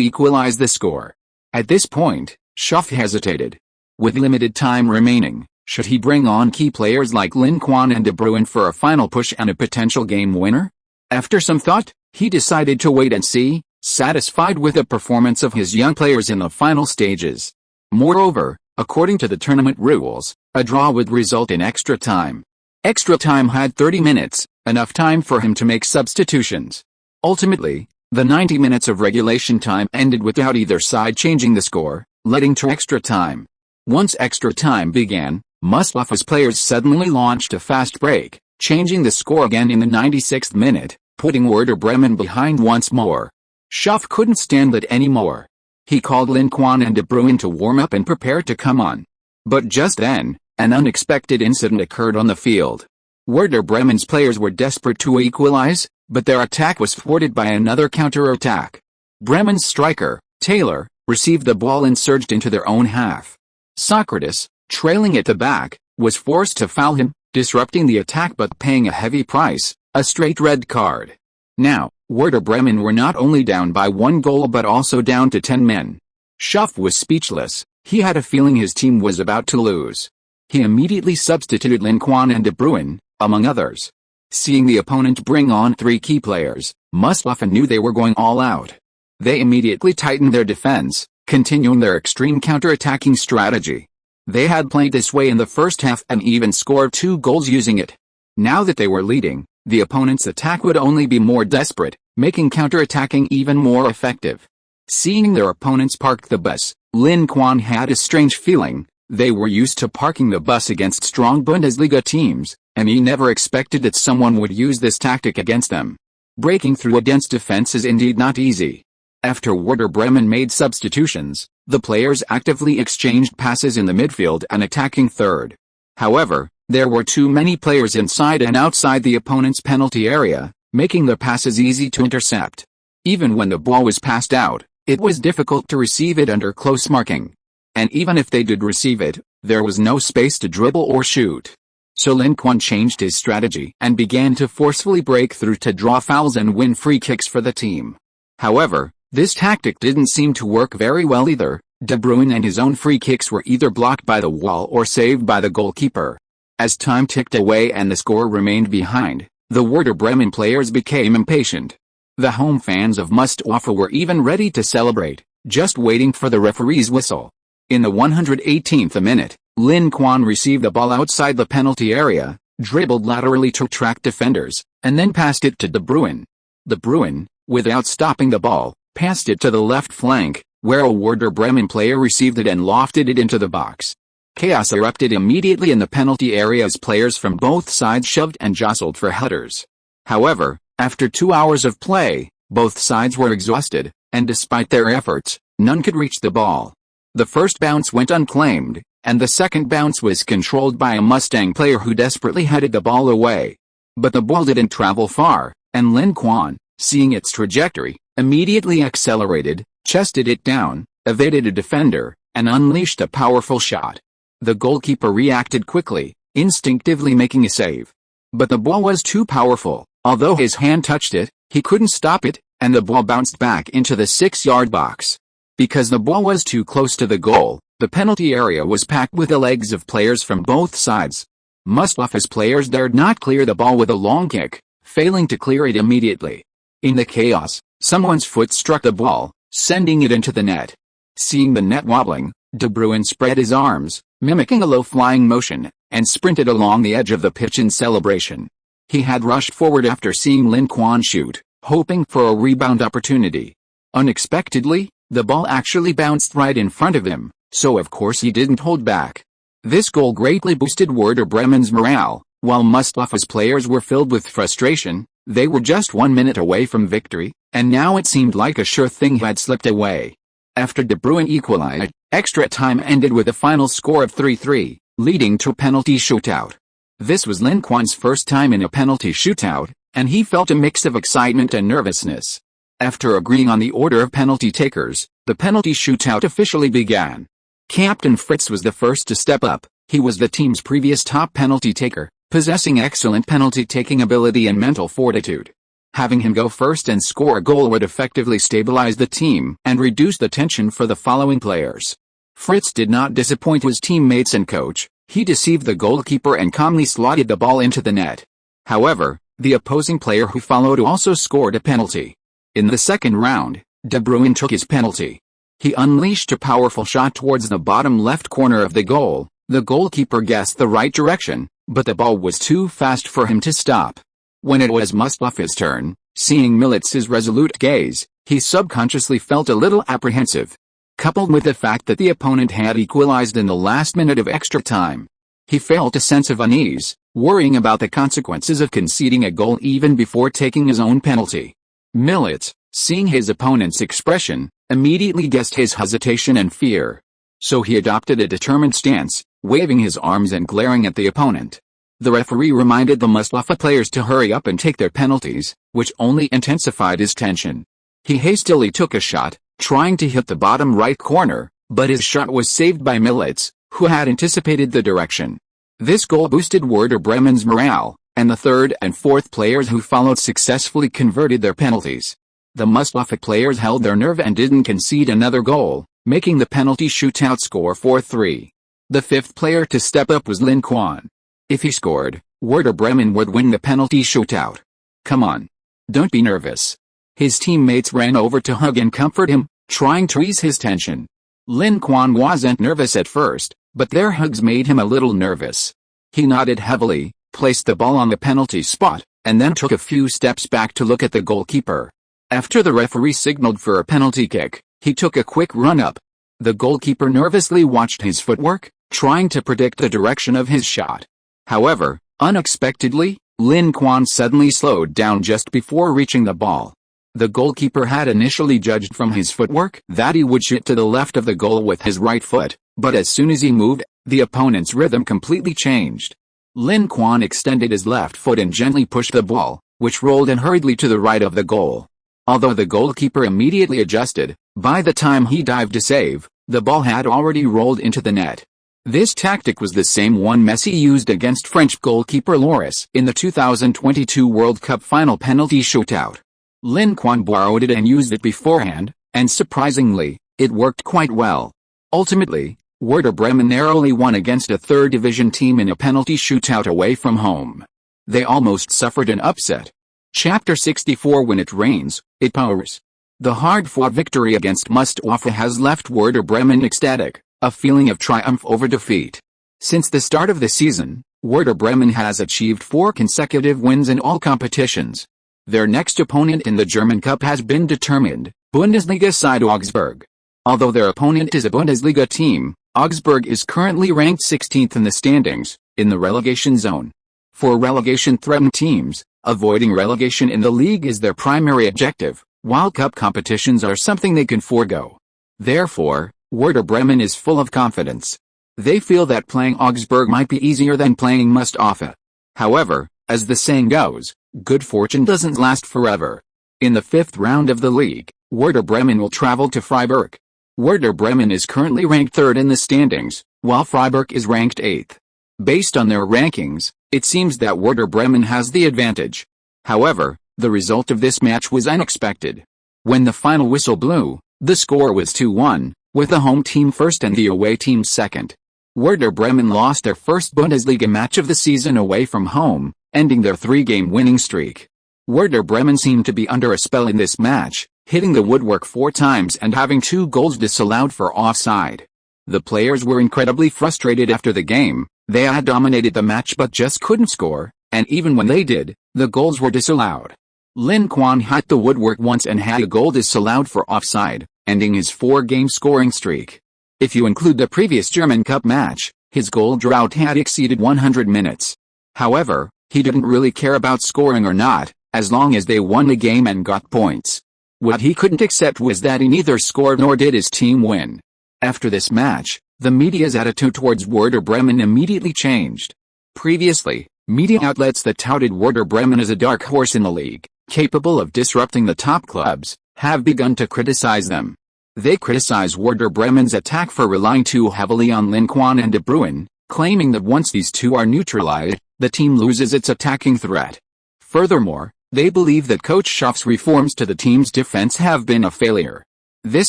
equalize the score. At this point, Schuff hesitated. With limited time remaining, should he bring on key players like Lin Quan and De Bruyne for a final push and a potential game winner? After some thought, he decided to wait and see, satisfied with the performance of his young players in the final stages. Moreover, according to the tournament rules, a draw would result in extra time. Extra time had 30 minutes, enough time for him to make substitutions. Ultimately, the 90 minutes of regulation time ended without either side changing the score, leading to extra time. Once extra time began, Mustafa's players suddenly launched a fast break, changing the score again in the 96th minute, putting Werder Bremen behind once more. Schuff couldn't stand it anymore. He called Lin Quan and De Bruyne to warm up and prepare to come on. But just then, an unexpected incident occurred on the field. Werder Bremen's players were desperate to equalize, but their attack was thwarted by another counter-attack. Bremen's striker, Taylor, received the ball and surged into their own half. Socrates, trailing at the back, was forced to foul him, disrupting the attack but paying a heavy price, a straight red card. Now, Werder Bremen were not only down by 1 goal but also down to 10 men. Schuff was speechless. He had a feeling his team was about to lose. He immediately substituted Lin Quan and De Bruyne, among others. Seeing the opponent bring on 3 key players, Mustafa knew they were going all out. They immediately tightened their defense, continuing their extreme counter-attacking strategy. They had played this way in the first half and even scored 2 goals using it. Now that they were leading, the opponent's attack would only be more desperate, making counter-attacking even more effective. Seeing their opponents park the bus, Lin Quan had a strange feeling. They were used to parking the bus against strong Bundesliga teams, and he never expected that someone would use this tactic against them. Breaking through a dense defense is indeed not easy. After Werder Bremen made substitutions, the players actively exchanged passes in the midfield and attacking third. However, there were too many players inside and outside the opponent's penalty area, making the passes easy to intercept. Even when the ball was passed out, it was difficult to receive it under close marking. And even if they did receive it, there was no space to dribble or shoot. So Lin Quan changed his strategy and began to forcefully break through to draw fouls and win free kicks for the team. However, this tactic didn't seem to work very well either. De Bruyne and his own free kicks were either blocked by the wall or saved by the goalkeeper. As time ticked away and the score remained behind, the Werder Bremen players became impatient. The home fans of Mustafa were even ready to celebrate, just waiting for the referee's whistle. In the 118th minute, Lin Quan received the ball outside the penalty area, dribbled laterally to track defenders, and then passed it to De Bruyne. De Bruyne, without stopping the ball, passed it to the left flank, where a Werder Bremen player received it and lofted it into the box. Chaos erupted immediately in the penalty area as players from both sides shoved and jostled for headers. However, after 2 hours of play, both sides were exhausted, and despite their efforts, none could reach the ball. The first bounce went unclaimed, and the second bounce was controlled by a Mustang player who desperately headed the ball away. But the ball didn't travel far, and Lin Quan, seeing its trajectory, immediately accelerated, chested it down, evaded a defender, and unleashed a powerful shot. The goalkeeper reacted quickly, instinctively making a save. But the ball was too powerful. Although his hand touched it, he couldn't stop it, and the ball bounced back into the 6-yard box. Because the ball was too close to the goal, the penalty area was packed with the legs of players from both sides. Mustafa's players dared not clear the ball with a long kick, failing to clear it immediately. In the chaos, someone's foot struck the ball, sending it into the net. Seeing the net wobbling, De Bruyne spread his arms, mimicking a low-flying motion, and sprinted along the edge of the pitch in celebration. He had rushed forward after seeing Lin Quan shoot, hoping for a rebound opportunity. Unexpectedly, the ball actually bounced right in front of him, so of course he didn't hold back. This goal greatly boosted Werder Bremen's morale. While Mustafa's players were filled with frustration, they were just 1 minute away from victory, and now it seemed like a sure thing had slipped away. After De Bruyne equalized, extra time ended with a final score of 3-3, leading to a penalty shootout. This was Lin Quan's first time in a penalty shootout, and he felt a mix of excitement and nervousness. After agreeing on the order of penalty takers, the penalty shootout officially began. Captain Fritz was the first to step up. He was the team's previous top penalty taker, possessing excellent penalty-taking ability and mental fortitude. Having him go first and score a goal would effectively stabilize the team and reduce the tension for the following players. Fritz did not disappoint his teammates and coach. He deceived the goalkeeper and calmly slotted the ball into the net. However, the opposing player who followed also scored a penalty. In the second round, De Bruyne took his penalty. He unleashed a powerful shot towards the bottom left corner of the goal. The goalkeeper guessed the right direction, but the ball was too fast for him to stop. When it was Mustafa's turn, seeing Militz's resolute gaze, he subconsciously felt a little apprehensive. Coupled with the fact that the opponent had equalized in the last minute of extra time, he felt a sense of unease, worrying about the consequences of conceding a goal even before taking his own penalty. Militz, seeing his opponent's expression, immediately guessed his hesitation and fear. So he adopted a determined stance, waving his arms and glaring at the opponent. The referee reminded the Mustafa players to hurry up and take their penalties, which only intensified his tension. He hastily took a shot, trying to hit the bottom right corner, but his shot was saved by Militz, who had anticipated the direction. This goal boosted Werder Bremen's morale, and the third and fourth players who followed successfully converted their penalties. The Mustafa players held their nerve and didn't concede another goal, making the penalty shootout score 4-3. The fifth player to step up was Lin Quan. If he scored, Werder Bremen would win the penalty shootout. "Come on. Don't be nervous." His teammates ran over to hug and comfort him, trying to ease his tension. Lin Quan wasn't nervous at first, but their hugs made him a little nervous. He nodded heavily, placed the ball on the penalty spot, and then took a few steps back to look at the goalkeeper. After the referee signaled for a penalty kick, he took a quick run up. The goalkeeper nervously watched his footwork, trying to predict the direction of his shot. However, unexpectedly, Lin Quan suddenly slowed down just before reaching the ball. The goalkeeper had initially judged from his footwork that he would shoot to the left of the goal with his right foot, but as soon as he moved, the opponent's rhythm completely changed. Lin Quan extended his left foot and gently pushed the ball, which rolled in hurriedly to the right of the goal. Although the goalkeeper immediately adjusted, by the time he dived to save, the ball had already rolled into the net. This tactic was the same one Messi used against French goalkeeper Lloris in the 2022 World Cup final penalty shootout. Lin Quan borrowed it and used it beforehand, and surprisingly, it worked quite well. Ultimately, Werder Bremen narrowly won against a third-division team in a penalty shootout away from home. They almost suffered an upset. Chapter 64. When it rains, it pours. The hard-fought victory against Mustafa has left Werder Bremen ecstatic, a feeling of triumph over defeat. Since the start of the season, Werder Bremen has achieved 4 consecutive wins in all competitions. Their next opponent in the German Cup has been determined, Bundesliga side Augsburg. Although their opponent is a Bundesliga team, Augsburg is currently ranked 16th in the standings, in the relegation zone. For relegation-threatened teams, avoiding relegation in the league is their primary objective, while cup competitions are something they can forego. Therefore, Werder Bremen is full of confidence. They feel that playing Augsburg might be easier than playing Mustafa. However, as the saying goes, good fortune doesn't last forever. In the 5th round of the league, Werder Bremen will travel to Freiburg. Werder Bremen is currently ranked 3rd in the standings, while Freiburg is ranked 8th. Based on their rankings, it seems that Werder Bremen has the advantage. However, the result of this match was unexpected. When the final whistle blew, the score was 2-1, with the home team first and the away team second. Werder Bremen lost their first Bundesliga match of the season away from home, ending their 3-game winning streak. Werder Bremen seemed to be under a spell in this match, hitting the woodwork 4 times and having 2 goals disallowed for offside. The players were incredibly frustrated after the game. They had dominated the match but just couldn't score, and even when they did, the goals were disallowed. Lin Quan hit the woodwork once and had a goal disallowed for offside, ending his 4-game scoring streak. If you include the previous German Cup match, his goal drought had exceeded 100 minutes. However, he didn't really care about scoring or not, as long as they won the game and got points. What he couldn't accept was that he neither scored nor did his team win. After this match, the media's attitude towards Werder Bremen immediately changed. Previously, media outlets that touted Werder Bremen as a dark horse in the league, capable of disrupting the top clubs, have begun to criticize them. They criticize Werder Bremen's attack for relying too heavily on Lin Quan and De Bruyne, claiming that once these two are neutralized, the team loses its attacking threat. Furthermore, they believe that Coach Schaff's reforms to the team's defense have been a failure. This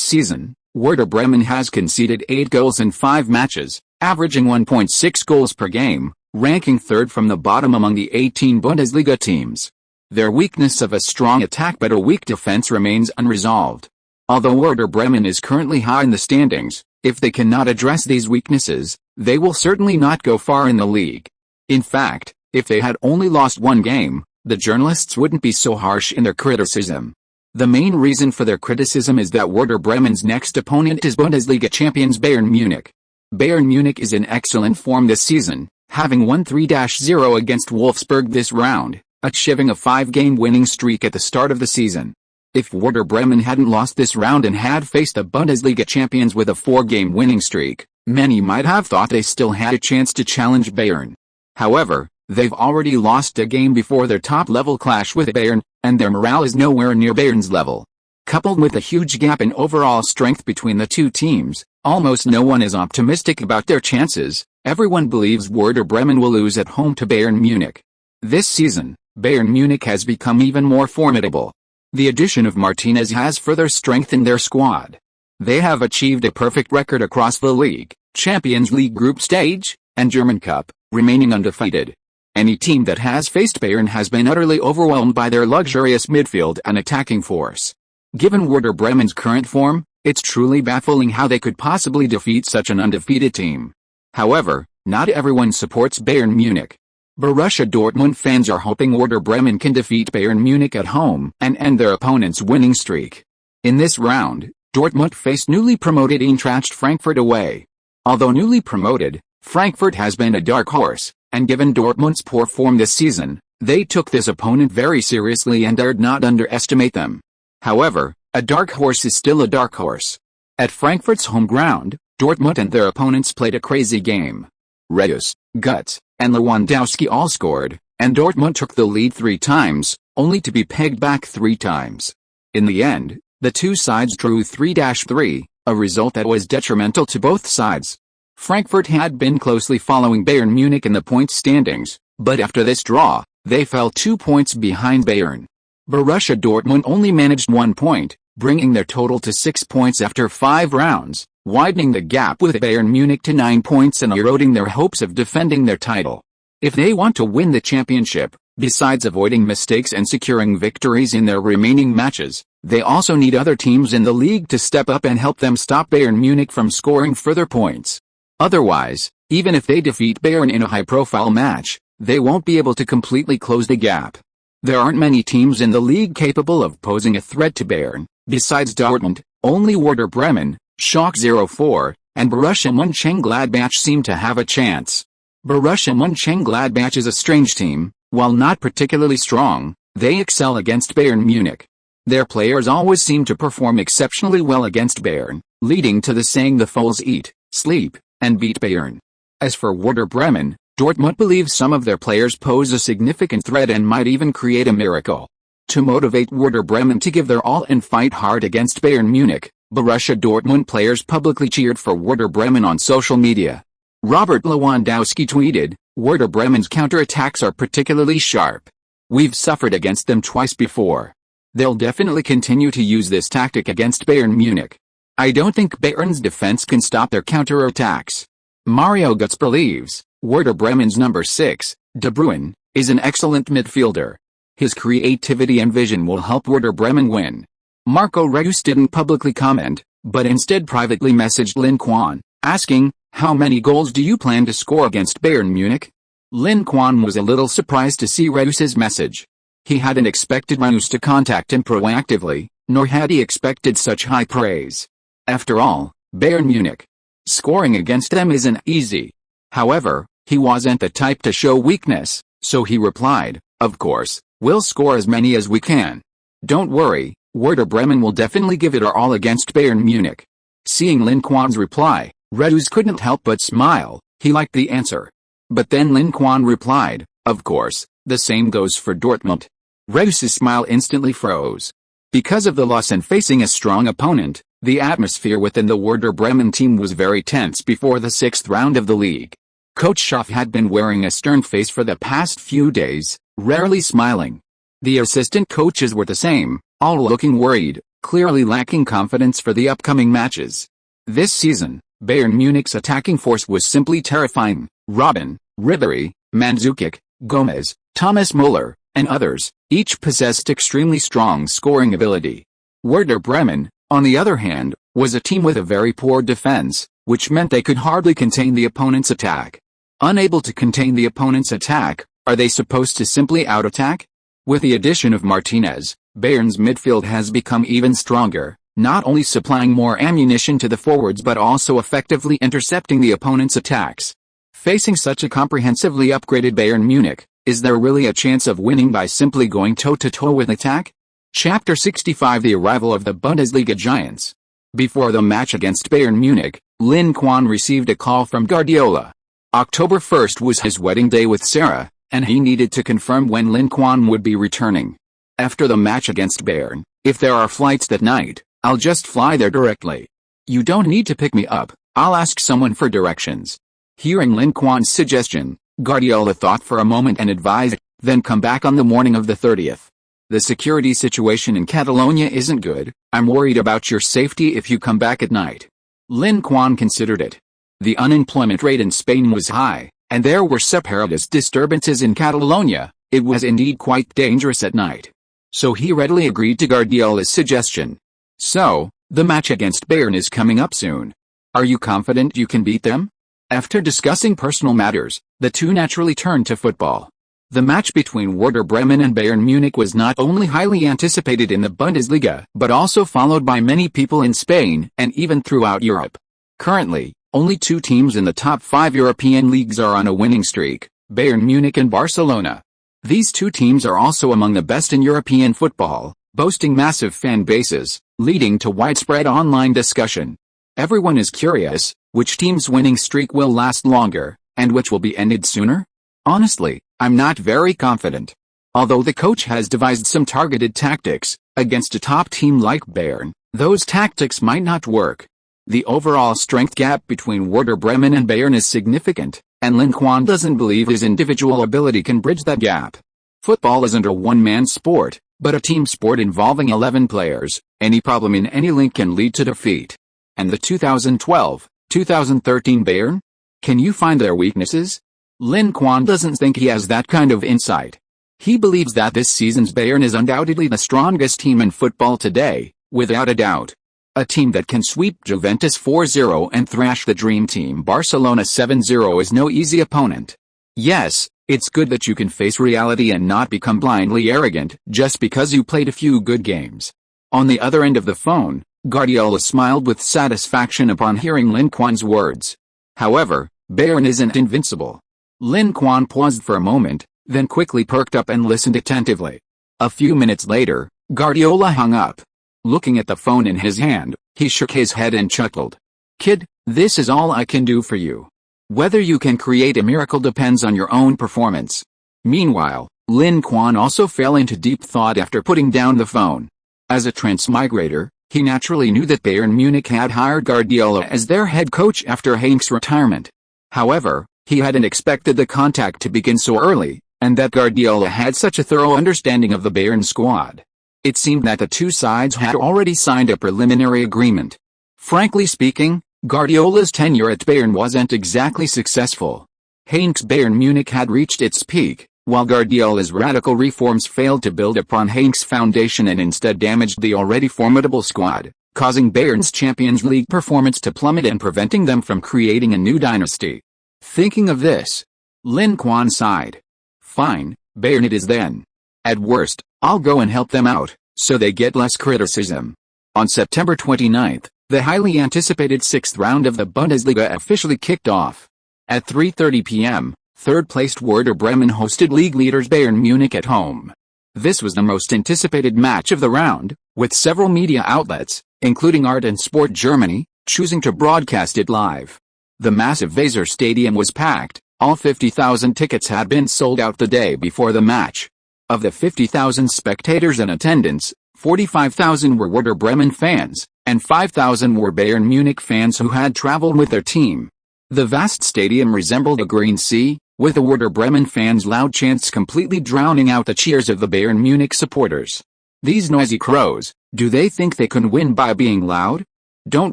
season, Werder Bremen has conceded 8 goals in 5 matches, averaging 1.6 goals per game, ranking 3rd from the bottom among the 18 Bundesliga teams. Their weakness of a strong attack but a weak defense remains unresolved. Although Werder Bremen is currently high in the standings, if they cannot address these weaknesses, they will certainly not go far in the league. In fact, if they had only lost 1 game, the journalists wouldn't be so harsh in their criticism. The main reason for their criticism is that Werder Bremen's next opponent is Bundesliga champions Bayern Munich. Bayern Munich is in excellent form this season, having won 3-0 against Wolfsburg this round, achieving a 5-game winning streak at the start of the season. If Werder Bremen hadn't lost this round and had faced the Bundesliga champions with a 4-game winning streak, many might have thought they still had a chance to challenge Bayern. However, they've already lost a game before their top-level clash with Bayern, and their morale is nowhere near Bayern's level. Coupled with a huge gap in overall strength between the two teams, almost no one is optimistic about their chances. Everyone believes Werder Bremen will lose at home to Bayern Munich. This season, Bayern Munich has become even more formidable. The addition of Martinez has further strengthened their squad. They have achieved a perfect record across the league, Champions League group stage, and German Cup, remaining undefeated. Any team that has faced Bayern has been utterly overwhelmed by their luxurious midfield and attacking force. Given Werder Bremen's current form, it's truly baffling how they could possibly defeat such an undefeated team. However, not everyone supports Bayern Munich. Borussia Dortmund fans are hoping Werder Bremen can defeat Bayern Munich at home and end their opponent's winning streak. In this round, Dortmund faced newly promoted Eintracht Frankfurt away. Although newly promoted, Frankfurt has been a dark horse, and given Dortmund's poor form this season, they took this opponent very seriously and dared not underestimate them. However, a dark horse is still a dark horse. At Frankfurt's home ground, Dortmund and their opponents played a crazy game. Reus, Guts, and Lewandowski all scored, and Dortmund took the lead 3 times, only to be pegged back 3 times. In the end, the two sides drew 3-3, a result that was detrimental to both sides. Frankfurt had been closely following Bayern Munich in the points standings, but after this draw, they fell 2 points behind Bayern. Borussia Dortmund only managed 1 point, bringing their total to 6 points after 5 rounds, widening the gap with Bayern Munich to 9 points and eroding their hopes of defending their title. If they want to win the championship, besides avoiding mistakes and securing victories in their remaining matches, they also need other teams in the league to step up and help them stop Bayern Munich from scoring further points. Otherwise, even if they defeat Bayern in a high-profile match, they won't be able to completely close the gap. There aren't many teams in the league capable of posing a threat to Bayern. Besides Dortmund, only Werder Bremen, Schalke 04, and Borussia Mönchengladbach seem to have a chance. Borussia Mönchengladbach is a strange team. While not particularly strong, they excel against Bayern Munich. Their players always seem to perform exceptionally well against Bayern, leading to the saying the fools eat, sleep, and beat Bayern. As for Werder Bremen, Dortmund believes some of their players pose a significant threat and might even create a miracle. To motivate Werder Bremen to give their all and fight hard against Bayern Munich, Borussia Dortmund players publicly cheered for Werder Bremen on social media. Robert Lewandowski tweeted, "Werder Bremen's counterattacks are particularly sharp. We've suffered against them twice before. They'll definitely continue to use this tactic against Bayern Munich. I don't think Bayern's defense can stop their counterattacks." Mario Götze believes, Werder Bremen's number 6, De Bruyne, is an excellent midfielder. His creativity and vision will help Werder Bremen win. Marco Reus didn't publicly comment, but instead privately messaged Lin Quan, asking, "How many goals do you plan to score against Bayern Munich?" Lin Quan was a little surprised to see Reus's message. He hadn't expected Reus to contact him proactively, nor had he expected such high praise. After all, Bayern Munich. Scoring against them isn't easy. However, he wasn't the type to show weakness, so he replied, "Of course, we'll score as many as we can. Don't worry, Werder Bremen will definitely give it our all against Bayern Munich." Seeing Lin Quan's reply, Reus couldn't help but smile. He liked the answer. But then Lin Quan replied, "Of course, the same goes for Dortmund." Reus's smile instantly froze. Because of the loss and facing a strong opponent, the atmosphere within the Werder Bremen team was very tense before the 6th round of the league. Coach Schaff had been wearing a stern face for the past few days, rarely smiling. The assistant coaches were the same, all looking worried, clearly lacking confidence for the upcoming matches. This season, Bayern Munich's attacking force was simply terrifying. Robben, Ribéry, Mandzukic, Gomez, Thomas Müller, and others, each possessed extremely strong scoring ability. Werder Bremen, on the other hand, was a team with a very poor defense, which meant they could hardly contain the opponent's attack. Unable to contain the opponent's attack, are they supposed to simply out-attack? With the addition of Martinez, Bayern's midfield has become even stronger, not only supplying more ammunition to the forwards but also effectively intercepting the opponent's attacks. Facing such a comprehensively upgraded Bayern Munich, is there really a chance of winning by simply going toe-to-toe with attack? Chapter 65: The arrival of the Bundesliga giants. Before the match against Bayern Munich, Lin Quan received a call from Guardiola. October 1st was his wedding day with Sarah, and he needed to confirm when Lin Quan would be returning. After the match against Bayern, "If there are flights that night, I'll just fly there directly. You don't need to pick me up, I'll ask someone for directions." Hearing Lin Quan's suggestion, Guardiola thought for a moment and advised, "Then come back on the morning of the 30th. The security situation in Catalonia isn't good, I'm worried about your safety if you come back at night." Lin Quan considered it. The unemployment rate in Spain was high, and there were separatist disturbances in Catalonia. It was indeed quite dangerous at night. So he readily agreed to Guardiola's suggestion. "So, the match against Bayern is coming up soon. Are you confident you can beat them?" After discussing personal matters, the two naturally turned to football. The match between Werder Bremen and Bayern Munich was not only highly anticipated in the Bundesliga, but also followed by many people in Spain and even throughout Europe. Currently, Only two teams in the top 5 European leagues are on a winning streak, Bayern Munich and Barcelona. These two teams are also among the best in European football, boasting massive fan bases, leading to widespread online discussion. Everyone is curious, which team's winning streak will last longer, and which will be ended sooner? Honestly, I'm not very confident. Although the coach has devised some targeted tactics against a top team like Bayern, those tactics might not work. The overall strength gap between Werder Bremen and Bayern is significant, and Lin Quan doesn't believe his individual ability can bridge that gap. Football isn't a one-man sport, but a team sport involving 11 players. Any problem in any link can lead to defeat. And the 2012-2013 Bayern? Can you find their weaknesses? Lin Quan doesn't think he has that kind of insight. He believes that this season's Bayern is undoubtedly the strongest team in football today, without a doubt. A team that can sweep Juventus 4-0 and thrash the dream team Barcelona 7-0 is no easy opponent. Yes, it's good that you can face reality and not become blindly arrogant just because you played a few good games. On the other end of the phone, Guardiola smiled with satisfaction upon hearing Lin Quan's words. However, Bayern isn't invincible. Lin Quan paused for a moment, then quickly perked up and listened attentively. A few minutes later, Guardiola hung up. Looking at the phone in his hand, he shook his head and chuckled. "Kid, this is all I can do for you. Whether you can create a miracle depends on your own performance." Meanwhile, Lin Quan also fell into deep thought after putting down the phone. As a transmigrator, he naturally knew that Bayern Munich had hired Guardiola as their head coach after Heynck's retirement. However, he hadn't expected the contact to begin so early, and that Guardiola had such a thorough understanding of the Bayern squad. It seemed that the two sides had already signed a preliminary agreement. Frankly speaking, Guardiola's tenure at Bayern wasn't exactly successful. Heynck's Bayern Munich had reached its peak, while Guardiola's radical reforms failed to build upon Heynck's foundation and instead damaged the already formidable squad, causing Bayern's Champions League performance to plummet and preventing them from creating a new dynasty. Thinking of this, Lin Quan sighed. "Fine, Bayern it is then. At worst, I'll go and help them out, so they get less criticism." On September 29th, the highly anticipated 6th round of the Bundesliga officially kicked off. At 3:30 p.m., third-placed Werder Bremen hosted league leaders Bayern Munich at home. This was the most anticipated match of the round, with several media outlets, including Art and Sport Germany, choosing to broadcast it live. The massive Weser Stadium was packed. All 50,000 tickets had been sold out the day before the match. Of the 50,000 spectators in attendance, 45,000 were Werder Bremen fans, and 5,000 were Bayern Munich fans who had traveled with their team. The vast stadium resembled a green sea, with the Werder Bremen fans' loud chants completely drowning out the cheers of the Bayern Munich supporters. These noisy crows, do they think they can win by being loud? Don't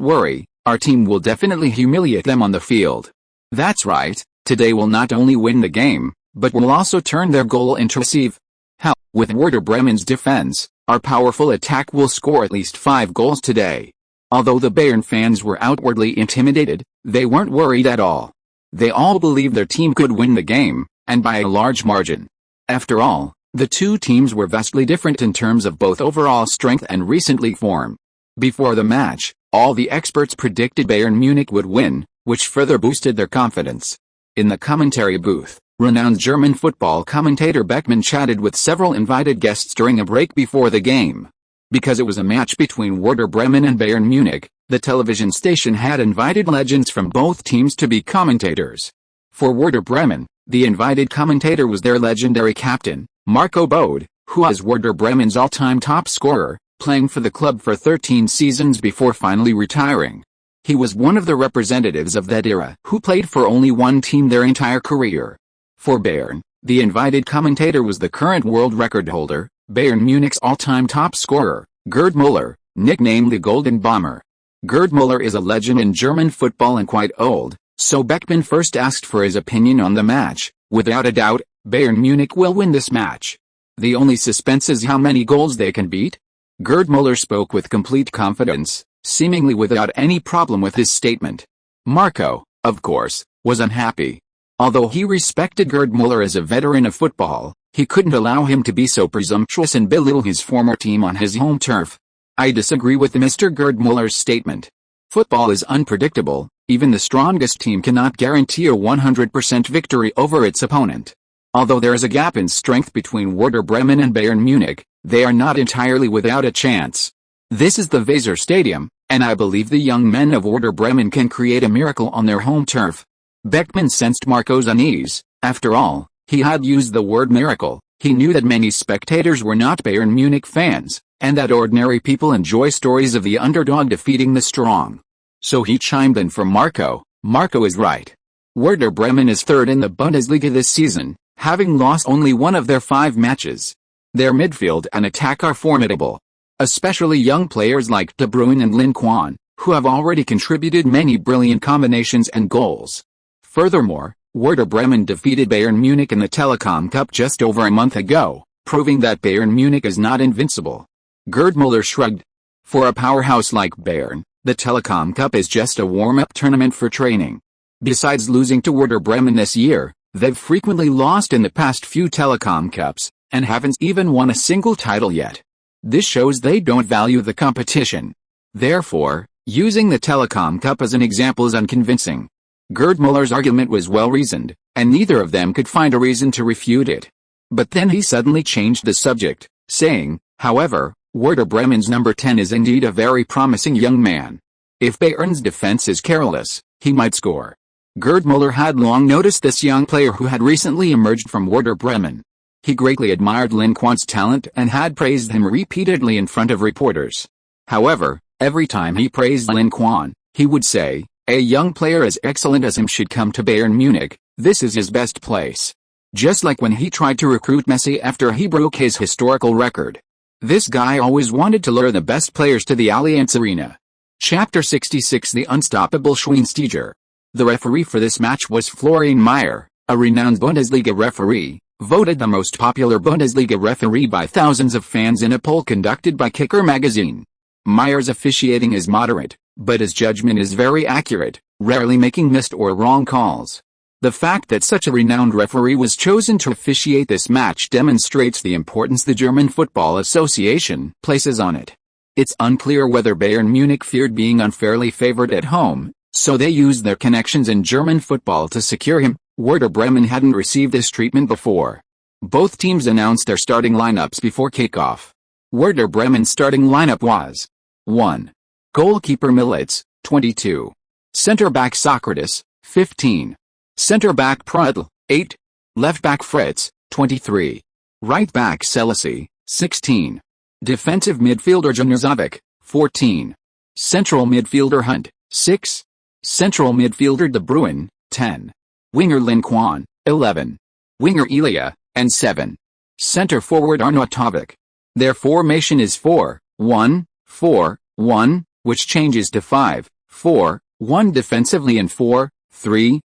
worry, our team will definitely humiliate them on the field. That's right, today we'll not only win the game, but we'll also turn their goal into a sieve. Hell, with Werder Bremen's defense, our powerful attack will score at least 5 goals today. Although the Bayern fans were outwardly intimidated, they weren't worried at all. They all believed their team could win the game, and by a large margin. After all, the two teams were vastly different in terms of both overall strength and recent league form. Before the match, all the experts predicted Bayern Munich would win, which further boosted their confidence. In the commentary booth, renowned German football commentator Beckmann chatted with several invited guests during a break before the game. Because it was a match between Werder Bremen and Bayern Munich, the television station had invited legends from both teams to be commentators. For Werder Bremen, the invited commentator was their legendary captain, Marco Bode, who was Werder Bremen's all-time top scorer, playing for the club for 13 seasons before finally retiring. He was one of the representatives of that era who played for only one team their entire career. For Bayern, the invited commentator was the current world record holder, Bayern Munich's all-time top scorer, Gerd Müller, nicknamed the Golden Bomber. Gerd Müller is a legend in German football and quite old, so Beckmann first asked for his opinion on the match. Without a doubt, Bayern Munich will win this match. The only suspense is how many goals they can beat. Gerd Müller spoke with complete confidence, seemingly without any problem with his statement. Marco, of course, was unhappy. Although he respected Gerd Müller as a veteran of football, he couldn't allow him to be so presumptuous and belittle his former team on his home turf. I disagree with Mr. Gerd Müller's statement. Football is unpredictable, Even the strongest team cannot guarantee a 100% victory over its opponent. Although there is a gap in strength between Werder Bremen and Bayern Munich, they are not entirely without a chance. This is the Weser Stadium, and I believe the young men of Werder Bremen can create a miracle on their home turf. Beckman sensed Marco's unease. After all, he had used the word miracle. He knew that many spectators were not Bayern Munich fans, and that ordinary people enjoy stories of the underdog defeating the strong. So he chimed in for Marco. Marco is right. Werder Bremen is third in the Bundesliga this season, having lost only one of their 5 matches. Their midfield and attack are formidable, especially young players like De Bruyne and Lin Quan, who have already contributed many brilliant combinations and goals. Furthermore, Werder Bremen defeated Bayern Munich in the Telekom Cup just over a month ago, proving that Bayern Munich is not invincible. Gerd Müller shrugged. For a powerhouse like Bayern, the Telekom Cup is just a warm-up tournament for training. Besides losing to Werder Bremen this year, they've frequently lost in the past few Telekom Cups, and haven't even won a single title yet. This shows they don't value the competition. Therefore, using the Telekom Cup as an example is unconvincing. Gerd Müller's argument was well-reasoned, and neither of them could find a reason to refute it. But then he suddenly changed the subject, saying, however, Werder Bremen's number 10 is indeed a very promising young man. If Bayern's defense is careless, he might score. Gerd Müller had long noticed this young player who had recently emerged from Werder Bremen. He greatly admired Lin Quan's talent and had praised him repeatedly in front of reporters. However, every time he praised Lin Quan, he would say, a young player as excellent as him should come to Bayern Munich, this is his best place. Just like when he tried to recruit Messi after he broke his historical record. This guy always wanted to lure the best players to the Allianz Arena. Chapter 66 The Unstoppable Schweinsteiger. The referee for this match was Florian Mayer, a renowned Bundesliga referee, voted the most popular Bundesliga referee by thousands of fans in a poll conducted by Kicker magazine. Mayer's officiating is moderate, but his judgment is very accurate, rarely making missed or wrong calls. The fact that such a renowned referee was chosen to officiate this match demonstrates the importance the German Football Association places on it. It's unclear whether Bayern Munich feared being unfairly favored at home, so they used their connections in German football to secure him. Werder Bremen hadn't received this treatment before. Both teams announced their starting lineups before kickoff. Werder Bremen's starting lineup was 1. Goalkeeper Militz, 22. Center-back Socrates, 15. Center-back Prudl, 8. Left-back Fritz, 23. Right-back Selassie, 16. Defensive midfielder Januzaj, 14. Central midfielder Hunt, 6. Central midfielder De Bruyne, 10. Winger Lin Quan, 11. Winger Elia, and 7. Center forward Arnautovic. Their formation is 4-1-4-1, which changes to 5-4-1 defensively and 4-3-3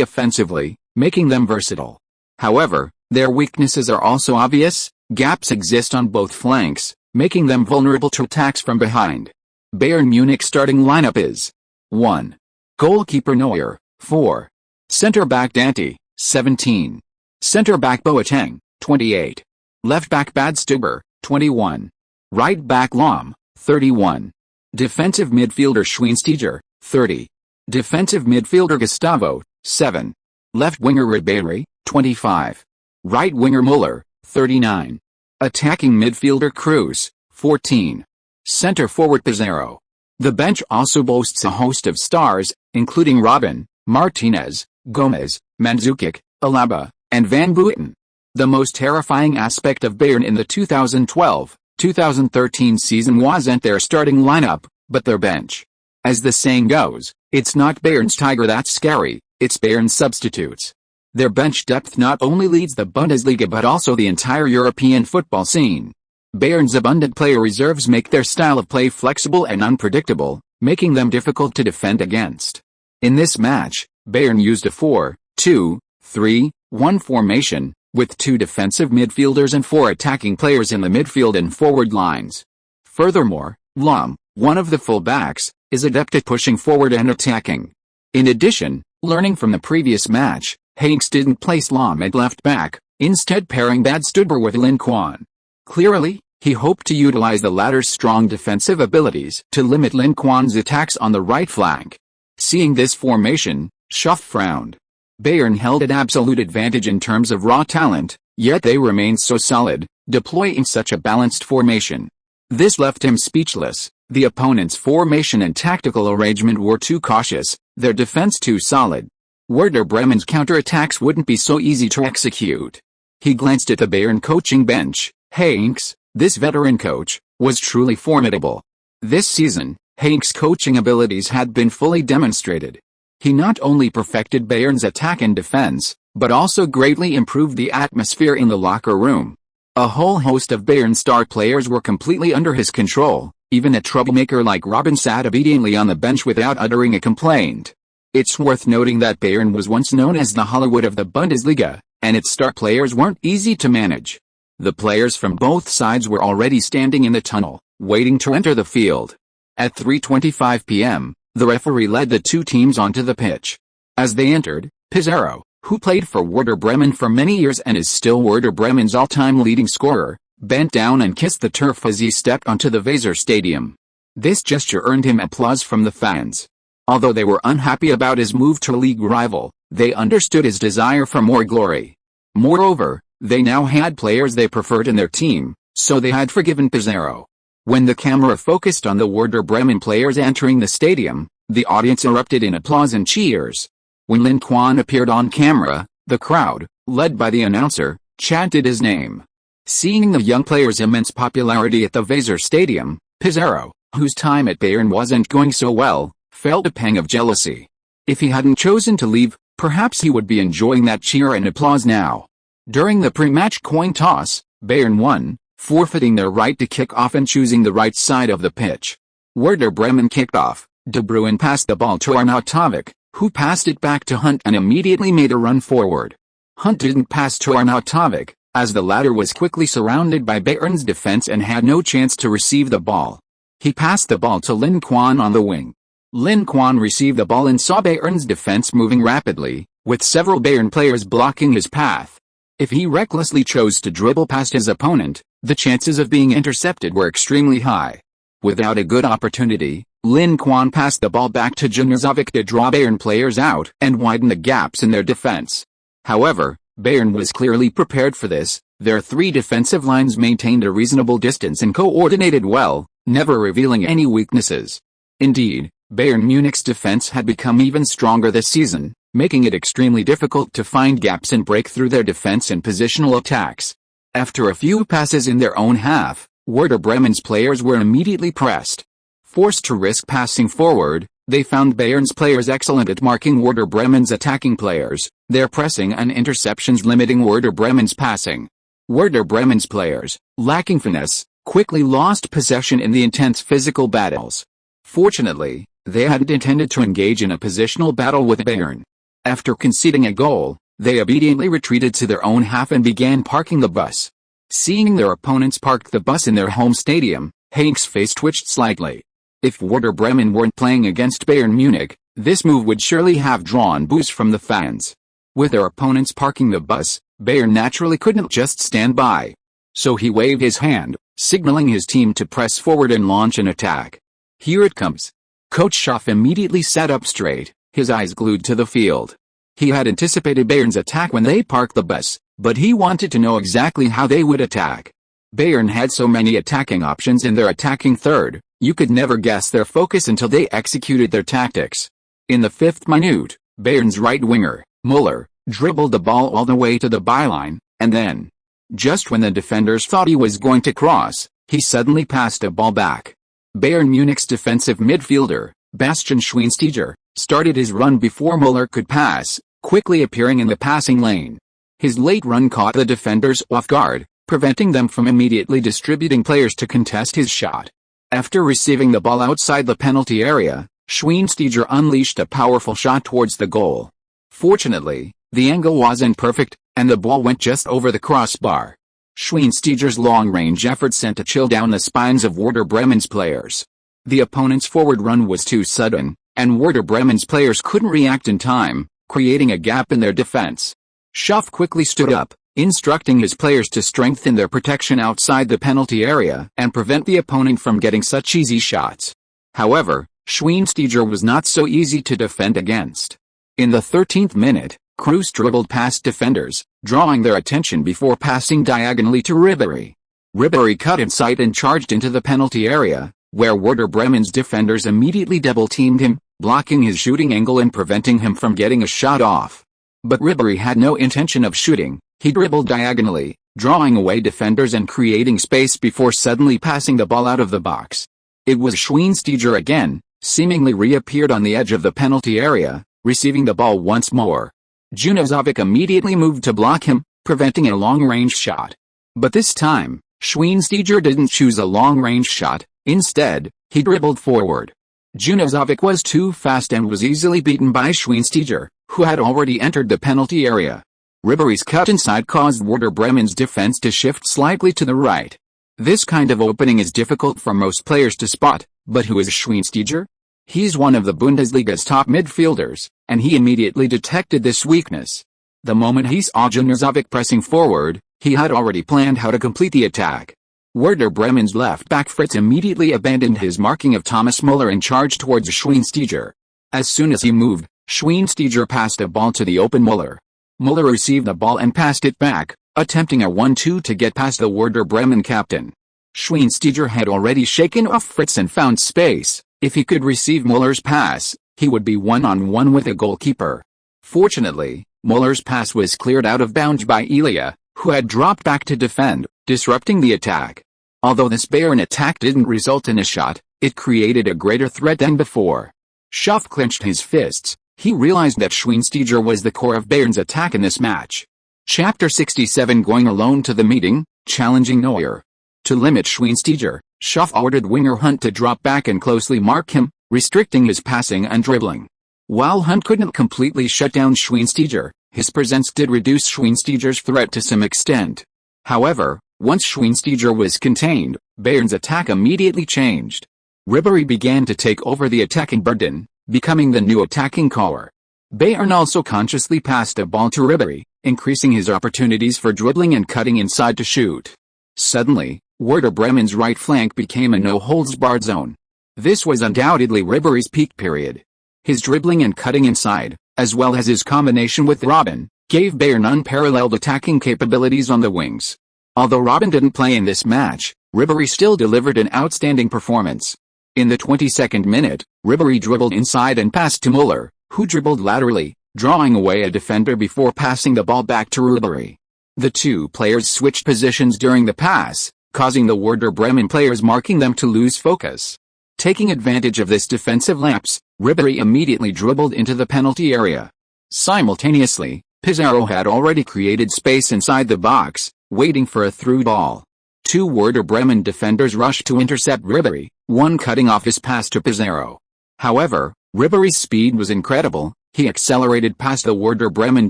offensively, making them versatile. However, their weaknesses are also obvious. Gaps exist on both flanks, making them vulnerable to attacks from behind. Bayern Munich's starting lineup is 1. Goalkeeper Neuer, 4. Center-back Dante, 17. Center-back Boateng, 28. Left-back Badstuber, 21. Right-back Lahm, 31. Defensive midfielder Schweinsteiger, 30. Defensive midfielder Gustavo, 7. Left winger Ribery, 25. Right winger Müller, 39. Attacking midfielder Cruz, 14. Center forward Pizarro. The bench also boasts a host of stars, including Robben, Martinez, Gomez, Mandzukic, Alaba, and Van Buiten. The most terrifying aspect of Bayern in the 2012-2013 season wasn't their starting lineup, but their bench. As the saying goes, it's not Bayern's tiger that's scary, it's Bayern's substitutes. Their bench depth not only leads the Bundesliga but also the entire European football scene. Bayern's abundant player reserves make their style of play flexible and unpredictable, making them difficult to defend against. In this match, Bayern used a 4-2-3-1 formation, with 2 defensive midfielders and 4 attacking players in the midfield and forward lines. Furthermore, Lahm, one of the full-backs, is adept at pushing forward and attacking. In addition, learning from the previous match, Hanks didn't place Lahm at left-back, instead pairing Badstuber with Lin Quan. Clearly, he hoped to utilize the latter's strong defensive abilities to limit Lin Quan's attacks on the right flank. Seeing this formation, Schaff frowned. Bayern held an absolute advantage in terms of raw talent, yet they remained so solid, deploying such a balanced formation. This left him speechless. The opponent's formation and tactical arrangement were too cautious, their defense too solid. Werder Bremen's counterattacks wouldn't be so easy to execute. He glanced at the Bayern coaching bench. Heynckes, this veteran coach, was truly formidable. This season, Heynckes' coaching abilities had been fully demonstrated. He not only perfected Bayern's attack and defense, but also greatly improved the atmosphere in the locker room. A whole host of Bayern star players were completely under his control, even a troublemaker like Robben sat obediently on the bench without uttering a complaint. It's worth noting that Bayern was once known as the Hollywood of the Bundesliga, and its star players weren't easy to manage. The players from both sides were already standing in the tunnel, waiting to enter the field. At 3:25 p.m., the referee led the two teams onto the pitch. As they entered, Pizarro, who played for Werder Bremen for many years and is still Werder Bremen's all-time leading scorer, bent down and kissed the turf as he stepped onto the Weser Stadium. This gesture earned him applause from the fans. Although they were unhappy about his move to a league rival, they understood his desire for more glory. Moreover, they now had players they preferred in their team, so they had forgiven Pizarro. When the camera focused on the Werder Bremen players entering the stadium, the audience erupted in applause and cheers. When Lin Quan appeared on camera, the crowd, led by the announcer, chanted his name. Seeing the young player's immense popularity at the Weser Stadium, Pizarro, whose time at Bayern wasn't going so well, felt a pang of jealousy. If he hadn't chosen to leave, perhaps he would be enjoying that cheer and applause now. During the pre-match coin toss, Bayern won, forfeiting their right to kick off and choosing the right side of the pitch. Werder Bremen kicked off. De Bruyne passed the ball to Arnautovic, who passed it back to Hunt and immediately made a run forward. Hunt didn't pass to Arnautovic, as the latter was quickly surrounded by Bayern's defense and had no chance to receive the ball. He passed the ball to Lin Quan on the wing. Lin Quan received the ball and saw Bayern's defense moving rapidly, with several Bayern players blocking his path. If he recklessly chose to dribble past his opponent, the chances of being intercepted were extremely high. Without a good opportunity, Lin Quan passed the ball back to Ronaldinho to draw Bayern players out and widen the gaps in their defense. However, Bayern was clearly prepared for this. Their three defensive lines maintained a reasonable distance and coordinated well, never revealing any weaknesses. Indeed, Bayern Munich's defense had become even stronger this season, making it extremely difficult to find gaps and break through their defense and positional attacks. After a few passes in their own half, Werder Bremen's players were immediately pressed. Forced to risk passing forward, they found Bayern's players excellent at marking Werder Bremen's attacking players, their pressing and interceptions limiting Werder Bremen's passing. Werder Bremen's players, lacking finesse, quickly lost possession in the intense physical battles. Fortunately, they hadn't intended to engage in a positional battle with Bayern. After conceding a goal, they obediently retreated to their own half and began parking the bus. Seeing their opponents park the bus in their home stadium, Heynckes' face twitched slightly. If Werder Bremen weren't playing against Bayern Munich, this move would surely have drawn boos from the fans. With their opponents parking the bus, Bayern naturally couldn't just stand by. So he waved his hand, signaling his team to press forward and launch an attack. Here it comes. Coach Schaff immediately sat up straight, his eyes glued to the field. He had anticipated Bayern's attack when they parked the bus, but he wanted to know exactly how they would attack. Bayern had so many attacking options in their attacking third, you could never guess their focus until they executed their tactics. In the 5th minute, Bayern's right winger, Müller, dribbled the ball all the way to the byline, and then, just when the defenders thought he was going to cross, he suddenly passed a ball back. Bayern Munich's defensive midfielder, Bastian Schweinsteiger, started his run before Müller could pass, quickly appearing in the passing lane. His late run caught the defenders off guard, preventing them from immediately distributing players to contest his shot. After receiving the ball outside the penalty area, Schweinsteiger unleashed a powerful shot towards the goal. Fortunately, the angle wasn't perfect, and the ball went just over the crossbar. Schweinsteiger's long-range effort sent a chill down the spines of Werder Bremen's players. The opponent's forward run was too sudden, and Werder Bremen's players couldn't react in time, creating a gap in their defense. Schaff quickly stood up, instructing his players to strengthen their protection outside the penalty area and prevent the opponent from getting such easy shots. However, Schweinsteiger was not so easy to defend against. In the 13th minute, Kroos dribbled past defenders, drawing their attention before passing diagonally to Ribéry. Ribéry cut inside and charged into the penalty area, where Werder Bremen's defenders immediately double-teamed him, blocking his shooting angle and preventing him from getting a shot off. But Ribéry had no intention of shooting. He dribbled diagonally, drawing away defenders and creating space before suddenly passing the ball out of the box. It was Schweinsteiger again, seemingly reappeared on the edge of the penalty area, receiving the ball once more. Junuzovic immediately moved to block him, preventing a long-range shot. But this time, Schweinsteiger didn't choose a long-range shot. Instead, he dribbled forward. Junuzovic was too fast and was easily beaten by Schweinsteiger, who had already entered the penalty area. Ribéry's cut inside caused Werder Bremen's defense to shift slightly to the right. This kind of opening is difficult for most players to spot, but who is Schweinsteiger? He's one of the Bundesliga's top midfielders, and he immediately detected this weakness. The moment he saw Junuzovic pressing forward, he had already planned how to complete the attack. Werder Bremen's left-back Fritz immediately abandoned his marking of Thomas Müller and charged towards Schweinsteiger. As soon as he moved, Schweinsteiger passed a ball to the open Müller. Müller received the ball and passed it back, attempting a 1-2 to get past the Werder Bremen captain. Schweinsteiger had already shaken off Fritz and found space. If he could receive Müller's pass, he would be one-on-one with a goalkeeper. Fortunately, Müller's pass was cleared out of bounds by Elia, who had dropped back to defend, disrupting the attack. Although this Bayern attack didn't result in a shot, it created a greater threat than before. Schaff clenched his fists. He realized that Schweinsteiger was the core of Bayern's attack in this match. Chapter 67 Going alone to the meeting, challenging Neuer. To limit Schweinsteiger, Schaff ordered winger Hunt to drop back and closely mark him, restricting his passing and dribbling. While Hunt couldn't completely shut down Schweinsteiger, his presence did reduce Schweinsteiger's threat to some extent. However, once Schweinsteiger was contained, Bayern's attack immediately changed. Ribéry began to take over the attacking burden, becoming the new attacking core. Bayern also consciously passed a ball to Ribéry, increasing his opportunities for dribbling and cutting inside to shoot. Suddenly, Werder Bremen's right flank became a no-holds-barred zone. This was undoubtedly Ribéry's peak period. His dribbling and cutting inside, as well as his combination with Robben, gave Bayern unparalleled attacking capabilities on the wings. Although Robben didn't play in this match, Ribéry still delivered an outstanding performance. In the 22nd minute, Ribéry dribbled inside and passed to Müller, who dribbled laterally, drawing away a defender before passing the ball back to Ribéry. The two players switched positions during the pass, causing the Werder Bremen players marking them to lose focus. Taking advantage of this defensive lapse, Ribéry immediately dribbled into the penalty area. Simultaneously, Pizarro had already created space inside the box, waiting for a through ball. Two Werder Bremen defenders rushed to intercept Ribéry, one cutting off his pass to Pizarro. However, Ribéry's speed was incredible. He accelerated past the Werder Bremen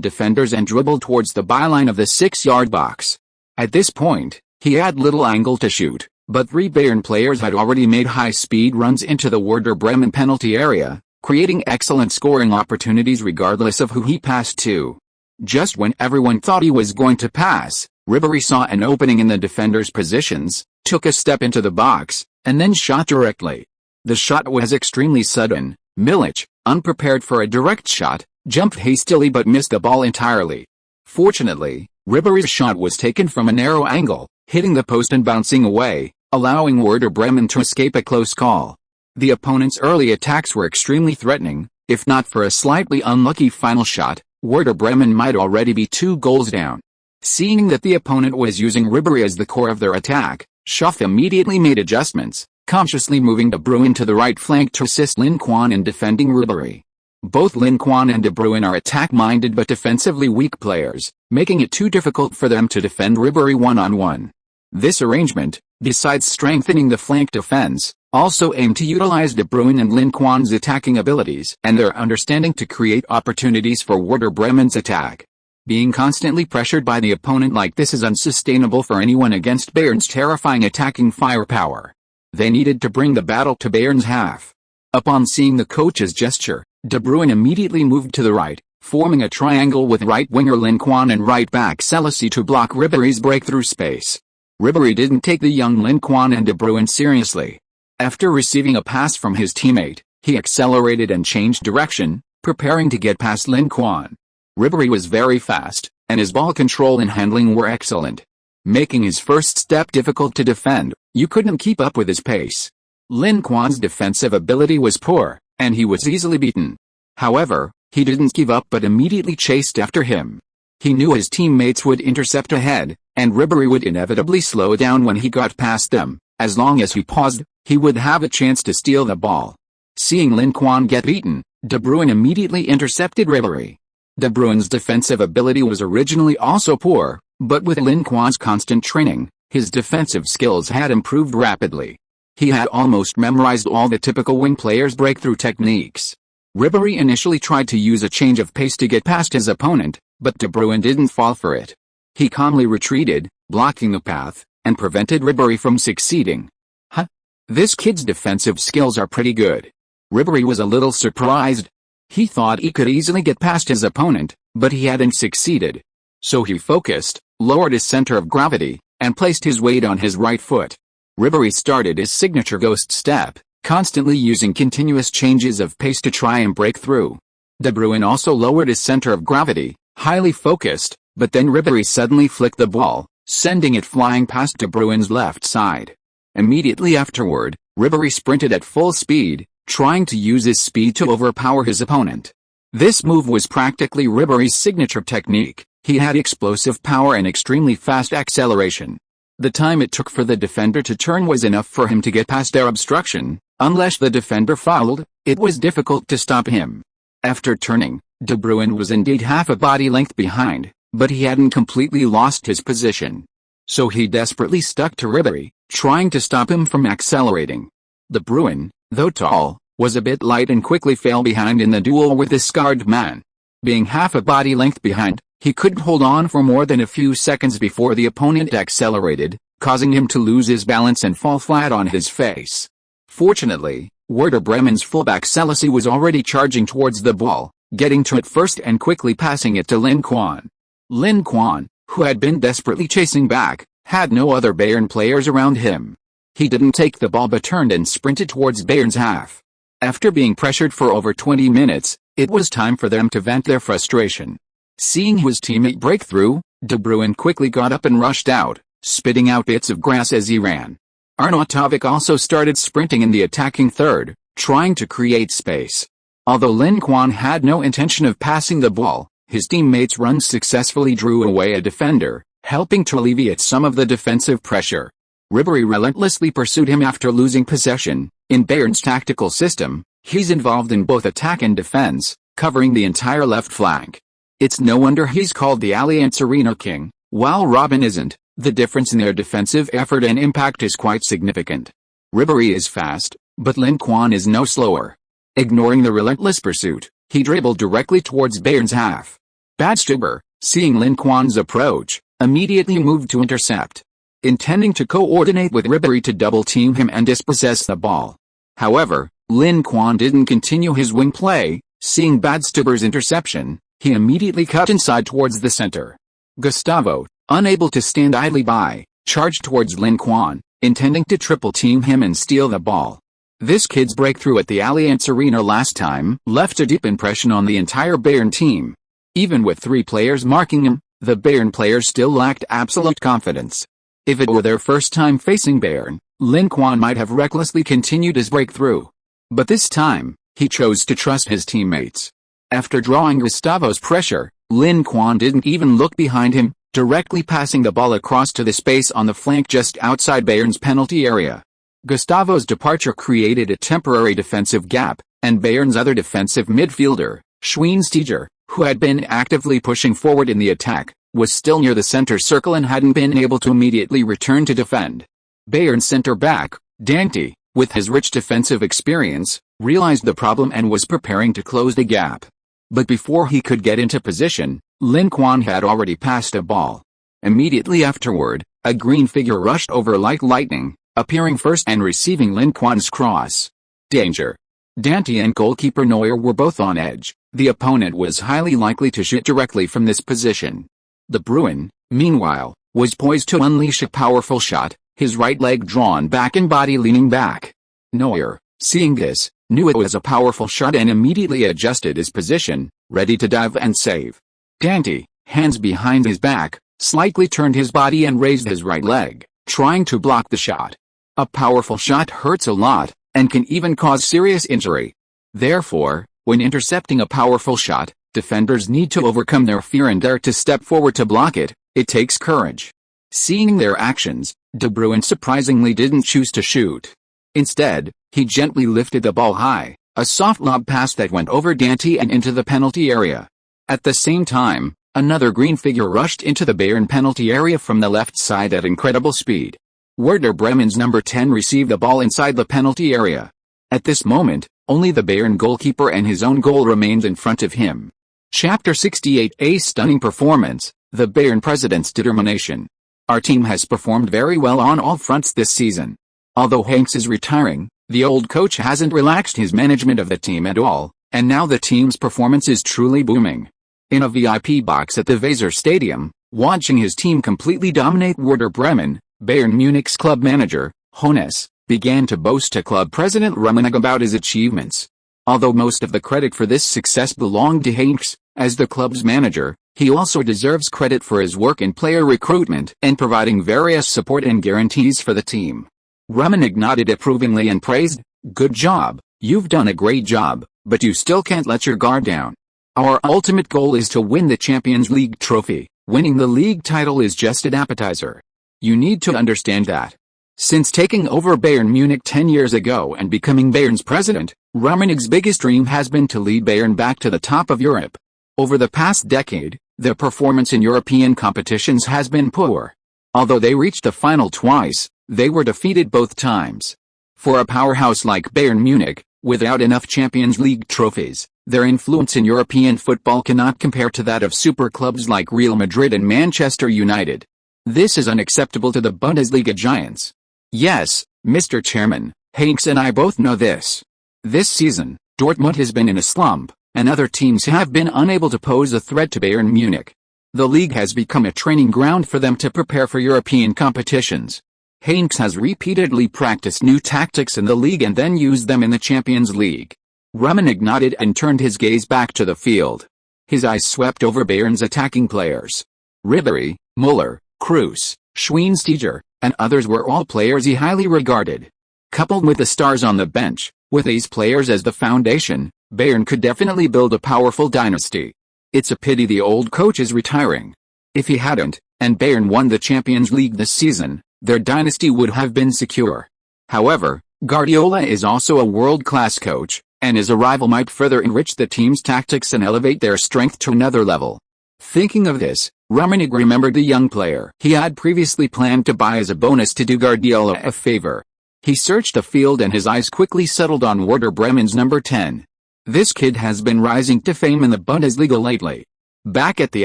defenders and dribbled towards the byline of the 6-yard box. At this point, he had little angle to shoot, but three Bayern players had already made high-speed runs into the Werder Bremen penalty area, creating excellent scoring opportunities regardless of who he passed to. Just when everyone thought he was going to pass, Ribéry saw an opening in the defenders' positions, took a step into the box, and then shot directly. The shot was extremely sudden. Milic, unprepared for a direct shot, jumped hastily but missed the ball entirely. Fortunately, Ribéry's shot was taken from a narrow angle, hitting the post and bouncing away, allowing Werder Bremen to escape a close call. The opponent's early attacks were extremely threatening. If not for a slightly unlucky final shot, Werder Bremen might already be 2 goals down. Seeing that the opponent was using Ribéry as the core of their attack, Schaff immediately made adjustments, consciously moving De Bruyne to the right flank to assist Lin Quan in defending Ribéry. Both Lin Quan and De Bruyne are attack-minded but defensively weak players, making it too difficult for them to defend Ribéry one-on-one. This arrangement, besides strengthening the flank defense, also aimed to utilize De Bruyne and Lin Quan's attacking abilities and their understanding to create opportunities for Werder Bremen's attack. Being constantly pressured by the opponent like this is unsustainable for anyone against Bayern's terrifying attacking firepower. They needed to bring the battle to Bayern's half. Upon seeing the coach's gesture, De Bruyne immediately moved to the right, forming a triangle with right winger Lin Quan and right back Selassie to block Ribéry's breakthrough space. Ribéry didn't take the young Lin Quan and De Bruyne seriously. After receiving a pass from his teammate, He accelerated and changed direction, preparing to get past Lin Quan. Ribery was very fast, and his ball control and handling were excellent, making his first step difficult to defend. You couldn't keep up with his pace. Lin Quan's defensive ability was poor, and he was easily beaten. However, he didn't give up but immediately chased after him. He knew his teammates would intercept ahead, and Ribery would inevitably slow down when he got past them. As long as he paused, he would have a chance to steal the ball. Seeing Lin Quan get beaten, De Bruyne immediately intercepted Ribery. De Bruyne's defensive ability was originally also poor, but with Lin Quan's constant training, his defensive skills had improved rapidly. He had almost memorized all the typical wing players' breakthrough techniques. Ribery initially tried to use a change of pace to get past his opponent, but De Bruyne didn't fall for it. He calmly retreated, blocking the path, and prevented Ribery from succeeding. Huh? This kid's defensive skills are pretty good. Ribery was a little surprised. He thought he could easily get past his opponent, but he hadn't succeeded. So he focused, lowered his center of gravity, and placed his weight on his right foot. Ribery started his signature ghost step, constantly using continuous changes of pace to try and break through. De Bruyne also lowered his center of gravity, highly focused, but then Ribery suddenly flicked the ball, sending it flying past De Bruyne's left side. Immediately afterward, Ribery sprinted at full speed, trying to use his speed to overpower his opponent. This move was practically Ribery's signature technique. He had explosive power and extremely fast acceleration. The time it took for the defender to turn was enough for him to get past their obstruction. Unless the defender fouled, it was difficult to stop him. After turning, De Bruyne was indeed half a body length behind, but he hadn't completely lost his position. So he desperately stuck to Ribery, trying to stop him from accelerating. De Bruyne, though tall, was a bit light and quickly fell behind in the duel with the scarred man. Being half a body length behind, he couldn't hold on for more than a few seconds before the opponent accelerated, causing him to lose his balance and fall flat on his face. Fortunately, Werder Bremen's fullback Selassie was already charging towards the ball, getting to it first and quickly passing it to Lin Quan. Lin Quan, who had been desperately chasing back, had no other Bayern players around him. He didn't take the ball but turned and sprinted towards Bayern's half. After being pressured for over 20 minutes, it was time for them to vent their frustration. Seeing his teammate break through, De Bruyne quickly got up and rushed out, spitting out bits of grass as he ran. Arnautovic also started sprinting in the attacking third, trying to create space. Although Lin Quan had no intention of passing the ball, his teammates' runs successfully drew away a defender, helping to alleviate some of the defensive pressure. Ribery relentlessly pursued him after losing possession. In Bayern's tactical system, he's involved in both attack and defense, covering the entire left flank. It's no wonder he's called the Allianz Arena King. While Robin isn't, the difference in their defensive effort and impact is quite significant. Ribery is fast, but Lin Quan is no slower. Ignoring the relentless pursuit, he dribbled directly towards Bayern's half. Badstuber, seeing Lin Quan's approach, immediately moved to intercept, intending to coordinate with Ribery to double-team him and dispossess the ball. However, Lin Quan didn't continue his wing play. Seeing Badstuber's interception, he immediately cut inside towards the center. Gustavo, unable to stand idly by, charged towards Lin Quan, intending to triple-team him and steal the ball. This kid's breakthrough at the Allianz Arena last time left a deep impression on the entire Bayern team. Even with 3 players marking him, the Bayern players still lacked absolute confidence. If it were their first time facing Bayern, Lin Quan might have recklessly continued his breakthrough. But this time, he chose to trust his teammates. After drawing Gustavo's pressure, Lin Quan didn't even look behind him, directly passing the ball across to the space on the flank just outside Bayern's penalty area. Gustavo's departure created a temporary defensive gap, and Bayern's other defensive midfielder, Schweinsteiger, who had been actively pushing forward in the attack, was still near the center circle and hadn't been able to immediately return to defend. Bayern's center-back, Dante, with his rich defensive experience, realized the problem and was preparing to close the gap. But before he could get into position, Lin Quan had already passed a ball. Immediately afterward, a green figure rushed over like lightning, appearing first and receiving Lin Quan's cross. Danger! Dante and goalkeeper Neuer were both on edge. The opponent was highly likely to shoot directly from this position. De Bruyne, meanwhile, was poised to unleash a powerful shot, his right leg drawn back and body leaning back. Neuer, seeing this, knew it was a powerful shot and immediately adjusted his position, ready to dive and save. Dante, hands behind his back, slightly turned his body and raised his right leg, trying to block the shot. A powerful shot hurts a lot, and can even cause serious injury. Therefore, when intercepting a powerful shot, defenders need to overcome their fear and dare to step forward to block it. It takes courage. Seeing their actions, De Bruyne surprisingly didn't choose to shoot. Instead, he gently lifted the ball high, a soft lob pass that went over Dante and into the penalty area. At the same time, another green figure rushed into the Bayern penalty area from the left side at incredible speed. Werder Bremen's number 10 received the ball inside the penalty area. At this moment, only the Bayern goalkeeper and his own goal remained in front of him. Chapter 68. A stunning performance, the Bayern president's determination. Our team has performed very well on all fronts this season. Although Hanks is retiring, the old coach hasn't relaxed his management of the team at all, and now the team's performance is truly booming. In a VIP box at the Weser Stadium, watching his team completely dominate Werder Bremen, Bayern Munich's club manager, Hoeneß, began to boast to club president Rummenigge about his achievements. Although most of the credit for this success belonged to Hanks, as the club's manager, he also deserves credit for his work in player recruitment and providing various support and guarantees for the team. Rummenigge nodded approvingly and praised, "Good job, you've done a great job, but you still can't let your guard down. Our ultimate goal is to win the Champions League trophy. Winning the league title is just an appetizer. You need to understand that." Since taking over Bayern Munich 10 years ago and becoming Bayern's president, Rummenigge's biggest dream has been to lead Bayern back to the top of Europe. Over the past decade, their performance in European competitions has been poor. Although they reached the final twice, they were defeated both times. For a powerhouse like Bayern Munich, without enough Champions League trophies, their influence in European football cannot compare to that of super clubs like Real Madrid and Manchester United. This is unacceptable to the Bundesliga giants. Yes, Mr. Chairman, Hanks and I both know this. This season, Dortmund has been in a slump, and other teams have been unable to pose a threat to Bayern Munich. The league has become a training ground for them to prepare for European competitions. Hanks has repeatedly practiced new tactics in the league and then used them in the Champions League. Rummenigge nodded and turned his gaze back to the field. His eyes swept over Bayern's attacking players. Ribéry, Müller, Kroos, Schweinsteiger, and others were all players he highly regarded. Coupled with the stars on the bench, with these players as the foundation, Bayern could definitely build a powerful dynasty. It's a pity the old coach is retiring. If he hadn't, and Bayern won the Champions League this season, their dynasty would have been secure. However, Guardiola is also a world-class coach, and his arrival might further enrich the team's tactics and elevate their strength to another level. Thinking of this, Rummenigge remembered the young player he had previously planned to buy as a bonus to do Guardiola a favor. He searched the field and his eyes quickly settled on Werder Bremen's number 10. This kid has been rising to fame in the Bundesliga lately. Back at the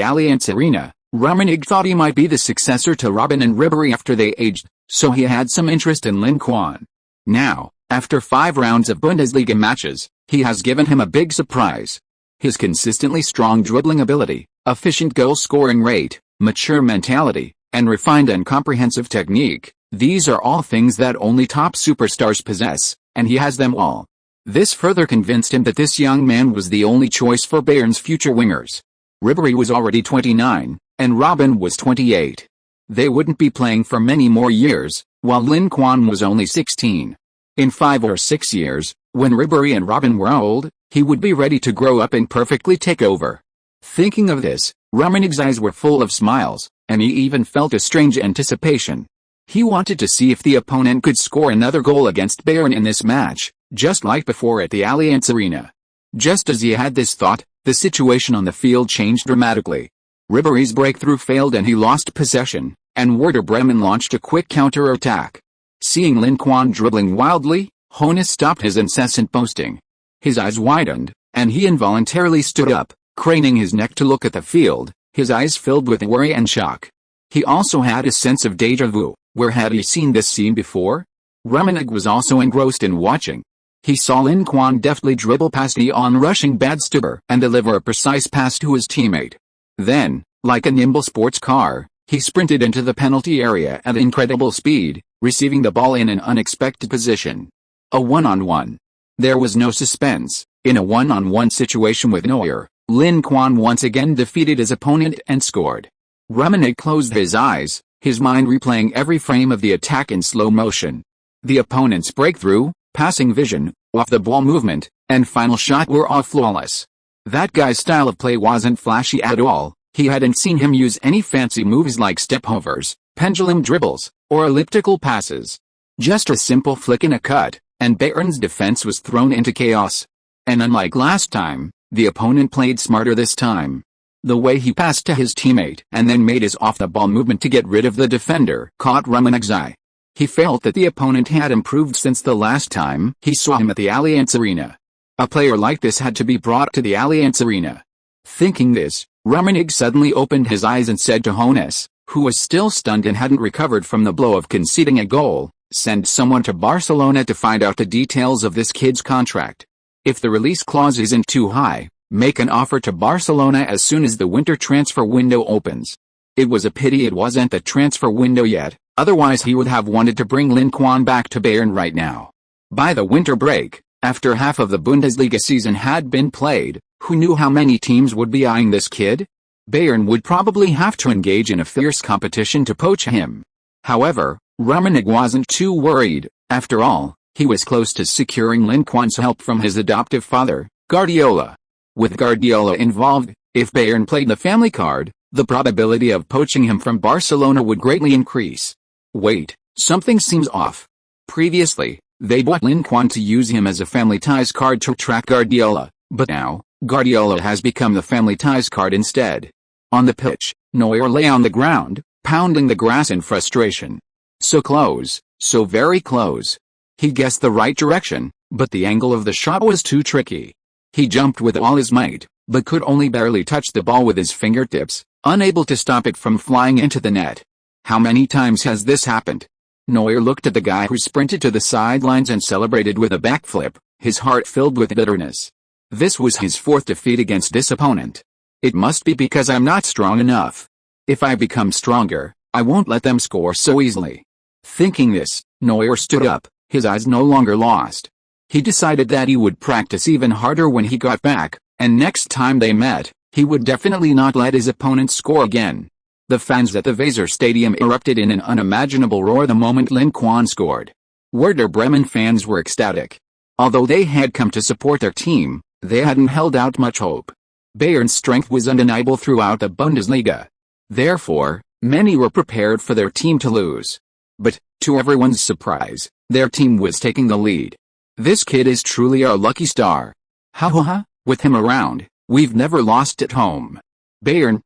Allianz Arena, Rummenigge thought he might be the successor to Robben and Ribéry after they aged, so he had some interest in Lin Quan. Now, after 5 rounds of Bundesliga matches, he has given him a big surprise. His consistently strong dribbling ability, efficient goal-scoring rate, mature mentality, and refined and comprehensive technique, these are all things that only top superstars possess, and he has them all. This further convinced him that this young man was the only choice for Bayern's future wingers. Ribéry was already 29, and Robben was 28. They wouldn't be playing for many more years, while Lin Quan was only 16. In 5 or 6 years, when Ribéry and Robben were old, he would be ready to grow up and perfectly take over. Thinking of this, Rummenigge's eyes were full of smiles, and he even felt a strange anticipation. He wanted to see if the opponent could score another goal against Bayern in this match, just like before at the Allianz Arena. Just as he had this thought, the situation on the field changed dramatically. Ribéry's breakthrough failed and he lost possession, and Werder Bremen launched a quick counter-attack. Seeing Lin Quan dribbling wildly, Hoeneß stopped his incessant boasting. His eyes widened, and he involuntarily stood up, craning his neck to look at the field, his eyes filled with worry and shock. He also had a sense of déjà vu. Where had he seen this scene before? Rummenigge was also engrossed in watching. He saw Lin Quan deftly dribble past the on-rushing Badstuber and deliver a precise pass to his teammate. Then, like a nimble sports car, he sprinted into the penalty area at incredible speed, receiving the ball in an unexpected position. A one-on-one. There was no suspense. In a one-on-one situation with Neuer, Lin Quan once again defeated his opponent and scored. Rummenigge closed his eyes, his mind replaying every frame of the attack in slow motion. The opponent's breakthrough, passing vision, off-the-ball movement, and final shot were all flawless. That guy's style of play wasn't flashy at all. He hadn't seen him use any fancy moves like step-overs, pendulum dribbles, or elliptical passes. Just a simple flick and a cut, and Bayern's defense was thrown into chaos. And unlike last time, the opponent played smarter this time. The way he passed to his teammate and then made his off-the-ball movement to get rid of the defender caught Rummenigge's eye. He felt that the opponent had improved since the last time he saw him at the Allianz Arena. A player like this had to be brought to the Allianz Arena. Thinking this, Rummenigge suddenly opened his eyes and said to Hoeneß, who was still stunned and hadn't recovered from the blow of conceding a goal, "Send someone to Barcelona to find out the details of this kid's contract. If the release clause isn't too high, make an offer to Barcelona as soon as the winter transfer window opens." It was a pity it wasn't the transfer window yet, otherwise he would have wanted to bring Lin Quan back to Bayern right now. By the winter break, after half of the Bundesliga season had been played, who knew how many teams would be eyeing this kid? Bayern would probably have to engage in a fierce competition to poach him. However, Rummenigge wasn't too worried. After all, he was close to securing Lin Quan's help from his adoptive father, Guardiola. With Guardiola involved, if Bayern played the family card, the probability of poaching him from Barcelona would greatly increase. Wait, something seems off. Previously, they bought Lin Quan to use him as a family ties card to attract Guardiola, but now, Guardiola has become the family ties card instead. On the pitch, Neuer lay on the ground, pounding the grass in frustration. So close, so very close. He guessed the right direction, but the angle of the shot was too tricky. He jumped with all his might, but could only barely touch the ball with his fingertips, unable to stop it from flying into the net. How many times has this happened? Neuer looked at the guy who sprinted to the sidelines and celebrated with a backflip, his heart filled with bitterness. This was his fourth defeat against this opponent. It must be because I'm not strong enough. If I become stronger, I won't let them score so easily. Thinking this, Neuer stood up, his eyes no longer lost. He decided that he would practice even harder when he got back, and next time they met, he would definitely not let his opponent score again. The fans at the Weser Stadium erupted in an unimaginable roar the moment Lin Quan scored. Werder Bremen fans were ecstatic. Although they had come to support their team, they hadn't held out much hope. Bayern's strength was undeniable throughout the Bundesliga. Therefore, many were prepared for their team to lose. But, to everyone's surprise, their team was taking the lead. This kid is truly our lucky star. Ha ha ha, with him around, we've never lost at home. Bayern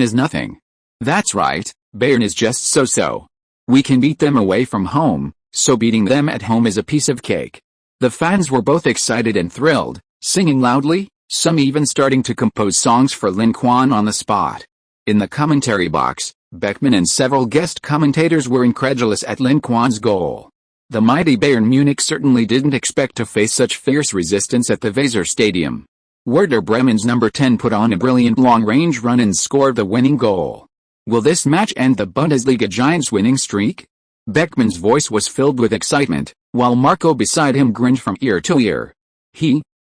is nothing. That's right, Bayern is just so-so. We can beat them away from home, so beating them at home is a piece of cake. The fans were both excited and thrilled, singing loudly, some even starting to compose songs for Lin Quan on the spot. In the commentary box, Beckmann and several guest commentators were incredulous at Lin Quan's goal. The mighty Bayern Munich certainly didn't expect to face such fierce resistance at the Weser Stadium. Werder Bremen's number 10 put on a brilliant long-range run and scored the winning goal. Will this match end the Bundesliga Giants' winning streak? Beckmann's voice was filled with excitement, while Marco beside him grinned from ear to ear.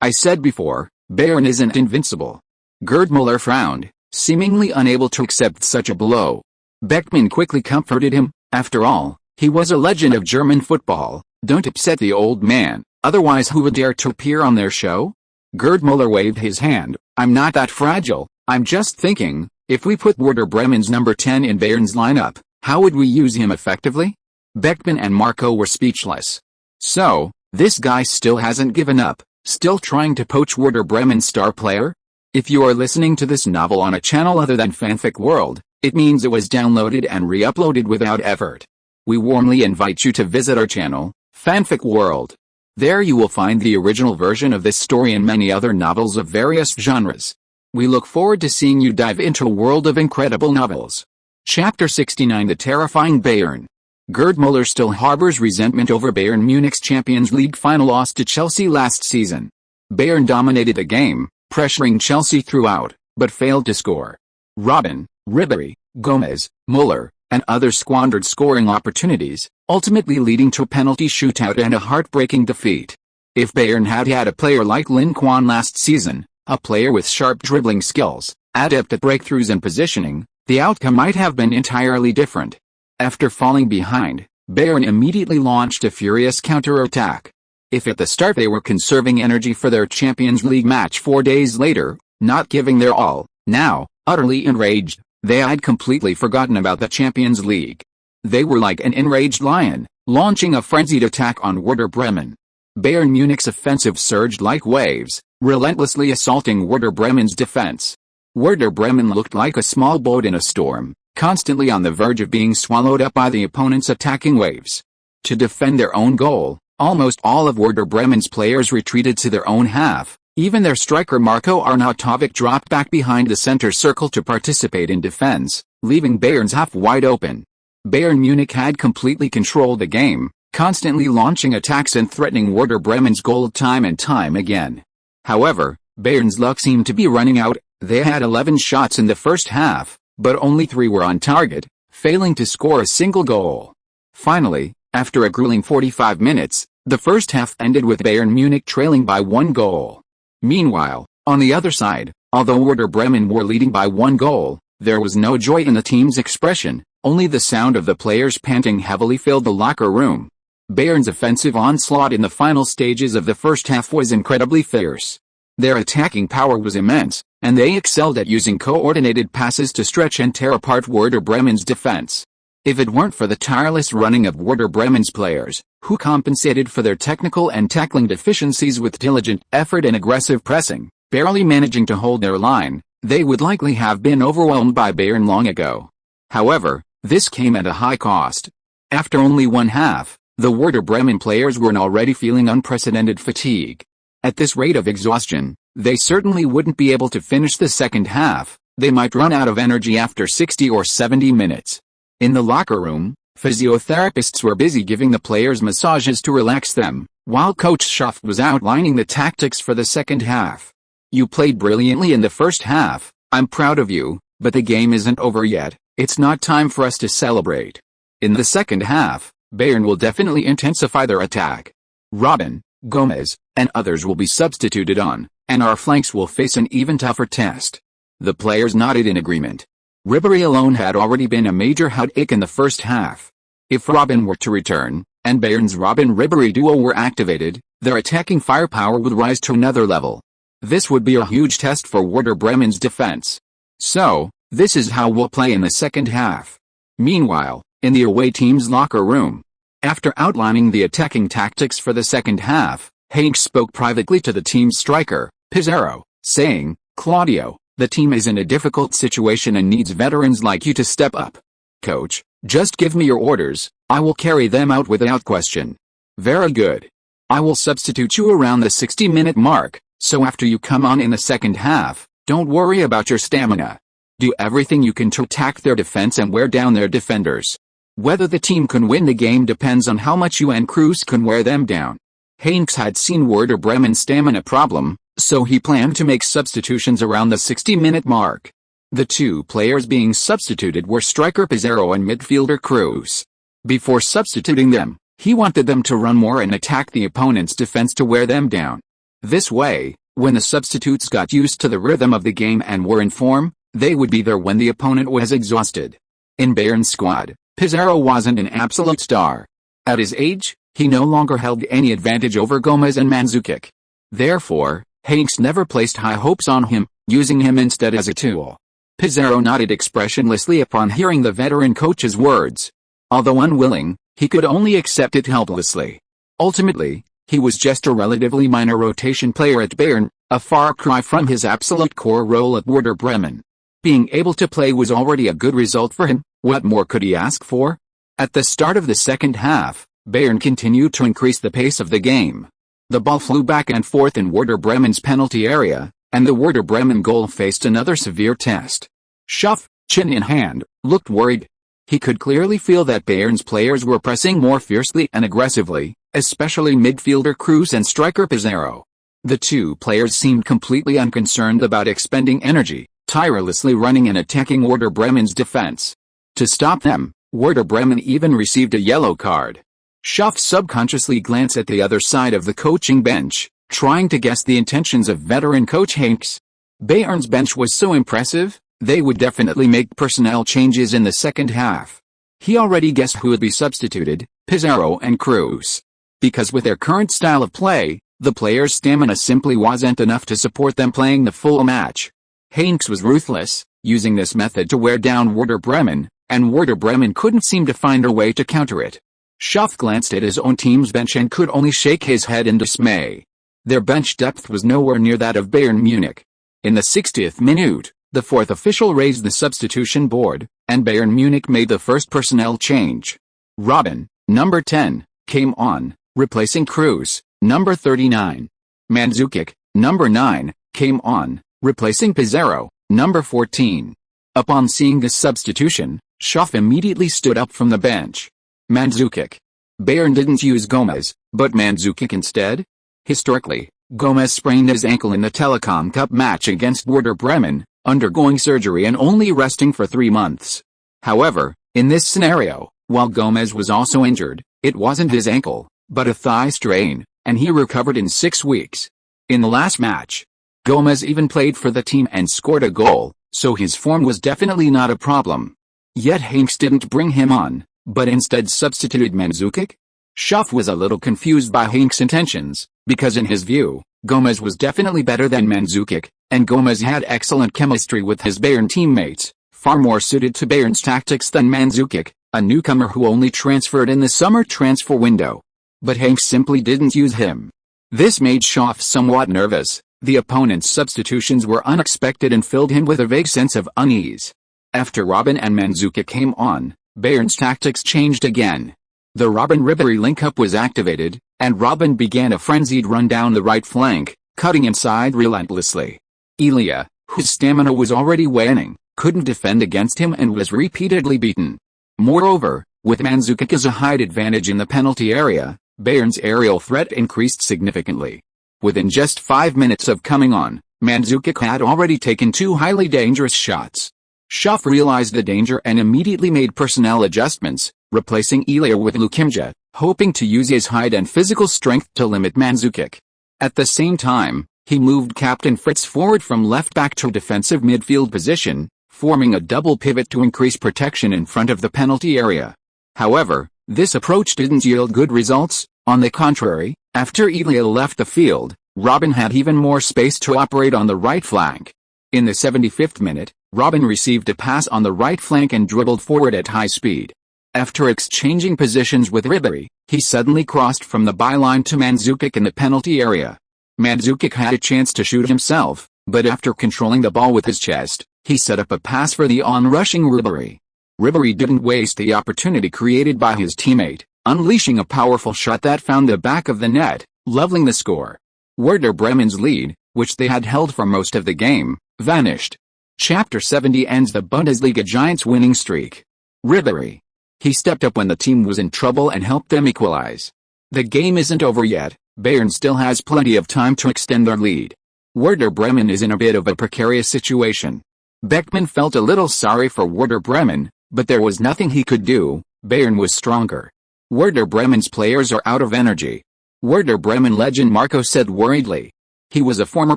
I said before, Bayern isn't invincible. Gerd Müller frowned, seemingly unable to accept such a blow. Beckmann quickly comforted him. After all, he was a legend of German football. Don't upset the old man, otherwise who would dare to appear on their show? Gerd Müller waved his hand. I'm not that fragile, I'm just thinking, if we put Werder Bremen's number 10 in Bayern's lineup, how would we use him effectively? Beckmann and Marco were speechless. So, this guy still hasn't given up, still trying to poach Werder Bremen's star player? If you are listening to this novel on a channel other than Fanfic World, it means it was downloaded and re-uploaded without effort. We warmly invite you to visit our channel, Fanfic World. There you will find the original version of this story and many other novels of various genres. We look forward to seeing you dive into a world of incredible novels. Chapter 69: The Terrifying Bayern. Gerd Müller still harbors resentment over Bayern Munich's Champions League final loss to Chelsea last season. Bayern dominated the game, pressuring Chelsea throughout, but failed to score. Robben, Ribéry, Gomez, Müller, and others squandered scoring opportunities, ultimately leading to a penalty shootout and a heartbreaking defeat. If Bayern had had a player like Lin Quan last season, a player with sharp dribbling skills, adept at breakthroughs and positioning, the outcome might have been entirely different. After falling behind, Bayern immediately launched a furious counter-attack. If at the start they were conserving energy for their Champions League match 4 days later, not giving their all, now, utterly enraged, they had completely forgotten about the Champions League. They were like an enraged lion, launching a frenzied attack on Werder Bremen. Bayern Munich's offensive surged like waves, relentlessly assaulting Werder Bremen's defense. Werder Bremen looked like a small boat in a storm, constantly on the verge of being swallowed up by the opponent's attacking waves. To defend their own goal, almost all of Werder Bremen's players retreated to their own half. Even their striker Marco Arnautovic dropped back behind the center circle to participate in defense, leaving Bayern's half wide open. Bayern Munich had completely controlled the game, constantly launching attacks and threatening Werder Bremen's goal time and time again. However, Bayern's luck seemed to be running out. They had 11 shots in the first half, but only 3 were on target, failing to score a single goal. Finally, after a grueling 45 minutes, the first half ended with Bayern Munich trailing by 1 goal. Meanwhile, on the other side, although Werder Bremen were leading by 1 goal, there was no joy in the team's expression, only the sound of the players panting heavily filled the locker room. Bayern's offensive onslaught in the final stages of the first half was incredibly fierce. Their attacking power was immense, and they excelled at using coordinated passes to stretch and tear apart Werder Bremen's defense. If it weren't for the tireless running of Werder Bremen's players, who compensated for their technical and tackling deficiencies with diligent effort and aggressive pressing, barely managing to hold their line, they would likely have been overwhelmed by Bayern long ago. However, this came at a high cost. After only 1 half, the Werder Bremen players were already feeling unprecedented fatigue. At this rate of exhaustion, they certainly wouldn't be able to finish the second half. They might run out of energy after 60 or 70 minutes. In the locker room, physiotherapists were busy giving the players massages to relax them, while Coach Schaff was outlining the tactics for the second half. "You played brilliantly in the first half, I'm proud of you, but the game isn't over yet. It's not time for us to celebrate. In the second half, Bayern will definitely intensify their attack. Robben, Gomez, and others will be substituted on, and our flanks will face an even tougher test." The players nodded in agreement. Ribéry alone had already been a major headache in the first half. If Robben were to return, and Bayern's Robben-Ribéry duo were activated, their attacking firepower would rise to another level. This would be a huge test for Werder Bremen's defense. "So, this is how we'll play in the second half." Meanwhile, in the away team's locker room, after outlining the attacking tactics for the second half, Hank spoke privately to the team's striker, Pizarro, saying, "Claudio, the team is in a difficult situation and needs veterans like you to step up. Coach, just give me your orders, I will carry them out without question." "Very good. I will substitute you around the 60-minute mark, so after you come on in the second half, don't worry about your stamina. Do everything you can to attack their defense and wear down their defenders. Whether the team can win the game depends on how much you and Cruz can wear them down." Heinz had seen Werder Bremen's stamina problem, so he planned to make substitutions around the 60-minute mark. The 2 players being substituted were striker Pizarro and midfielder Cruz. Before substituting them, he wanted them to run more and attack the opponent's defense to wear them down. This way, when the substitutes got used to the rhythm of the game and were in form, they would be there when the opponent was exhausted. In Bayern's squad, Pizarro wasn't an absolute star. At his age, he no longer held any advantage over Gomez and Mandzukic. Therefore, Hanks never placed high hopes on him, using him instead as a tool. Pizarro nodded expressionlessly upon hearing the veteran coach's words. Although unwilling, he could only accept it helplessly. Ultimately, he was just a relatively minor rotation player at Bayern, a far cry from his absolute core role at Werder Bremen. Being able to play was already a good result for him. What more could he ask for? At the start of the second half, Bayern continued to increase the pace of the game. The ball flew back and forth in Werder Bremen's penalty area, and the Werder Bremen goal faced another severe test. Schaff, chin in hand, looked worried. He could clearly feel that Bayern's players were pressing more fiercely and aggressively, especially midfielder Cruz and striker Pizarro. The 2 players seemed completely unconcerned about expending energy, tirelessly running and attacking Werder Bremen's defense. To stop them, Werder Bremen even received a yellow card. Schaff subconsciously glanced at the other side of the coaching bench, trying to guess the intentions of veteran coach Hanks. Bayern's bench was so impressive, they would definitely make personnel changes in the second half. He already guessed who would be substituted, Pizarro and Cruz. Because with their current style of play, the players' stamina simply wasn't enough to support them playing the full match. Hanks was ruthless, using this method to wear down Werder Bremen, and Werder Bremen couldn't seem to find a way to counter it. Schaff glanced at his own team's bench and could only shake his head in dismay. Their bench depth was nowhere near that of Bayern Munich. In the 60th minute, the fourth official raised the substitution board, and Bayern Munich made the first personnel change. Robben, number 10, came on, replacing Cruz, number 39. Mandzukic, number 9, came on, replacing Pizarro, number 14. Upon seeing this substitution, Schaff immediately stood up from the bench. Mandzukic. Bayern didn't use Gomez, but Mandzukic instead? Historically, Gomez sprained his ankle in the Telecom Cup match against Werder Bremen, undergoing surgery and only resting for 3 months. However, in this scenario, while Gomez was also injured, it wasn't his ankle, but a thigh strain, and he recovered in 6 weeks. In the last match, Gomez even played for the team and scored a goal, so his form was definitely not a problem. Yet Hanks didn't bring him on, but instead substituted Mandzukic? Schaff was a little confused by Hanks' intentions, because in his view, Gomez was definitely better than Mandzukic, and Gomez had excellent chemistry with his Bayern teammates, far more suited to Bayern's tactics than Mandzukic, a newcomer who only transferred in the summer transfer window. But Hanks simply didn't use him. This made Schaff somewhat nervous. The opponent's substitutions were unexpected and filled him with a vague sense of unease. After Robben and Mandzukic came on, Bayern's tactics changed again. The Robben-Ribéry link-up was activated, and Robben began a frenzied run down the right flank, cutting inside relentlessly. Elia, whose stamina was already waning, couldn't defend against him and was repeatedly beaten. Moreover, with Mandzukic as a height advantage in the penalty area, Bayern's aerial threat increased significantly. Within just 5 minutes of coming on, Mandzukic had already taken 2 highly dangerous shots. Schaff realized the danger and immediately made personnel adjustments, replacing Elia with Lukimja, hoping to use his height and physical strength to limit Mandzukic. At the same time, he moved Captain Fritz forward from left back to defensive midfield position, forming a double pivot to increase protection in front of the penalty area. However, this approach didn't yield good results. On the contrary, after Elia left the field, Robben had even more space to operate on the right flank. In the 75th minute, Robben received a pass on the right flank and dribbled forward at high speed. After exchanging positions with Ribéry, he suddenly crossed from the byline to Mandzukic in the penalty area. Mandzukic had a chance to shoot himself, but after controlling the ball with his chest, he set up a pass for the on-rushing Ribéry. Ribéry didn't waste the opportunity created by his teammate, unleashing a powerful shot that found the back of the net, leveling the score. Werder Bremen's lead, which they had held for most of the game, vanished. Chapter 70 ends the Bundesliga Giants' winning streak. Ribéry. He stepped up when the team was in trouble and helped them equalize. The game isn't over yet. Bayern still has plenty of time to extend their lead. Werder Bremen is in a bit of a precarious situation. Beckmann felt a little sorry for Werder Bremen, but there was nothing he could do. Bayern was stronger. Werder Bremen's players are out of energy. Werder Bremen legend Marco said worriedly. He was a former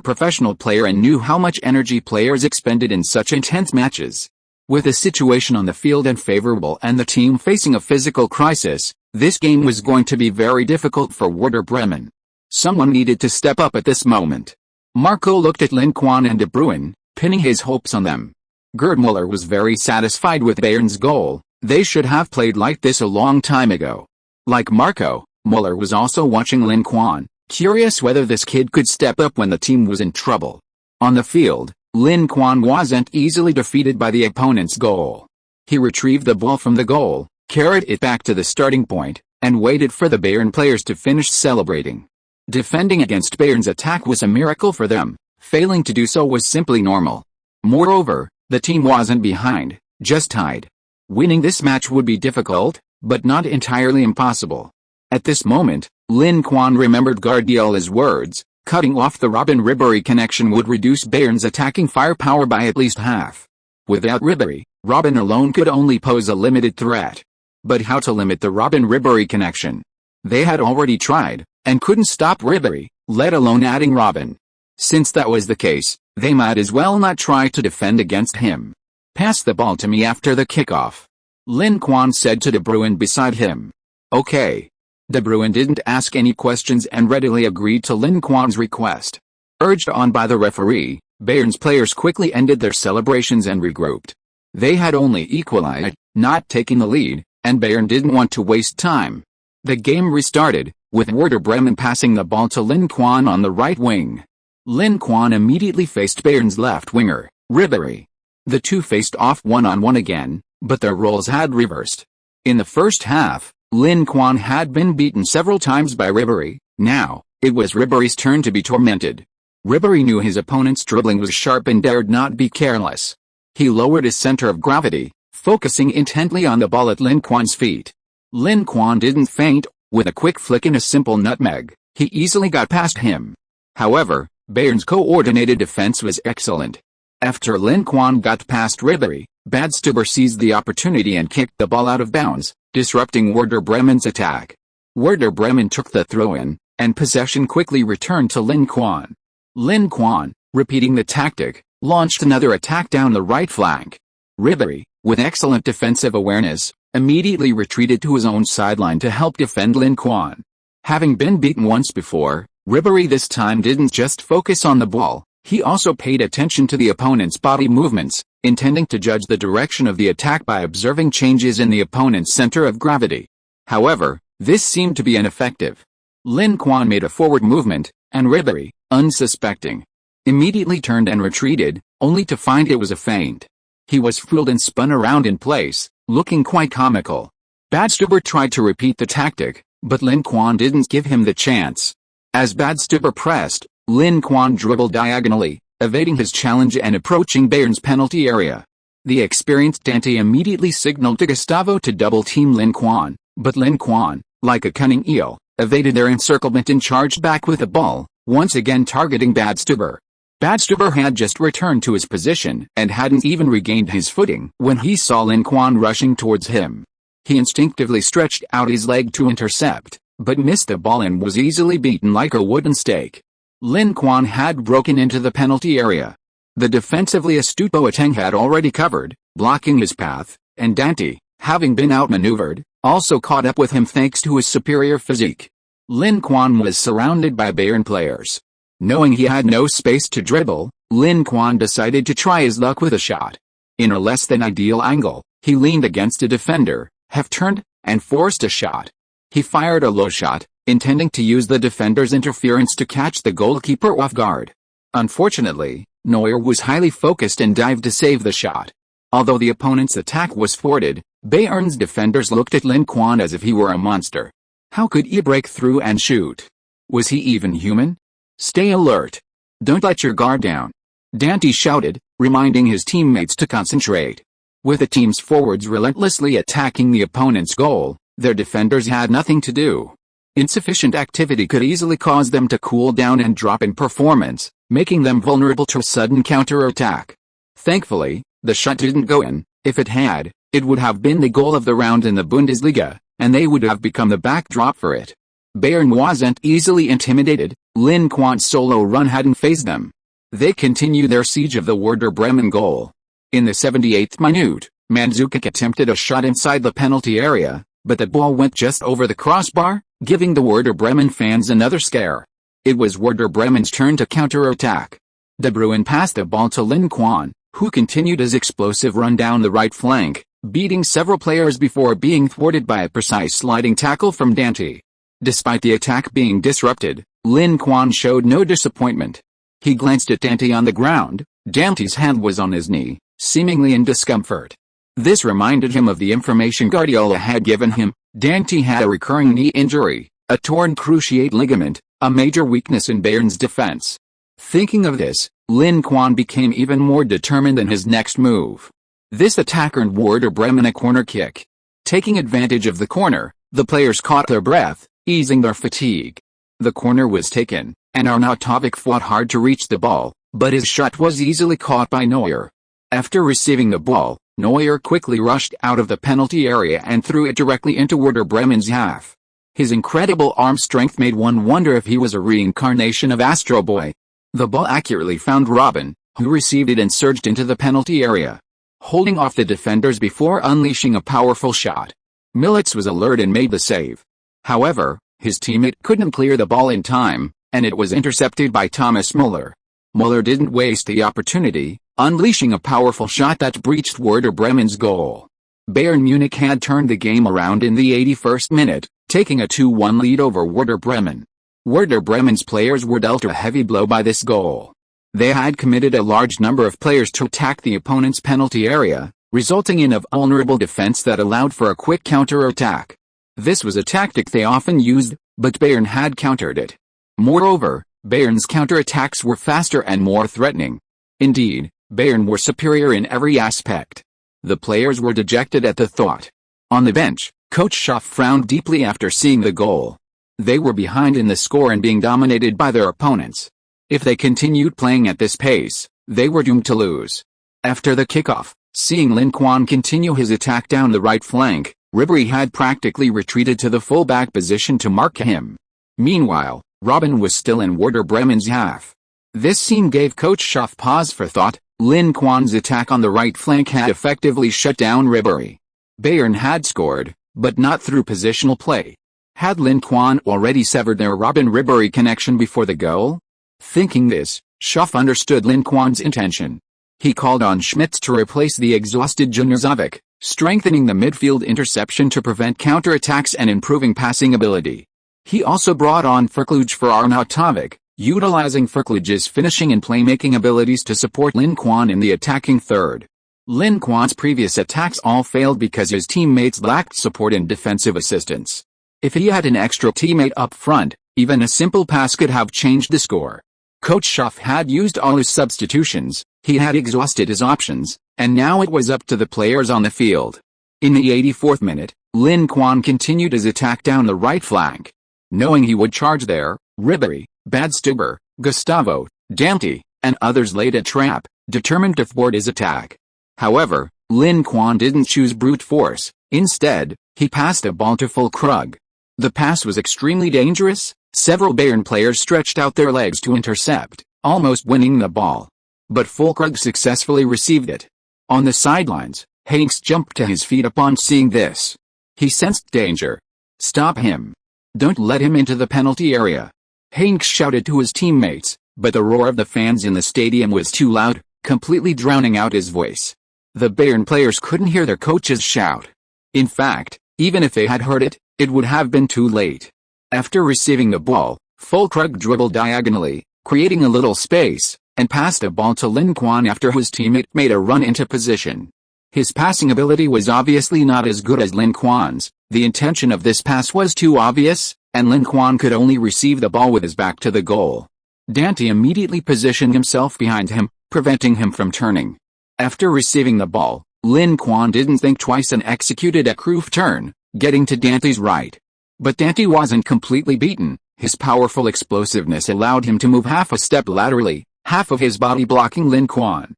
professional player and knew how much energy players expended in such intense matches. With the situation on the field unfavorable and the team facing a physical crisis, this game was going to be very difficult for Werder Bremen. Someone needed to step up at this moment. Marco looked at Lin Quan and De Bruyne, pinning his hopes on them. Gerd Müller was very satisfied with Bayern's goal. They should have played like this a long time ago. Like Marco, Müller was also watching Lin Quan, curious whether this kid could step up when the team was in trouble. On the field, Lin Quan wasn't easily defeated by the opponent's goal. He retrieved the ball from the goal, carried it back to the starting point, and waited for the Bayern players to finish celebrating. Defending against Bayern's attack was a miracle for them. Failing to do so was simply normal. Moreover, the team wasn't behind, just tied. Winning this match would be difficult, but not entirely impossible. At this moment, Lin Quan remembered Guardiola's words, cutting off the Robben-Ribéry connection would reduce Bayern's attacking firepower by at least half. Without Ribéry, Robben alone could only pose a limited threat. But how to limit the Robben-Ribéry connection? They had already tried, and couldn't stop Ribery, let alone adding Robin. Since that was the case, they might as well not try to defend against him. Pass the ball to me after the kickoff, Lin Quan said to De Bruyne beside him. Okay. De Bruyne didn't ask any questions and readily agreed to Lin Quan's request. Urged on by the referee, Bayern's players quickly ended their celebrations and regrouped. They had only equalized, not taking the lead, and Bayern didn't want to waste time. The game restarted, with Werder Bremen passing the ball to Lin Quan on the right wing. Lin Quan immediately faced Bayern's left winger, Ribery. The two faced off one-on-one again, but their roles had reversed. In the first half, Lin Quan had been beaten several times by Ribery. Now, it was Ribery's turn to be tormented. Ribery knew his opponent's dribbling was sharp and dared not be careless. He lowered his center of gravity, focusing intently on the ball at Lin Quan's feet. Lin Quan didn't faint. With a quick flick and a simple nutmeg, he easily got past him. However, Bayern's coordinated defense was excellent. After Lin Quan got past Ribery, Badstuber seized the opportunity and kicked the ball out of bounds, disrupting Werder Bremen's attack. Werder Bremen took the throw-in, and possession quickly returned to Lin Quan. Lin Quan, repeating the tactic, launched another attack down the right flank. Ribery, with excellent defensive awareness, immediately retreated to his own sideline to help defend Lin Quan. Having been beaten once before, Ribery this time didn't just focus on the ball, he also paid attention to the opponent's body movements, intending to judge the direction of the attack by observing changes in the opponent's center of gravity. However, this seemed to be ineffective. Lin Quan made a forward movement, and Ribery, unsuspecting, immediately turned and retreated, only to find it was a feint. He was fooled and spun around in place, looking quite comical. Badstuber tried to repeat the tactic, but Lin Quan didn't give him the chance. As Badstuber pressed, Lin Quan dribbled diagonally, evading his challenge and approaching Bayern's penalty area. The experienced Dante immediately signaled to Gustavo to double-team Lin Quan, but Lin Quan, like a cunning eel, evaded their encirclement and charged back with the ball, once again targeting Badstuber. Badstuber had just returned to his position and hadn't even regained his footing when he saw Lin Quan rushing towards him. He instinctively stretched out his leg to intercept, but missed the ball and was easily beaten like a wooden stake. Lin Quan had broken into the penalty area. The defensively astute Boateng had already covered, blocking his path, and Dante, having been outmaneuvered, also caught up with him thanks to his superior physique. Lin Quan was surrounded by Bayern players. Knowing he had no space to dribble, Lin Quan decided to try his luck with a shot. In a less than ideal angle, he leaned against a defender, half-turned, and forced a shot. He fired a low shot, intending to use the defender's interference to catch the goalkeeper off guard. Unfortunately, Neuer was highly focused and dived to save the shot. Although the opponent's attack was thwarted, Bayern's defenders looked at Lin Quan as if he were a monster. How could he break through and shoot? Was he even human? Stay alert. Don't let your guard down, Dante shouted, reminding his teammates to concentrate. With the team's forwards relentlessly attacking the opponent's goal, their defenders had nothing to do. Insufficient activity could easily cause them to cool down and drop in performance, making them vulnerable to a sudden counter-attack. Thankfully, the shot didn't go in. If it had, it would have been the goal of the round in the Bundesliga, and they would have become the backdrop for it. Bayern wasn't easily intimidated. Lin Quan's solo run hadn't fazed them. They continued their siege of the Werder Bremen goal. In the 78th minute, Mandzukic attempted a shot inside the penalty area, but the ball went just over the crossbar, giving the Werder Bremen fans another scare. It was Werder Bremen's turn to counter-attack. De Bruyne passed the ball to Lin Quan, who continued his explosive run down the right flank, beating several players before being thwarted by a precise sliding tackle from Dante. Despite the attack being disrupted, Lin Quan showed no disappointment. He glanced at Dante on the ground. Dante's hand was on his knee, seemingly in discomfort. This reminded him of the information Guardiola had given him. Dante had a recurring knee injury, a torn cruciate ligament, a major weakness in Bayern's defense. Thinking of this, Lin Quan became even more determined in his next move. This attack earned Werder Bremen a corner kick. Taking advantage of the corner, the players caught their breath, easing their fatigue. The corner was taken, and Arnautovic fought hard to reach the ball, but his shot was easily caught by Neuer. After receiving the ball, Neuer quickly rushed out of the penalty area and threw it directly into Werder Bremen's half. His incredible arm strength made one wonder if he was a reincarnation of Astro Boy. The ball accurately found Robin, who received it and surged into the penalty area, holding off the defenders before unleashing a powerful shot. Millets was alert and made the save. However, his teammate couldn't clear the ball in time, and it was intercepted by Thomas Muller. Muller didn't waste the opportunity, unleashing a powerful shot that breached Werder Bremen's goal. Bayern Munich had turned the game around in the 81st minute, taking a 2-1 lead over Werder Bremen. Werder Bremen's players were dealt a heavy blow by this goal. They had committed a large number of players to attack the opponent's penalty area, resulting in a vulnerable defense that allowed for a quick counter-attack. This was a tactic they often used, but Bayern had countered it. Moreover, Bayern's counter-attacks were faster and more threatening. Indeed, Bayern were superior in every aspect. The players were dejected at the thought. On the bench, Coach Schaff frowned deeply after seeing the goal. They were behind in the score and being dominated by their opponents. If they continued playing at this pace, they were doomed to lose. After the kickoff, seeing Lin Quan continue his attack down the right flank, Ribéry had practically retreated to the full-back position to mark him. Meanwhile, Robin was still in Werder Bremen's half. This scene gave Coach Schaff pause for thought. Lin Quan's attack on the right flank had effectively shut down Ribéry. Bayern had scored, but not through positional play. Had Lin Quan already severed their Robin-Ribéry connection before the goal? Thinking this, Schaff understood Lin Quan's intention. He called on Schmitz to replace the exhausted Juniorzovic, strengthening the midfield interception to prevent counter-attacks and improving passing ability. He also brought on Verkluge for Arnautovic, utilizing Verkluge's finishing and playmaking abilities to support Lin Quan in the attacking third. Lin Quan's previous attacks all failed because his teammates lacked support and defensive assistance. If he had an extra teammate up front, even a simple pass could have changed the score. Coach Schaff had used all his substitutions, he had exhausted his options, and now it was up to the players on the field. In the 84th minute, Lin Quan continued his attack down the right flank. Knowing he would charge there, Ribéry, Badstuber, Gustavo, Dante, and others laid a trap, determined to thwart his attack. However, Lin Quan didn't choose brute force. Instead, he passed a ball to Füllkrug. The pass was extremely dangerous. Several Bayern players stretched out their legs to intercept, almost winning the ball. But Füllkrug successfully received it. On the sidelines, Hanks jumped to his feet upon seeing this. He sensed danger. "Stop him. Don't let him into the penalty area," Hanks shouted to his teammates, but the roar of the fans in the stadium was too loud, completely drowning out his voice. The Bayern players couldn't hear their coach's shout. In fact, even if they had heard it, it would have been too late. After receiving the ball, Füllkrug dribbled diagonally, creating a little space, and passed a ball to Lin Quan after his teammate made a run into position. His passing ability was obviously not as good as Lin Quan's. The intention of this pass was too obvious, and Lin Quan could only receive the ball with his back to the goal. Dante immediately positioned himself behind him, preventing him from turning. After receiving the ball, Lin Quan didn't think twice and executed a Cruyff turn, getting to Dante's right. But Dante wasn't completely beaten. His powerful explosiveness allowed him to move half a step laterally, half of his body blocking Lin Quan.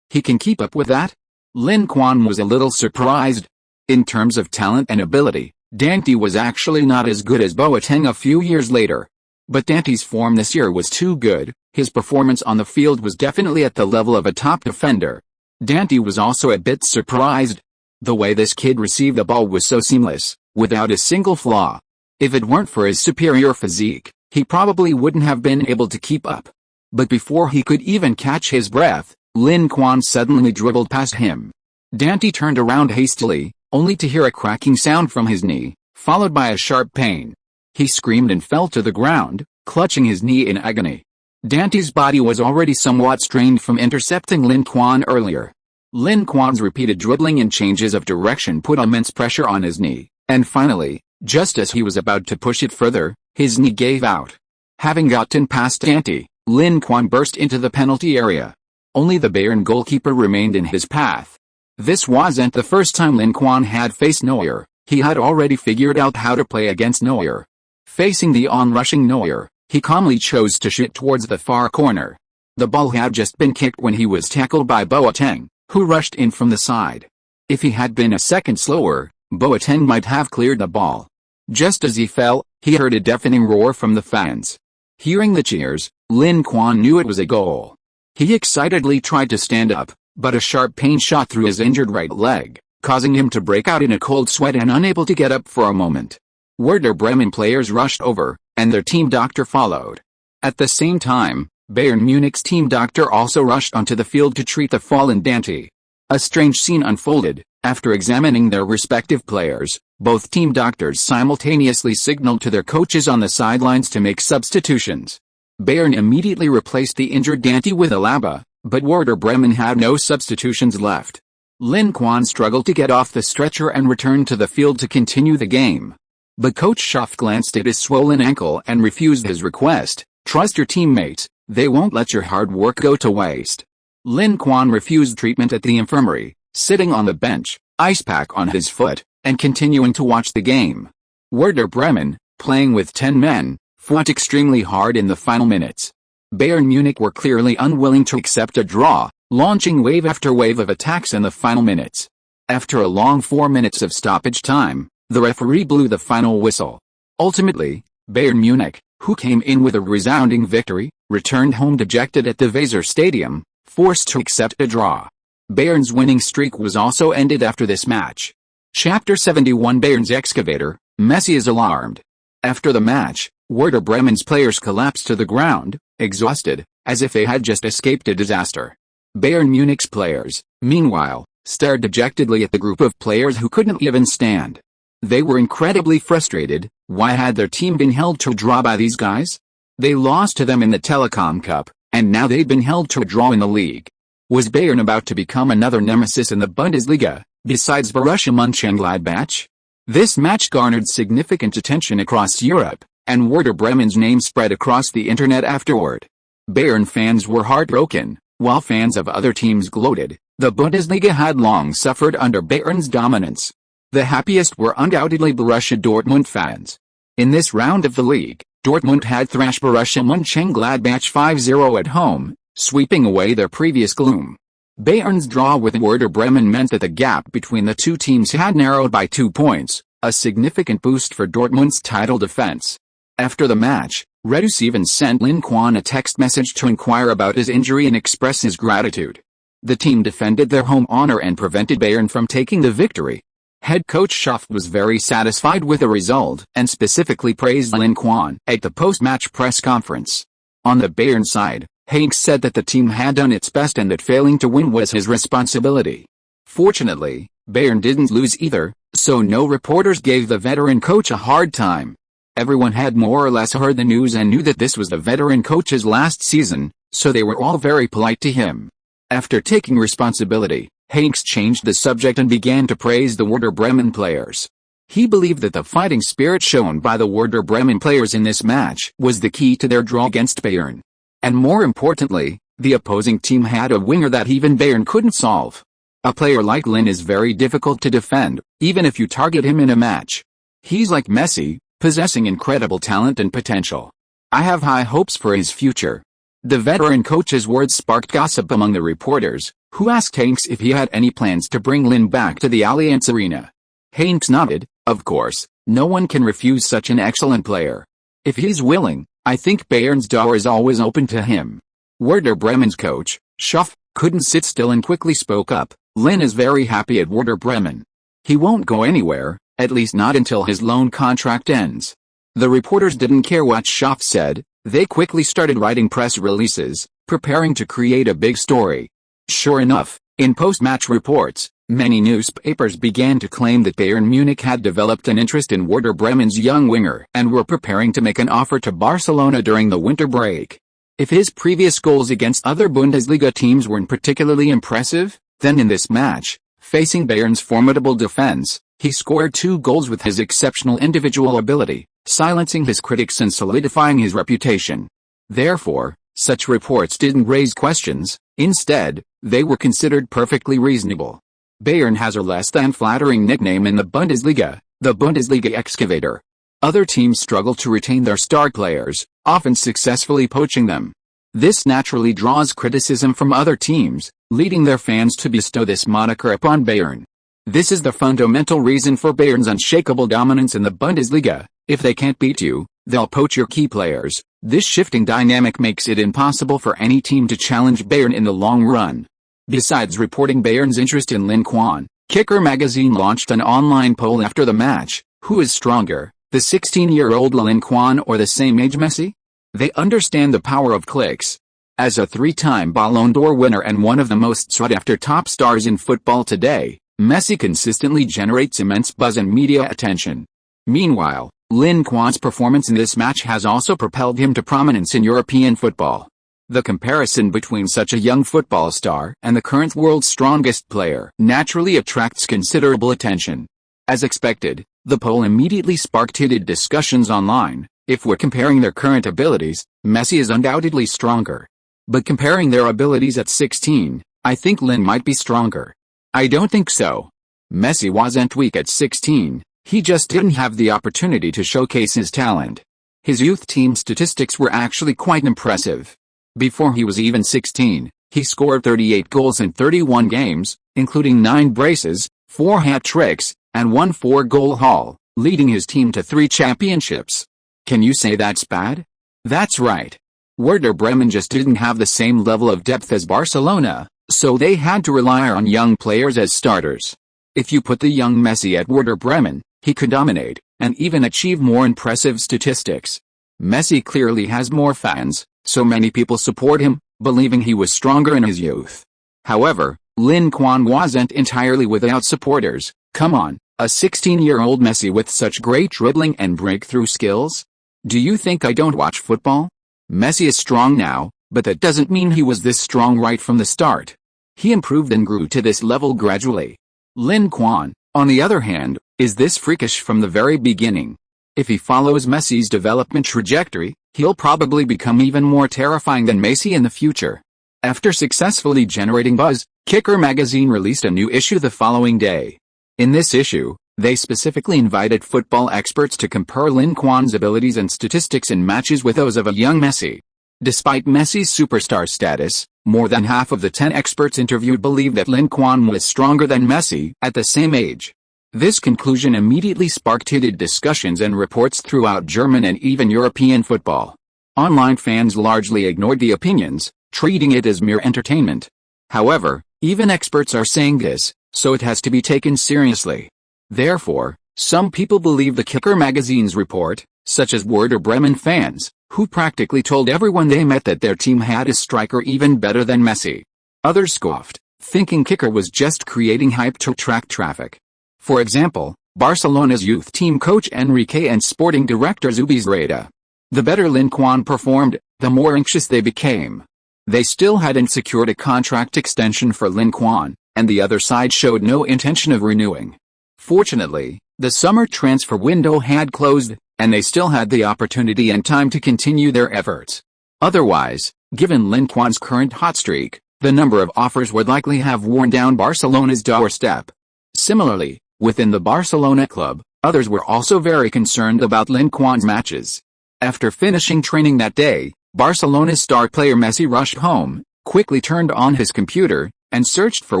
He can keep up with that? Lin Quan was a little surprised. In terms of talent and ability, Dante was actually not as good as Boateng a few years later. But Dante's form this year was too good. His performance on the field was definitely at the level of a top defender. Dante was also a bit surprised. The way this kid received the ball was so seamless, without a single flaw. If it weren't for his superior physique, he probably wouldn't have been able to keep up. But before he could even catch his breath, Lin Quan suddenly dribbled past him. Dante turned around hastily, only to hear a cracking sound from his knee, followed by a sharp pain. He screamed and fell to the ground, clutching his knee in agony. Dante's body was already somewhat strained from intercepting Lin Quan earlier. Lin Quan's repeated dribbling and changes of direction put immense pressure on his knee, and finally, just as he was about to push it further, his knee gave out. Having gotten past Dante, Lin Quan burst into the penalty area. Only the Bayern goalkeeper remained in his path. This wasn't the first time Lin Quan had faced Neuer. He had already figured out how to play against Neuer. Facing the onrushing Neuer, he calmly chose to shoot towards the far corner. The ball had just been kicked when he was tackled by Boateng, who rushed in from the side. If he had been a second slower, Boateng might have cleared the ball. Just as he fell, he heard a deafening roar from the fans. Hearing the cheers, Lin Quan knew it was a goal. He excitedly tried to stand up, but a sharp pain shot through his injured right leg, causing him to break out in a cold sweat and unable to get up for a moment. Werder Bremen players rushed over, and their team doctor followed. At the same time, Bayern Munich's team doctor also rushed onto the field to treat the fallen Dante. A strange scene unfolded. After examining their respective players, both team doctors simultaneously signaled to their coaches on the sidelines to make substitutions. Bayern immediately replaced the injured Dante with Alaba, but Werder Bremen had no substitutions left. Lin Quan struggled to get off the stretcher and returned to the field to continue the game. But Coach Schaff glanced at his swollen ankle and refused his request. "Trust your teammates, they won't let your hard work go to waste." Lin Quan refused treatment at the infirmary, sitting on the bench, ice pack on his foot, and continuing to watch the game. Werder Bremen, playing with 10 men, fought extremely hard in the final minutes. Bayern Munich were clearly unwilling to accept a draw, launching wave after wave of attacks in the final minutes. After a long 4 minutes of stoppage time, the referee blew the final whistle. Ultimately, Bayern Munich, who came in with a resounding victory, returned home dejected at the Weser Stadium, forced to accept a draw. Bayern's winning streak was also ended after this match. Chapter 71 Bayern's excavator, Messi is alarmed. After the match, Werder Bremen's players collapsed to the ground, exhausted, as if they had just escaped a disaster. Bayern Munich's players, meanwhile, stared dejectedly at the group of players who couldn't even stand. They were incredibly frustrated. Why had their team been held to a draw by these guys? They lost to them in the Telecom Cup, and now they'd been held to a draw in the league. Was Bayern about to become another nemesis in the Bundesliga, besides Borussia Mönchengladbach? This match garnered significant attention across Europe, and Werder Bremen's name spread across the internet afterward. Bayern fans were heartbroken, while fans of other teams gloated. The Bundesliga had long suffered under Bayern's dominance. The happiest were undoubtedly Borussia Dortmund fans. In this round of the league, Dortmund had thrashed Borussia Mönchengladbach 5-0 at home, sweeping away their previous gloom. Bayern's draw with Werder Bremen meant that the gap between the two teams had narrowed by 2 points, a significant boost for Dortmund's title defense. After the match, Redus even sent Lin Quan a text message to inquire about his injury and express his gratitude. The team defended their home honor and prevented Bayern from taking the victory. Head coach Schaff was very satisfied with the result and specifically praised Lin Quan at the post-match press conference. On the Bayern side, Hanks said that the team had done its best and that failing to win was his responsibility. Fortunately, Bayern didn't lose either, so no reporters gave the veteran coach a hard time. Everyone had more or less heard the news and knew that this was the veteran coach's last season, so they were all very polite to him. After taking responsibility, Hanks changed the subject and began to praise the Werder Bremen players. He believed that the fighting spirit shown by the Werder Bremen players in this match was the key to their draw against Bayern. And more importantly, the opposing team had a winger that even Bayern couldn't solve. A player like Lin is very difficult to defend, even if you target him in a match. He's like Messi, possessing incredible talent and potential. I have high hopes for his future. The veteran coach's words sparked gossip among the reporters, who asked Hanks if he had any plans to bring Lin back to the Allianz Arena. Hanks nodded. Of course, no one can refuse such an excellent player. If he's willing, I think Bayern's door is always open to him. Werder Bremen's coach, Schaff, couldn't sit still and quickly spoke up. Lin is very happy at Werder Bremen. He won't go anywhere, at least not until his loan contract ends. The reporters didn't care what Schaff said. They quickly started writing press releases, preparing to create a big story. Sure enough, in post-match reports, many newspapers began to claim that Bayern Munich had developed an interest in Werder Bremen's young winger and were preparing to make an offer to Barcelona during the winter break. If his previous goals against other Bundesliga teams weren't particularly impressive, then in this match, facing Bayern's formidable defense, he scored 2 goals with his exceptional individual ability, silencing his critics and solidifying his reputation. Therefore, such reports didn't raise questions. Instead, they were considered perfectly reasonable. Bayern has a less than flattering nickname in the Bundesliga, the Bundesliga excavator. Other teams struggle to retain their star players, often successfully poaching them. This naturally draws criticism from other teams, leading their fans to bestow this moniker upon Bayern. This is the fundamental reason for Bayern's unshakable dominance in the Bundesliga. If they can't beat you, they'll poach your key players. This shifting dynamic makes it impossible for any team to challenge Bayern in the long run. Besides reporting Bayern's interest in Lin Quan, Kicker magazine launched an online poll after the match. Who is stronger, the 16-year-old Lin Quan or the same-age Messi? They understand the power of clicks. As a three-time Ballon d'Or winner and one of the most sought-after top stars in football today, Messi consistently generates immense buzz and media attention. Meanwhile, Lin Quan's performance in this match has also propelled him to prominence in European football. The comparison between such a young football star and the current world's strongest player naturally attracts considerable attention. As expected, the poll immediately sparked heated discussions online. If we're comparing their current abilities, Messi is undoubtedly stronger. But comparing their abilities at 16, I think Lin might be stronger. I don't think so. Messi wasn't weak at 16, he just didn't have the opportunity to showcase his talent. His youth team statistics were actually quite impressive. Before he was even 16, he scored 38 goals in 31 games, including 9 braces, 4 hat-tricks, and 1 4-goal haul, leading his team to 3 championships. Can you say that's bad? That's right. Werder Bremen just didn't have the same level of depth as Barcelona, so they had to rely on young players as starters. If you put the young Messi at Werder Bremen, he could dominate, and even achieve more impressive statistics. Messi clearly has more fans, so many people support him, believing he was stronger in his youth. However, Lin Quan wasn't entirely without supporters. Come on, a 16-year-old Messi with such great dribbling and breakthrough skills? Do you think I don't watch football? Messi is strong now, but that doesn't mean he was this strong right from the start. He improved and grew to this level gradually. Lin Quan, on the other hand, is this freakish from the very beginning. If he follows Messi's development trajectory, he'll probably become even more terrifying than Messi in the future. After successfully generating buzz, Kicker magazine released a new issue the following day. In this issue, they specifically invited football experts to compare Lin Quan's abilities and statistics in matches with those of a young Messi. Despite Messi's superstar status, more than half of the 10 experts interviewed believed that Lin Quan was stronger than Messi at the same age. This conclusion immediately sparked heated discussions and reports throughout German and even European football. Online fans largely ignored the opinions, treating it as mere entertainment. However, even experts are saying this, so it has to be taken seriously. Therefore, some people believe the Kicker magazine's report, such as Werder Bremen fans, who practically told everyone they met that their team had a striker even better than Messi. Others scoffed, thinking Kicker was just creating hype to attract traffic. For example, Barcelona's youth team coach Enrique and sporting director Zubizarreta. The better Lin Quan performed, the more anxious they became. They still hadn't secured a contract extension for Lin Quan, and the other side showed no intention of renewing. Fortunately, the summer transfer window had closed, and they still had the opportunity and time to continue their efforts. Otherwise, given Lin Quan's current hot streak, the number of offers would likely have worn down Barcelona's doorstep. Similarly, within the Barcelona club, others were also very concerned about Lin Quan's matches. After finishing training that day, Barcelona's star player Messi rushed home, quickly turned on his computer, and searched for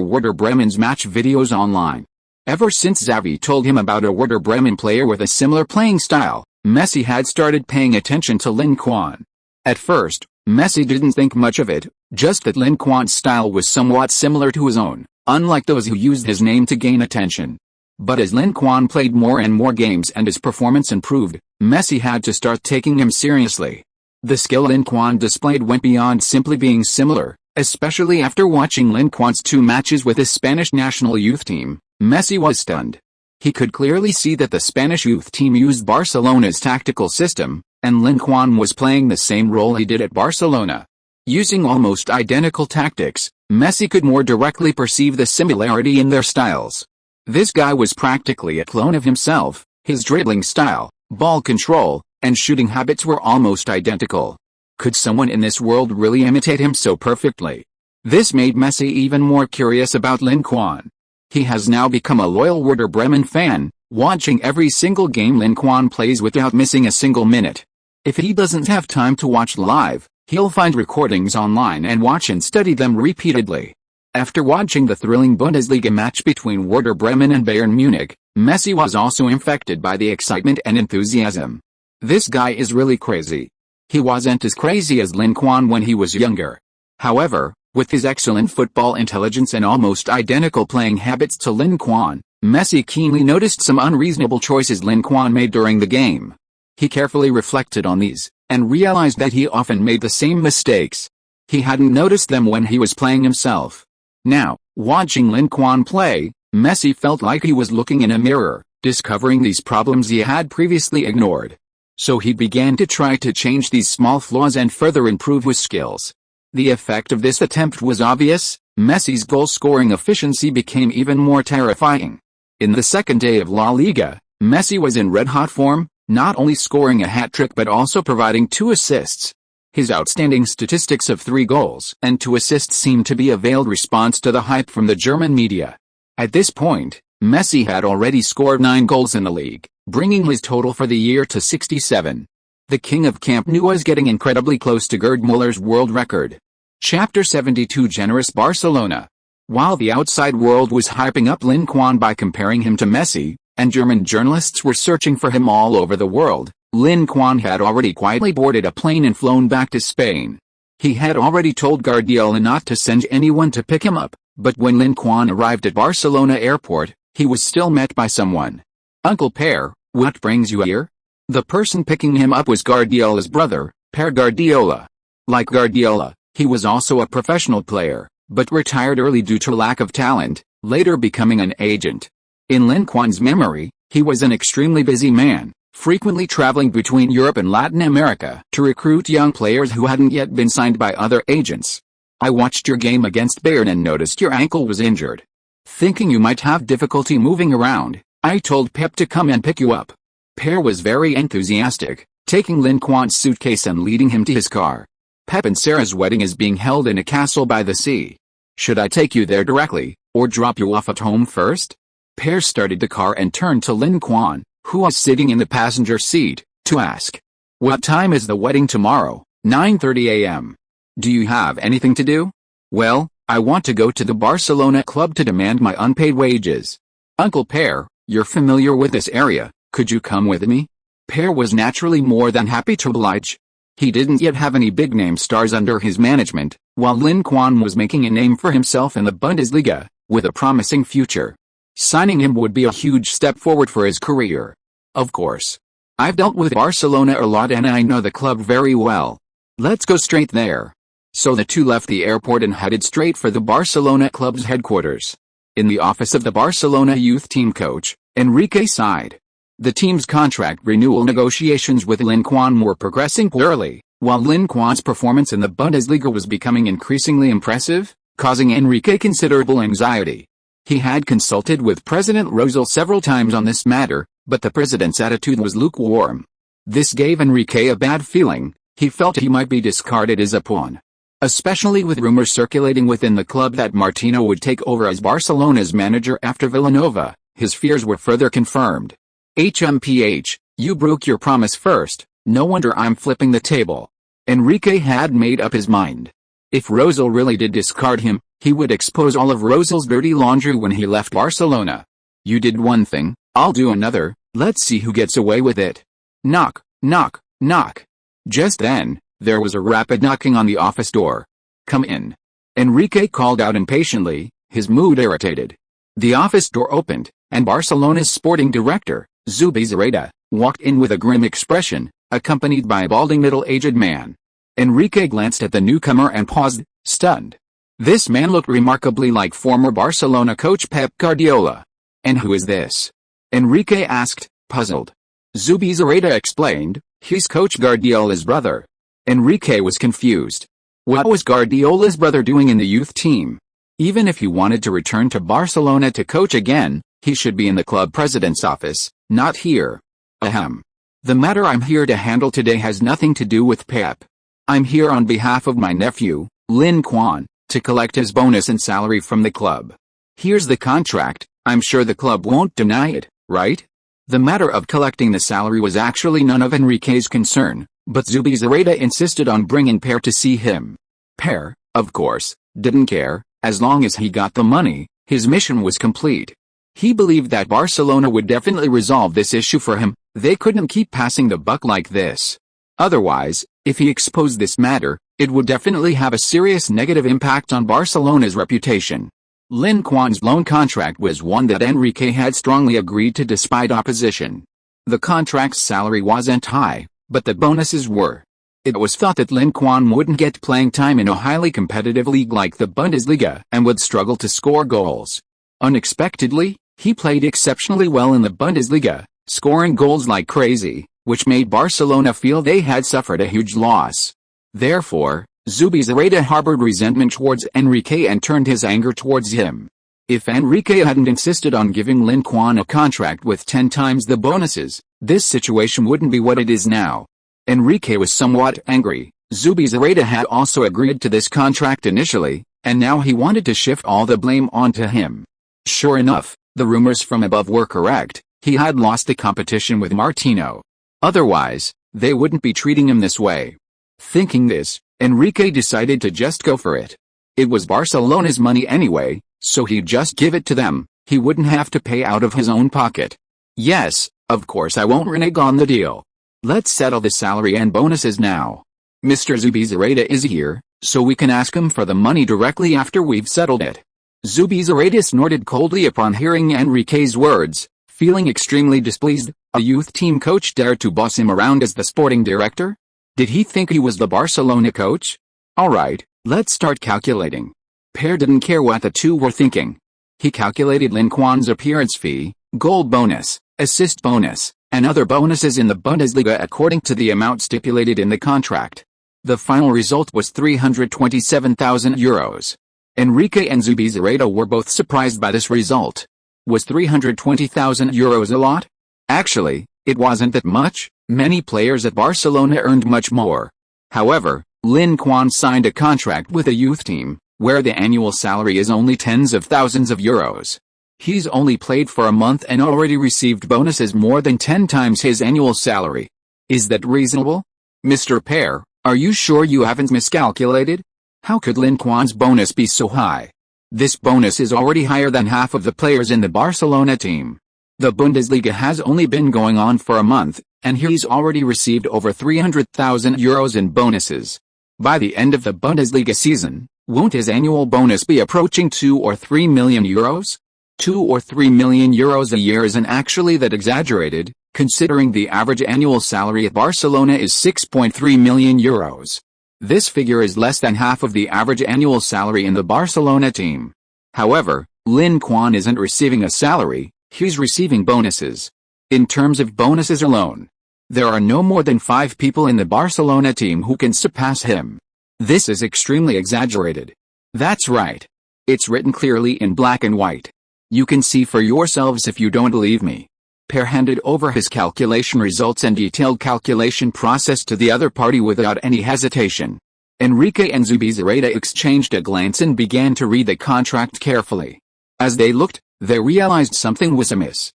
Werder Bremen's match videos online. Ever since Xavi told him about a Werder Bremen player with a similar playing style, Messi had started paying attention to Lin Quan. At first, Messi didn't think much of it, just that Lin Quan's style was somewhat similar to his own, unlike those who used his name to gain attention. But as Lin Quan played more and more games and his performance improved, Messi had to start taking him seriously. The skill Lin Quan displayed went beyond simply being similar, especially after watching Lin Quan's 2 matches with his Spanish national youth team. Messi was stunned. He could clearly see that the Spanish youth team used Barcelona's tactical system, and Lin Quan was playing the same role he did at Barcelona. Using almost identical tactics, Messi could more directly perceive the similarity in their styles. This guy was practically a clone of himself. His dribbling style, ball control, and shooting habits were almost identical. Could someone in this world really imitate him so perfectly? This made Messi even more curious about Lin Quan. He has now become a loyal Werder Bremen fan, watching every single game Lin Quan plays without missing a single minute. If he doesn't have time to watch live, he'll find recordings online and watch and study them repeatedly. After watching the thrilling Bundesliga match between Werder Bremen and Bayern Munich, Messi was also infected by the excitement and enthusiasm. This guy is really crazy. He wasn't as crazy as Lin Quan when he was younger. However, with his excellent football intelligence and almost identical playing habits to Lin Quan, Messi keenly noticed some unreasonable choices Lin Quan made during the game. He carefully reflected on these, and realized that he often made the same mistakes. He hadn't noticed them when he was playing himself. Now, watching Lin Quan play, Messi felt like he was looking in a mirror, discovering these problems he had previously ignored. So he began to try to change these small flaws and further improve his skills. The effect of this attempt was obvious. Messi's goal-scoring efficiency became even more terrifying. In the second day of La Liga, Messi was in red-hot form, not only scoring a hat-trick but also providing 2 assists. His outstanding statistics of 3 goals and 2 assists seemed to be a veiled response to the hype from the German media. At this point, Messi had already scored 9 goals in the league, bringing his total for the year to 67. The king of Camp Nou was getting incredibly close to Gerd Muller's world record. Chapter 72 Generous Barcelona. While the outside world was hyping up Lin Quan by comparing him to Messi, and German journalists were searching for him all over the world, Lin Quan had already quietly boarded a plane and flown back to Spain. He had already told Guardiola not to send anyone to pick him up, but when Lin Quan arrived at Barcelona airport, he was still met by someone. "Uncle Per, what brings you here?" The person picking him up was Guardiola's brother, Per Guardiola. Like Guardiola, he was also a professional player, but retired early due to lack of talent, later becoming an agent. In Lin Quan's memory, he was an extremely busy man, frequently traveling between Europe and Latin America to recruit young players who hadn't yet been signed by other agents. "I watched your game against Bayern and noticed your ankle was injured. Thinking you might have difficulty moving around, I told Pep to come and pick you up." Per was very enthusiastic, taking Lin Quan's suitcase and leading him to his car. "Pep and Sarah's wedding is being held in a castle by the sea. Should I take you there directly, or drop you off at home first?" Per started the car and turned to Lin Quan, who was sitting in the passenger seat, to ask, "What time is the wedding tomorrow?" 9:30 a.m. "Do you have anything to do?" "Well, I want to go to the Barcelona club to demand my unpaid wages." "Uncle Per, you're familiar with this area, could you come with me?" Per was naturally more than happy to oblige. He didn't yet have any big-name stars under his management, while Lin Quan was making a name for himself in the Bundesliga, with a promising future. Signing him would be a huge step forward for his career. "Of course. I've dealt with Barcelona a lot and I know the club very well. Let's go straight there." So the two left the airport and headed straight for the Barcelona club's headquarters. In the office of the Barcelona youth team coach, Enrique sighed. The team's contract renewal negotiations with Lin Quan were progressing poorly, while Lin Quan's performance in the Bundesliga was becoming increasingly impressive, causing Enrique considerable anxiety. He had consulted with President Rosell several times on this matter, but the president's attitude was lukewarm. This gave Enrique a bad feeling. He felt he might be discarded as a pawn. Especially with rumors circulating within the club that Martino would take over as Barcelona's manager after Villanova, his fears were further confirmed. "HMPH, you broke your promise first, no wonder I'm flipping the table." Enrique had made up his mind. If Rosell really did discard him, he would expose all of Rosell's dirty laundry when he left Barcelona. "You did one thing, I'll do another, let's see who gets away with it." Knock, knock, knock. Just then, there was a rapid knocking on the office door. "Come in." Enrique called out impatiently, his mood irritated. The office door opened, and Barcelona's sporting director, Zubizarreta, walked in with a grim expression, accompanied by a balding middle-aged man. Enrique glanced at the newcomer and paused, stunned. This man looked remarkably like former Barcelona coach Pep Guardiola. "And who is this?" Enrique asked, puzzled. Zubizarreta explained, "He's Coach Guardiola's brother." Enrique was confused. What was Guardiola's brother doing in the youth team? Even if he wanted to return to Barcelona to coach again, he should be in the club president's office, not here. Ahem. "The matter I'm here to handle today has nothing to do with Pep. I'm here on behalf of my nephew, Lin Quan, to collect his bonus and salary from the club. Here's the contract, I'm sure the club won't deny it, right?" The matter of collecting the salary was actually none of Enrique's concern, but Zubizarreta insisted on bringing Per to see him. Per, of course, didn't care, As long as he got the money, his mission was complete. He believed that Barcelona would definitely resolve this issue for him. They couldn't keep passing the buck like this. Otherwise, if he exposed this matter, it would definitely have a serious negative impact on Barcelona's reputation. Lin Quan's loan contract was one that Enrique had strongly agreed to despite opposition. The contract's salary wasn't high, but the bonuses were. It was thought that Lin Quan wouldn't get playing time in a highly competitive league like the Bundesliga and would struggle to score goals. Unexpectedly, he played exceptionally well in the Bundesliga, scoring goals like crazy, which made Barcelona feel they had suffered a huge loss. Therefore, Zubizarreta harbored resentment towards Enrique and turned his anger towards him. If Enrique hadn't insisted on giving Lin Quan a contract with 10 times the bonuses, this situation wouldn't be what it is now. Enrique was somewhat angry. Zubizarreta had also agreed to this contract initially, and now he wanted to shift all the blame onto him. Sure enough, the rumors from above were correct. He had lost the competition with Martino. Otherwise, they wouldn't be treating him this way. Thinking this, Enrique decided to just go for it. It was Barcelona's money anyway, so he'd just give it to them. He wouldn't have to pay out of his own pocket. Yes, of course I won't renege on the deal. Let's settle the salary and bonuses now. Mr. Zubizarreta is here, so we can ask him for the money directly after we've settled it. Zubizarreta snorted coldly upon hearing Enrique's words, feeling extremely displeased. A youth team coach dared to boss him around as the sporting director? Did he think he was the Barcelona coach? Alright, let's start calculating. Per didn't care what the two were thinking. He calculated Lin Quan's appearance fee, goal bonus, assist bonus, and other bonuses in the Bundesliga according to the amount stipulated in the contract. The final result was 327,000 euros. Enrique and Zubizarreta were both surprised by this result. Was 320,000 euros a lot? Actually, it wasn't that much. Many players at Barcelona earned much more. However, Lin Quan signed a contract with a youth team, where the annual salary is only tens of thousands of euros. He's only played for a month and already received bonuses more than 10 times his annual salary. Is that reasonable? Mr. Per, are you sure you haven't miscalculated? How could Lin Quan's bonus be so high? This bonus is already higher than half of the players in the Barcelona team. The Bundesliga has only been going on for a month, and he's already received over 300,000 euros in bonuses. By the end of the Bundesliga season, won't his annual bonus be approaching 2 or 3 million euros? 2 or 3 million euros a year isn't actually that exaggerated, considering the average annual salary at Barcelona is 6.3 million euros. This figure is less than half of the average annual salary in the Barcelona team. However, Lin Quan isn't receiving a salary, he's receiving bonuses. In terms of bonuses alone, there are no more than 5 people in the Barcelona team who can surpass him. This is extremely exaggerated. That's right. It's written clearly in black and white. You can see for yourselves if you don't believe me. Per handed over his calculation results and detailed calculation process to the other party without any hesitation. Enrique and Zubizarreta exchanged a glance and began to read the contract carefully. As they looked, they realized something was amiss.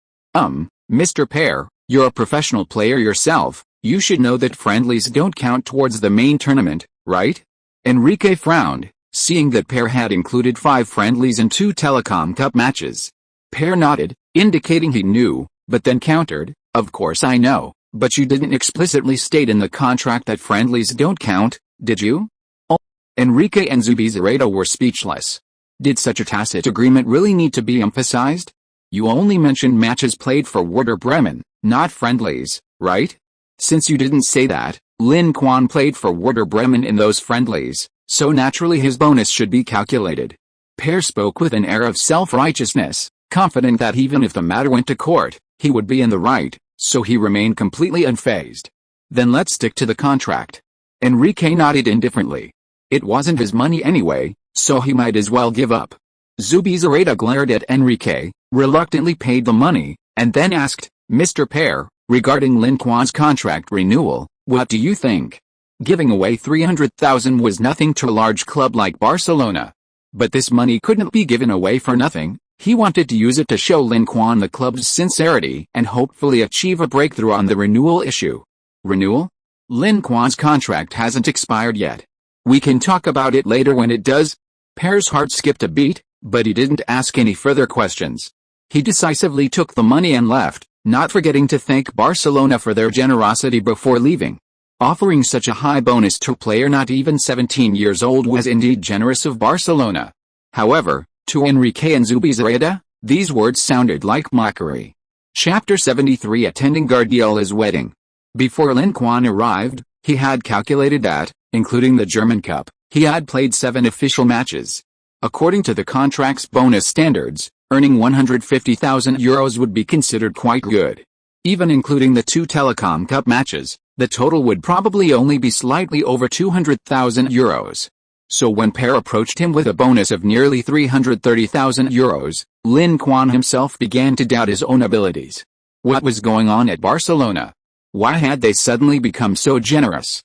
Mr. Per, you're a professional player yourself, you should know that friendlies don't count towards the main tournament, right? Enrique frowned, seeing that Per had included 5 friendlies and 2 Telecom Cup matches. Per nodded, indicating he knew, but then countered, of course I know, but you didn't explicitly state in the contract that friendlies don't count, did you? Oh. Enrique and Zubizarreta were speechless. Did such a tacit agreement really need to be emphasized? You only mentioned matches played for Werder Bremen, not friendlies, right? Since you didn't say that, Lin Quan played for Werder Bremen in those friendlies, so naturally his bonus should be calculated. Per spoke with an air of self-righteousness, confident that even if the matter went to court, he would be in the right, so he remained completely unfazed. Then let's stick to the contract. Enrique nodded indifferently. It wasn't his money anyway, so he might as well give up. Zubizarreta glared at Enrique, reluctantly paid the money, and then asked, Mr. Per, regarding Lin Quan's contract renewal, what do you think? Giving away 300,000 was nothing to a large club like Barcelona. But this money couldn't be given away for nothing. He wanted to use it to show Lin Quan the club's sincerity and hopefully achieve a breakthrough on the renewal issue. Renewal? Lin Quan's contract hasn't expired yet. We can talk about it later when it does. Per's heart skipped a beat, but he didn't ask any further questions. He decisively took the money and left, not forgetting to thank Barcelona for their generosity before leaving. Offering such a high bonus to a player not even 17 years old was indeed generous of Barcelona. However, to Enrique and Zubizarreta, these words sounded like mockery. Chapter 73 Attending Guardiola's Wedding. Before Lin Quan arrived, he had calculated that, including the German Cup, he had played 7 official matches. According to the contract's bonus standards, earning €150,000 would be considered quite good. Even including the 2 Telecom Cup matches, the total would probably only be slightly over €200,000. So when Per approached him with a bonus of nearly €330,000, Lin Quan himself began to doubt his own abilities. What was going on at Barcelona? Why had they suddenly become so generous?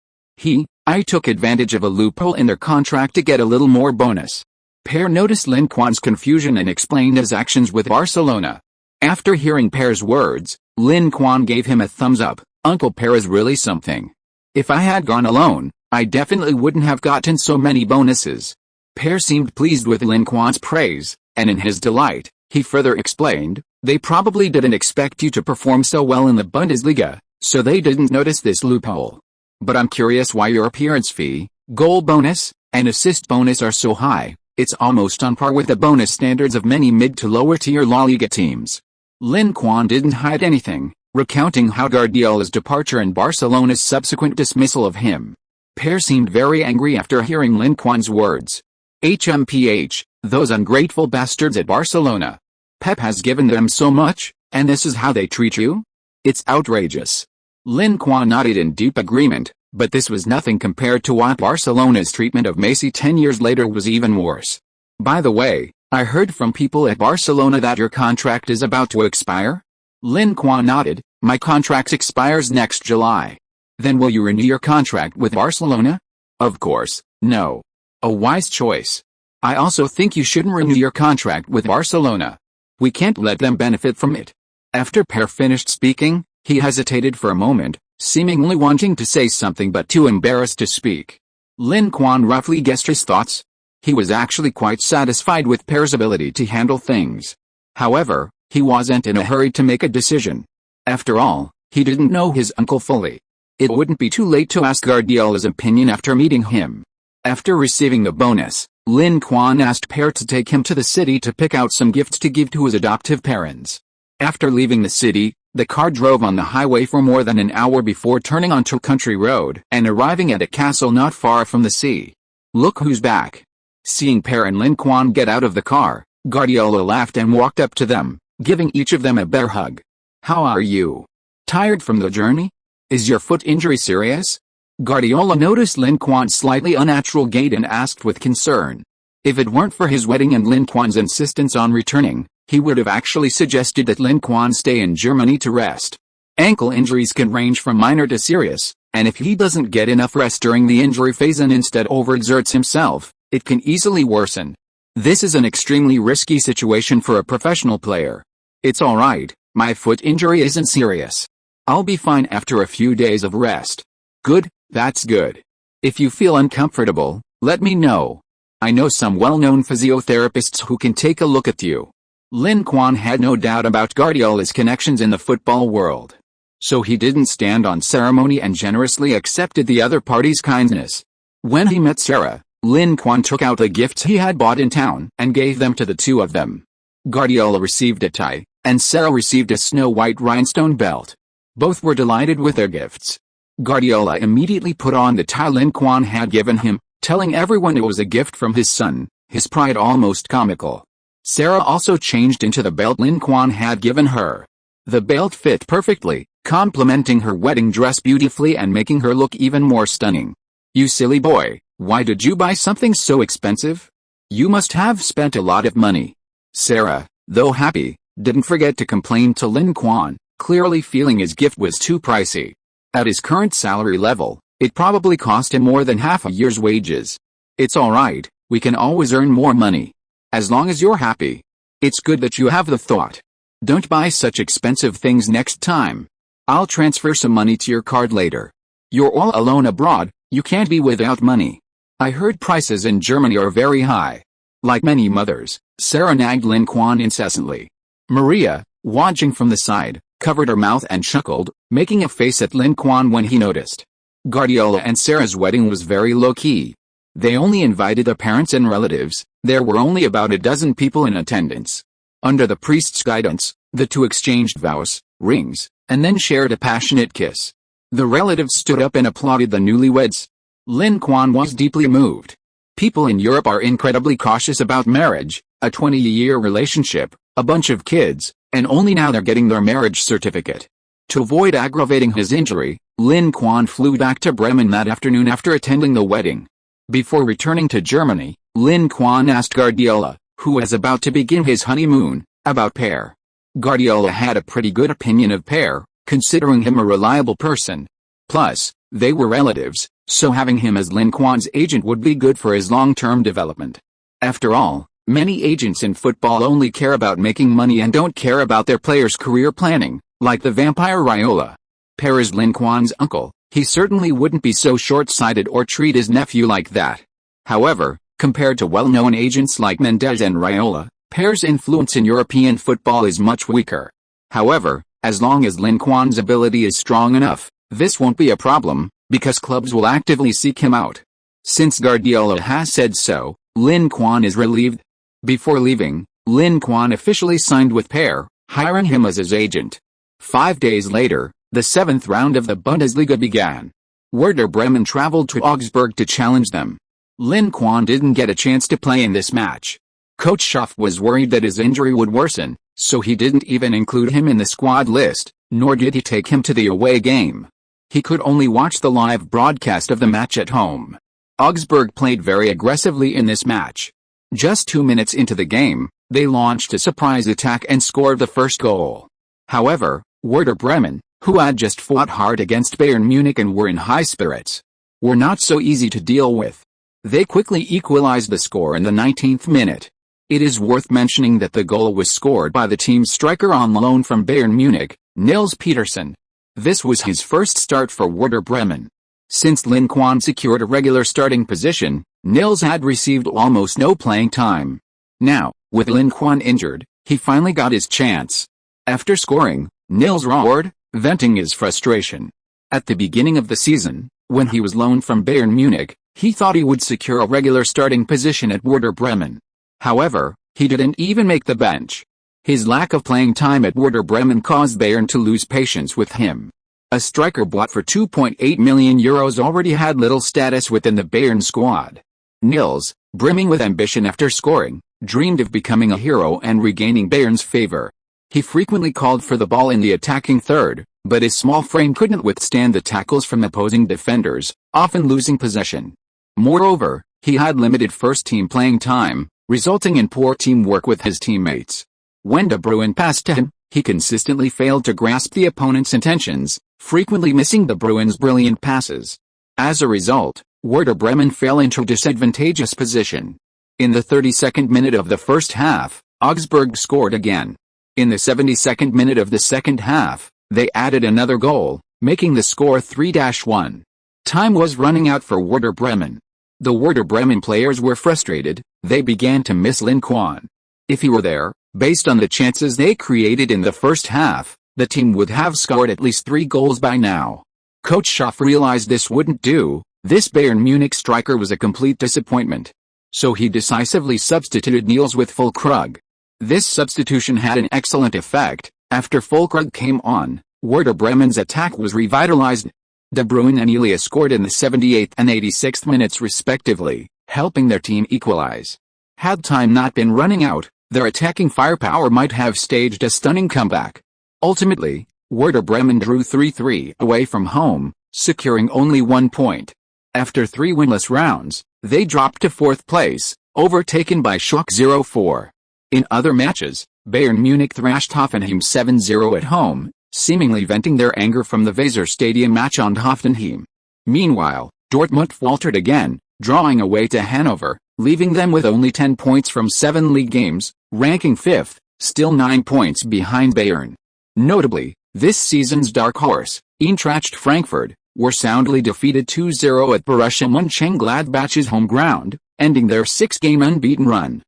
I took advantage of a loophole in their contract to get a little more bonus. Per noticed Lin Quan's confusion and explained his actions with Barcelona. After hearing Per's words, Lin Quan gave him a thumbs up. Uncle Per is really something. If I had gone alone, I definitely wouldn't have gotten so many bonuses. Per seemed pleased with Lin Quan's praise, and in his delight, he further explained, they probably didn't expect you to perform so well in the Bundesliga, so they didn't notice this loophole. But I'm curious why your appearance fee, goal bonus, and assist bonus are so high. It's almost on par with the bonus standards of many mid to lower tier La Liga teams. Lin Quan didn't hide anything, recounting how Guardiola's departure and Barcelona's subsequent dismissal of him. Per seemed very angry after hearing Lin Quan's words. HMPH, those ungrateful bastards at Barcelona. Pep has given them so much, and this is how they treat you? It's outrageous. Lin Quan nodded in deep agreement, but this was nothing compared to what Barcelona's treatment of Messi 10 years later was even worse. By the way, I heard from people at Barcelona that your contract is about to expire? Lin Quan nodded. My contract expires next July. Then will you renew your contract with Barcelona? Of course, no. A wise choice. I also think you shouldn't renew your contract with Barcelona. We can't let them benefit from it. After Per finished speaking, he hesitated for a moment, seemingly wanting to say something but too embarrassed to speak. Lin Quan roughly guessed his thoughts. He was actually quite satisfied with Per's ability to handle things. However, he wasn't in a hurry to make a decision. After all, he didn't know his uncle fully. It wouldn't be too late to ask Guardiola's opinion after meeting him. After receiving the bonus, Lin Quan asked Per to take him to the city to pick out some gifts to give to his adoptive parents. After leaving the city, the car drove on the highway for more than an hour before turning onto a country road and arriving at a castle not far from the sea. Look who's back. Seeing Per and Lin Quan get out of the car, Guardiola laughed and walked up to them, giving each of them a bear hug. How are you? Tired from the journey? Is your foot injury serious? Guardiola noticed Lin Quan's slightly unnatural gait and asked with concern. If it weren't for his wedding and Lin Quan's insistence on returning, he would have actually suggested that Lin Quan stay in Germany to rest. Ankle injuries can range from minor to serious, and if he doesn't get enough rest during the injury phase and instead overexerts himself, it can easily worsen. This is an extremely risky situation for a professional player. It's alright, my foot injury isn't serious. I'll be fine after a few days of rest. Good, that's good. If you feel uncomfortable, let me know. I know some well-known physiotherapists who can take a look at you. Lin Quan had no doubt about Guardiola's connections in the football world. So he didn't stand on ceremony and generously accepted the other party's kindness. When he met Sarah, Lin Quan took out the gifts he had bought in town and gave them to the two of them. Guardiola received a tie, and Sarah received a snow-white rhinestone belt. Both were delighted with their gifts. Guardiola immediately put on the tie Lin Quan had given him, telling everyone it was a gift from his son, his pride almost comical. Sarah also changed into the belt Lin Quan had given her. The belt fit perfectly, complementing her wedding dress beautifully and making her look even more stunning. You silly boy, why did you buy something so expensive? You must have spent a lot of money. Sarah, though happy, didn't forget to complain to Lin Quan, clearly feeling his gift was too pricey. At his current salary level, it probably cost him more than half a year's wages. It's alright, we can always earn more money. As long as you're happy. It's good that you have the thought. Don't buy such expensive things next time. I'll transfer some money to your card later. You're all alone abroad, you can't be without money. I heard prices in Germany are very high. Like many mothers, Sarah nagged Lin Quan incessantly. Maria, watching from the side, covered her mouth and chuckled, making a face at Lin Quan when he noticed. Guardiola and Sarah's wedding was very low-key. They only invited their parents and relatives. There were only about a dozen people in attendance. Under the priest's guidance, the two exchanged vows, rings, and then shared a passionate kiss. The relatives stood up and applauded the newlyweds. Lin Quan was deeply moved. People in Europe are incredibly cautious about marriage, a 20-year relationship, a bunch of kids, and only now they're getting their marriage certificate. To avoid aggravating his injury, Lin Quan flew back to Bremen that afternoon after attending the wedding. Before returning to Germany, Lin Quan asked Guardiola, who was about to begin his honeymoon, about Per. Guardiola had a pretty good opinion of Per, considering him a reliable person. Plus, they were relatives, so having him as Lin Quan's agent would be good for his long-term development. After all, many agents in football only care about making money and don't care about their players' career planning, like the vampire Raiola. Per is Lin Quan's uncle. He certainly wouldn't be so short-sighted or treat his nephew like that. However, compared to well-known agents like Mendes and Raiola, Per's influence in European football is much weaker. However, as long as Lin Quan's ability is strong enough, this won't be a problem, because clubs will actively seek him out. Since Guardiola has said so, Lin Quan is relieved. Before leaving, Lin Quan officially signed with Per, hiring him as his agent. 5 days later, the 7th round of the Bundesliga began. Werder Bremen traveled to Augsburg to challenge them. Lin Quan didn't get a chance to play in this match. Coach Schaff was worried that his injury would worsen, so he didn't even include him in the squad list, nor did he take him to the away game. He could only watch the live broadcast of the match at home. Augsburg played very aggressively in this match. Just 2 minutes into the game, they launched a surprise attack and scored the first goal. However, Werder Bremen, who had just fought hard against Bayern Munich and were in high spirits, were not so easy to deal with. They quickly equalized the score in the 19th minute. It is worth mentioning that the goal was scored by the team's striker on loan from Bayern Munich, Nils Petersen. This was his first start for Werder Bremen. Since Lin Quan secured a regular starting position, Nils had received almost no playing time. Now, with Lin Quan injured, he finally got his chance. After scoring, Nils roared, venting his frustration. At the beginning of the season, when he was loaned from Bayern Munich, he thought he would secure a regular starting position at Werder Bremen. However, he didn't even make the bench. His lack of playing time at Werder Bremen caused Bayern to lose patience with him. A striker bought for €2.8 million already had little status within the Bayern squad. Nils, brimming with ambition after scoring, dreamed of becoming a hero and regaining Bayern's favor. He frequently called for the ball in the attacking third, but his small frame couldn't withstand the tackles from opposing defenders, often losing possession. Moreover, he had limited first-team playing time, resulting in poor teamwork with his teammates. When De Bruyne passed to him, he consistently failed to grasp the opponent's intentions, frequently missing De Bruyne's brilliant passes. As a result, Werder Bremen fell into a disadvantageous position. In the 32nd minute of the first half, Augsburg scored again. In the 72nd minute of the second half, they added another goal, making the score 3-1. Time was running out for Werder Bremen. The Werder Bremen players were frustrated. They began to miss Lin Quan. If he were there, based on the chances they created in the first half, the team would have scored at least 3 goals by now. Coach Schaff realized this wouldn't do. This Bayern Munich striker was a complete disappointment. So he decisively substituted Niels with Füllkrug. This substitution had an excellent effect. After Füllkrug came on, Werder Bremen's attack was revitalized. De Bruyne and Elia scored in the 78th and 86th minutes respectively, helping their team equalize. Had time not been running out, their attacking firepower might have staged a stunning comeback. Ultimately, Werder Bremen drew 3-3 away from home, securing only 1 point. After 3 winless rounds, they dropped to 4th place, overtaken by Schalke 04. In other matches, Bayern Munich thrashed Hoffenheim 7-0 at home, seemingly venting their anger from the Weser Stadium match on Hoffenheim. Meanwhile, Dortmund faltered again, drawing away to Hanover, leaving them with only 10 points from 7 league games, ranking 5th, still 9 points behind Bayern. Notably, this season's dark horse, Eintracht Frankfurt, were soundly defeated 2-0 at Borussia Mönchengladbach's home ground, ending their 6-game unbeaten run.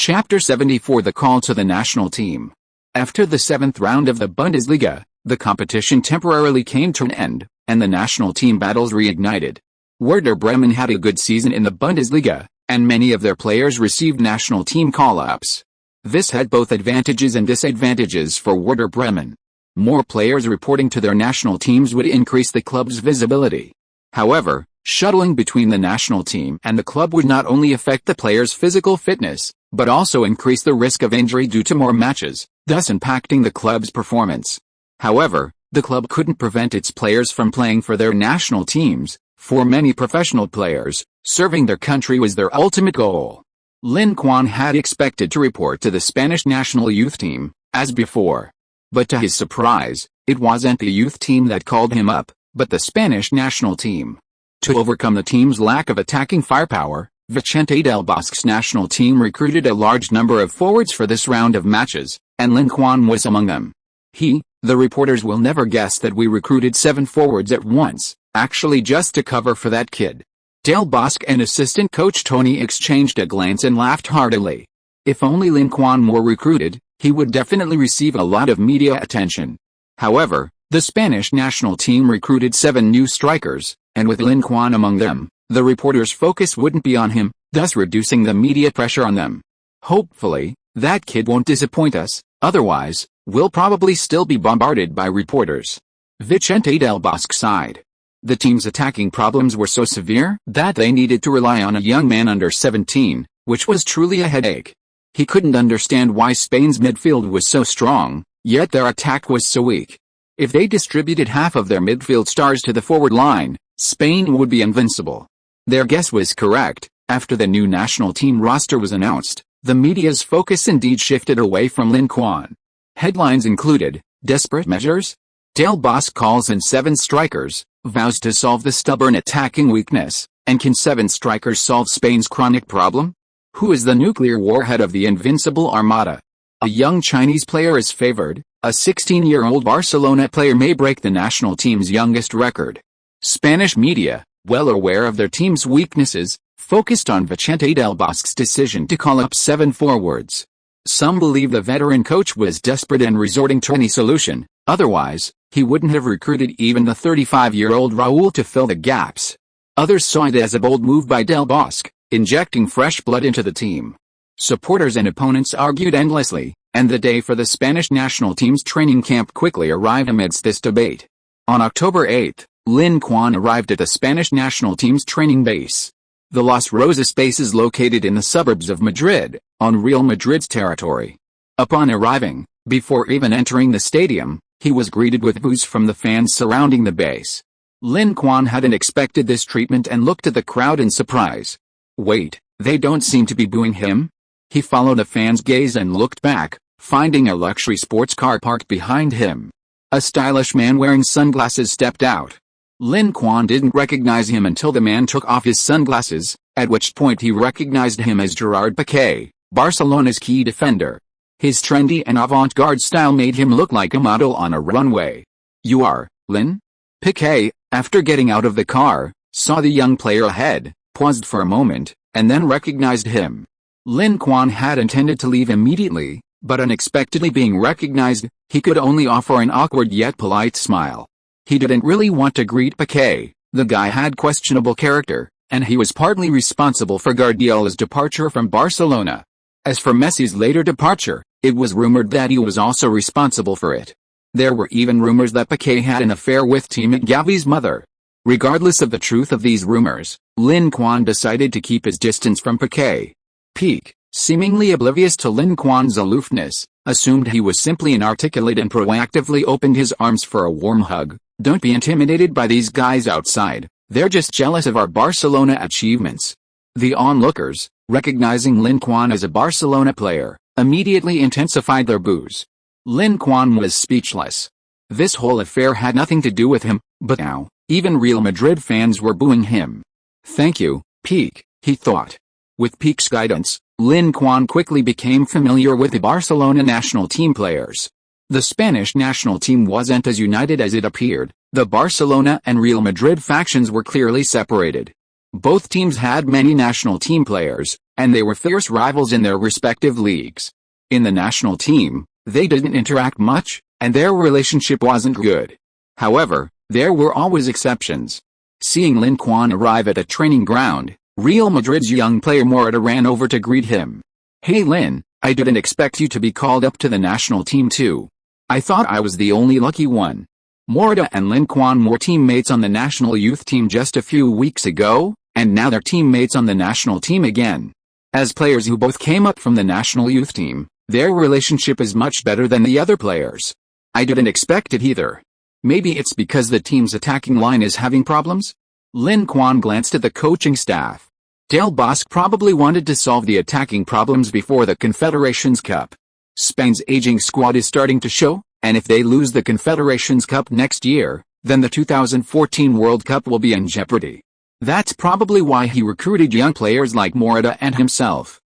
Chapter 74: The Call to the National Team. After the 7th round of the Bundesliga, the competition temporarily came to an end, and the national team battles reignited. Werder Bremen had a good season in the Bundesliga, and many of their players received national team call-ups. This had both advantages and disadvantages for Werder Bremen. More players reporting to their national teams would increase the club's visibility. However, shuttling between the national team and the club would not only affect the players' physical fitness, but also increase the risk of injury due to more matches, thus impacting the club's performance. However, the club couldn't prevent its players from playing for their national teams. For many professional players, serving their country was their ultimate goal. Lin Quan had expected to report to the Spanish national youth team, as before. But to his surprise, it wasn't the youth team that called him up, but the Spanish national team. To overcome the team's lack of attacking firepower, Vicente del Bosque's national team recruited a large number of forwards for this round of matches, and Lin Quan was among them. The reporters will never guess that we recruited 7 forwards at once, actually just to cover for that kid. Del Bosque and assistant coach Tony exchanged a glance and laughed heartily. If only Lin Quan were recruited, he would definitely receive a lot of media attention. However, the Spanish national team recruited 7 new strikers, and with Lin Quan among them, the reporters' focus wouldn't be on him, thus reducing the media pressure on them. Hopefully, that kid won't disappoint us, otherwise, we'll probably still be bombarded by reporters. Vicente del Bosque sighed. The team's attacking problems were so severe that they needed to rely on a young man under 17, which was truly a headache. He couldn't understand why Spain's midfield was so strong, yet their attack was so weak. If they distributed half of their midfield stars to the forward line, Spain would be invincible. Their guess was correct. After the new national team roster was announced, the media's focus indeed shifted away from Lin Quan. Headlines included, "Desperate measures? Del Bosque calls in 7 strikers, vows to solve the stubborn attacking weakness, and can 7 strikers solve Spain's chronic problem? Who is the nuclear warhead of the invincible armada? A young Chinese player is favored, a 16-year-old Barcelona player may break the national team's youngest record." Spanish media, well aware of their team's weaknesses, focused on Vicente del Bosque's decision to call up 7 forwards. Some believe the veteran coach was desperate and resorting to any solution, otherwise, he wouldn't have recruited even the 35-year-old Raúl to fill the gaps. Others saw it as a bold move by del Bosque, injecting fresh blood into the team. Supporters and opponents argued endlessly, and the day for the Spanish national team's training camp quickly arrived amidst this debate. On October 8, Lin Quan arrived at the Spanish national team's training base. The Las Rosas base is located in the suburbs of Madrid, on Real Madrid's territory. Upon arriving, before even entering the stadium, he was greeted with boos from the fans surrounding the base. Lin Quan hadn't expected this treatment and looked at the crowd in surprise. Wait, they don't seem to be booing him? He followed the fans' gaze and looked back, finding a luxury sports car parked behind him. A stylish man wearing sunglasses stepped out. Lin Quan didn't recognize him until the man took off his sunglasses, at which point he recognized him as Gerard Piqué, Barcelona's key defender. His trendy and avant-garde style made him look like a model on a runway. "You are, Lin?" Piqué, after getting out of the car, saw the young player ahead, paused for a moment, and then recognized him. Lin Quan had intended to leave immediately, but unexpectedly being recognized, he could only offer an awkward yet polite smile. He didn't really want to greet Piqué. The guy had questionable character, and he was partly responsible for Guardiola's departure from Barcelona. As for Messi's later departure, it was rumored that he was also responsible for it. There were even rumors that Piqué had an affair with teammate Gavi's mother. Regardless of the truth of these rumors, Lin Quan decided to keep his distance from Piqué. Piqué, seemingly oblivious to Lin Quan's aloofness, assumed he was simply inarticulate and proactively opened his arms for a warm hug. "Don't be intimidated by these guys outside, they're just jealous of our Barcelona achievements." The onlookers, recognizing Lin Quan as a Barcelona player, immediately intensified their boos. Lin Quan was speechless. This whole affair had nothing to do with him, but now, even Real Madrid fans were booing him. "Thank you, Piqué," he thought. With Piqué's guidance, Lin Quan quickly became familiar with the Barcelona national team players. The Spanish national team wasn't as united as it appeared. The Barcelona and Real Madrid factions were clearly separated. Both teams had many national team players, and they were fierce rivals in their respective leagues. In the national team, they didn't interact much, and their relationship wasn't good. However, there were always exceptions. Seeing Lin Quan arrive at a training ground, Real Madrid's young player Morata ran over to greet him. "Hey Lin, I didn't expect you to be called up to the national team too. I thought I was the only lucky one." Morata and Lin Quan were teammates on the national youth team just a few weeks ago, and now they're teammates on the national team again. As players who both came up from the national youth team, their relationship is much better than the other players. I didn't expect it either. Maybe it's because the team's attacking line is having problems? Lin Quan glanced at the coaching staff. Del Bosque probably wanted to solve the attacking problems before the Confederations Cup. Spain's aging squad is starting to show, and if they lose the Confederations Cup next year, then the 2014 World Cup will be in jeopardy. That's probably why he recruited young players like Morata and himself.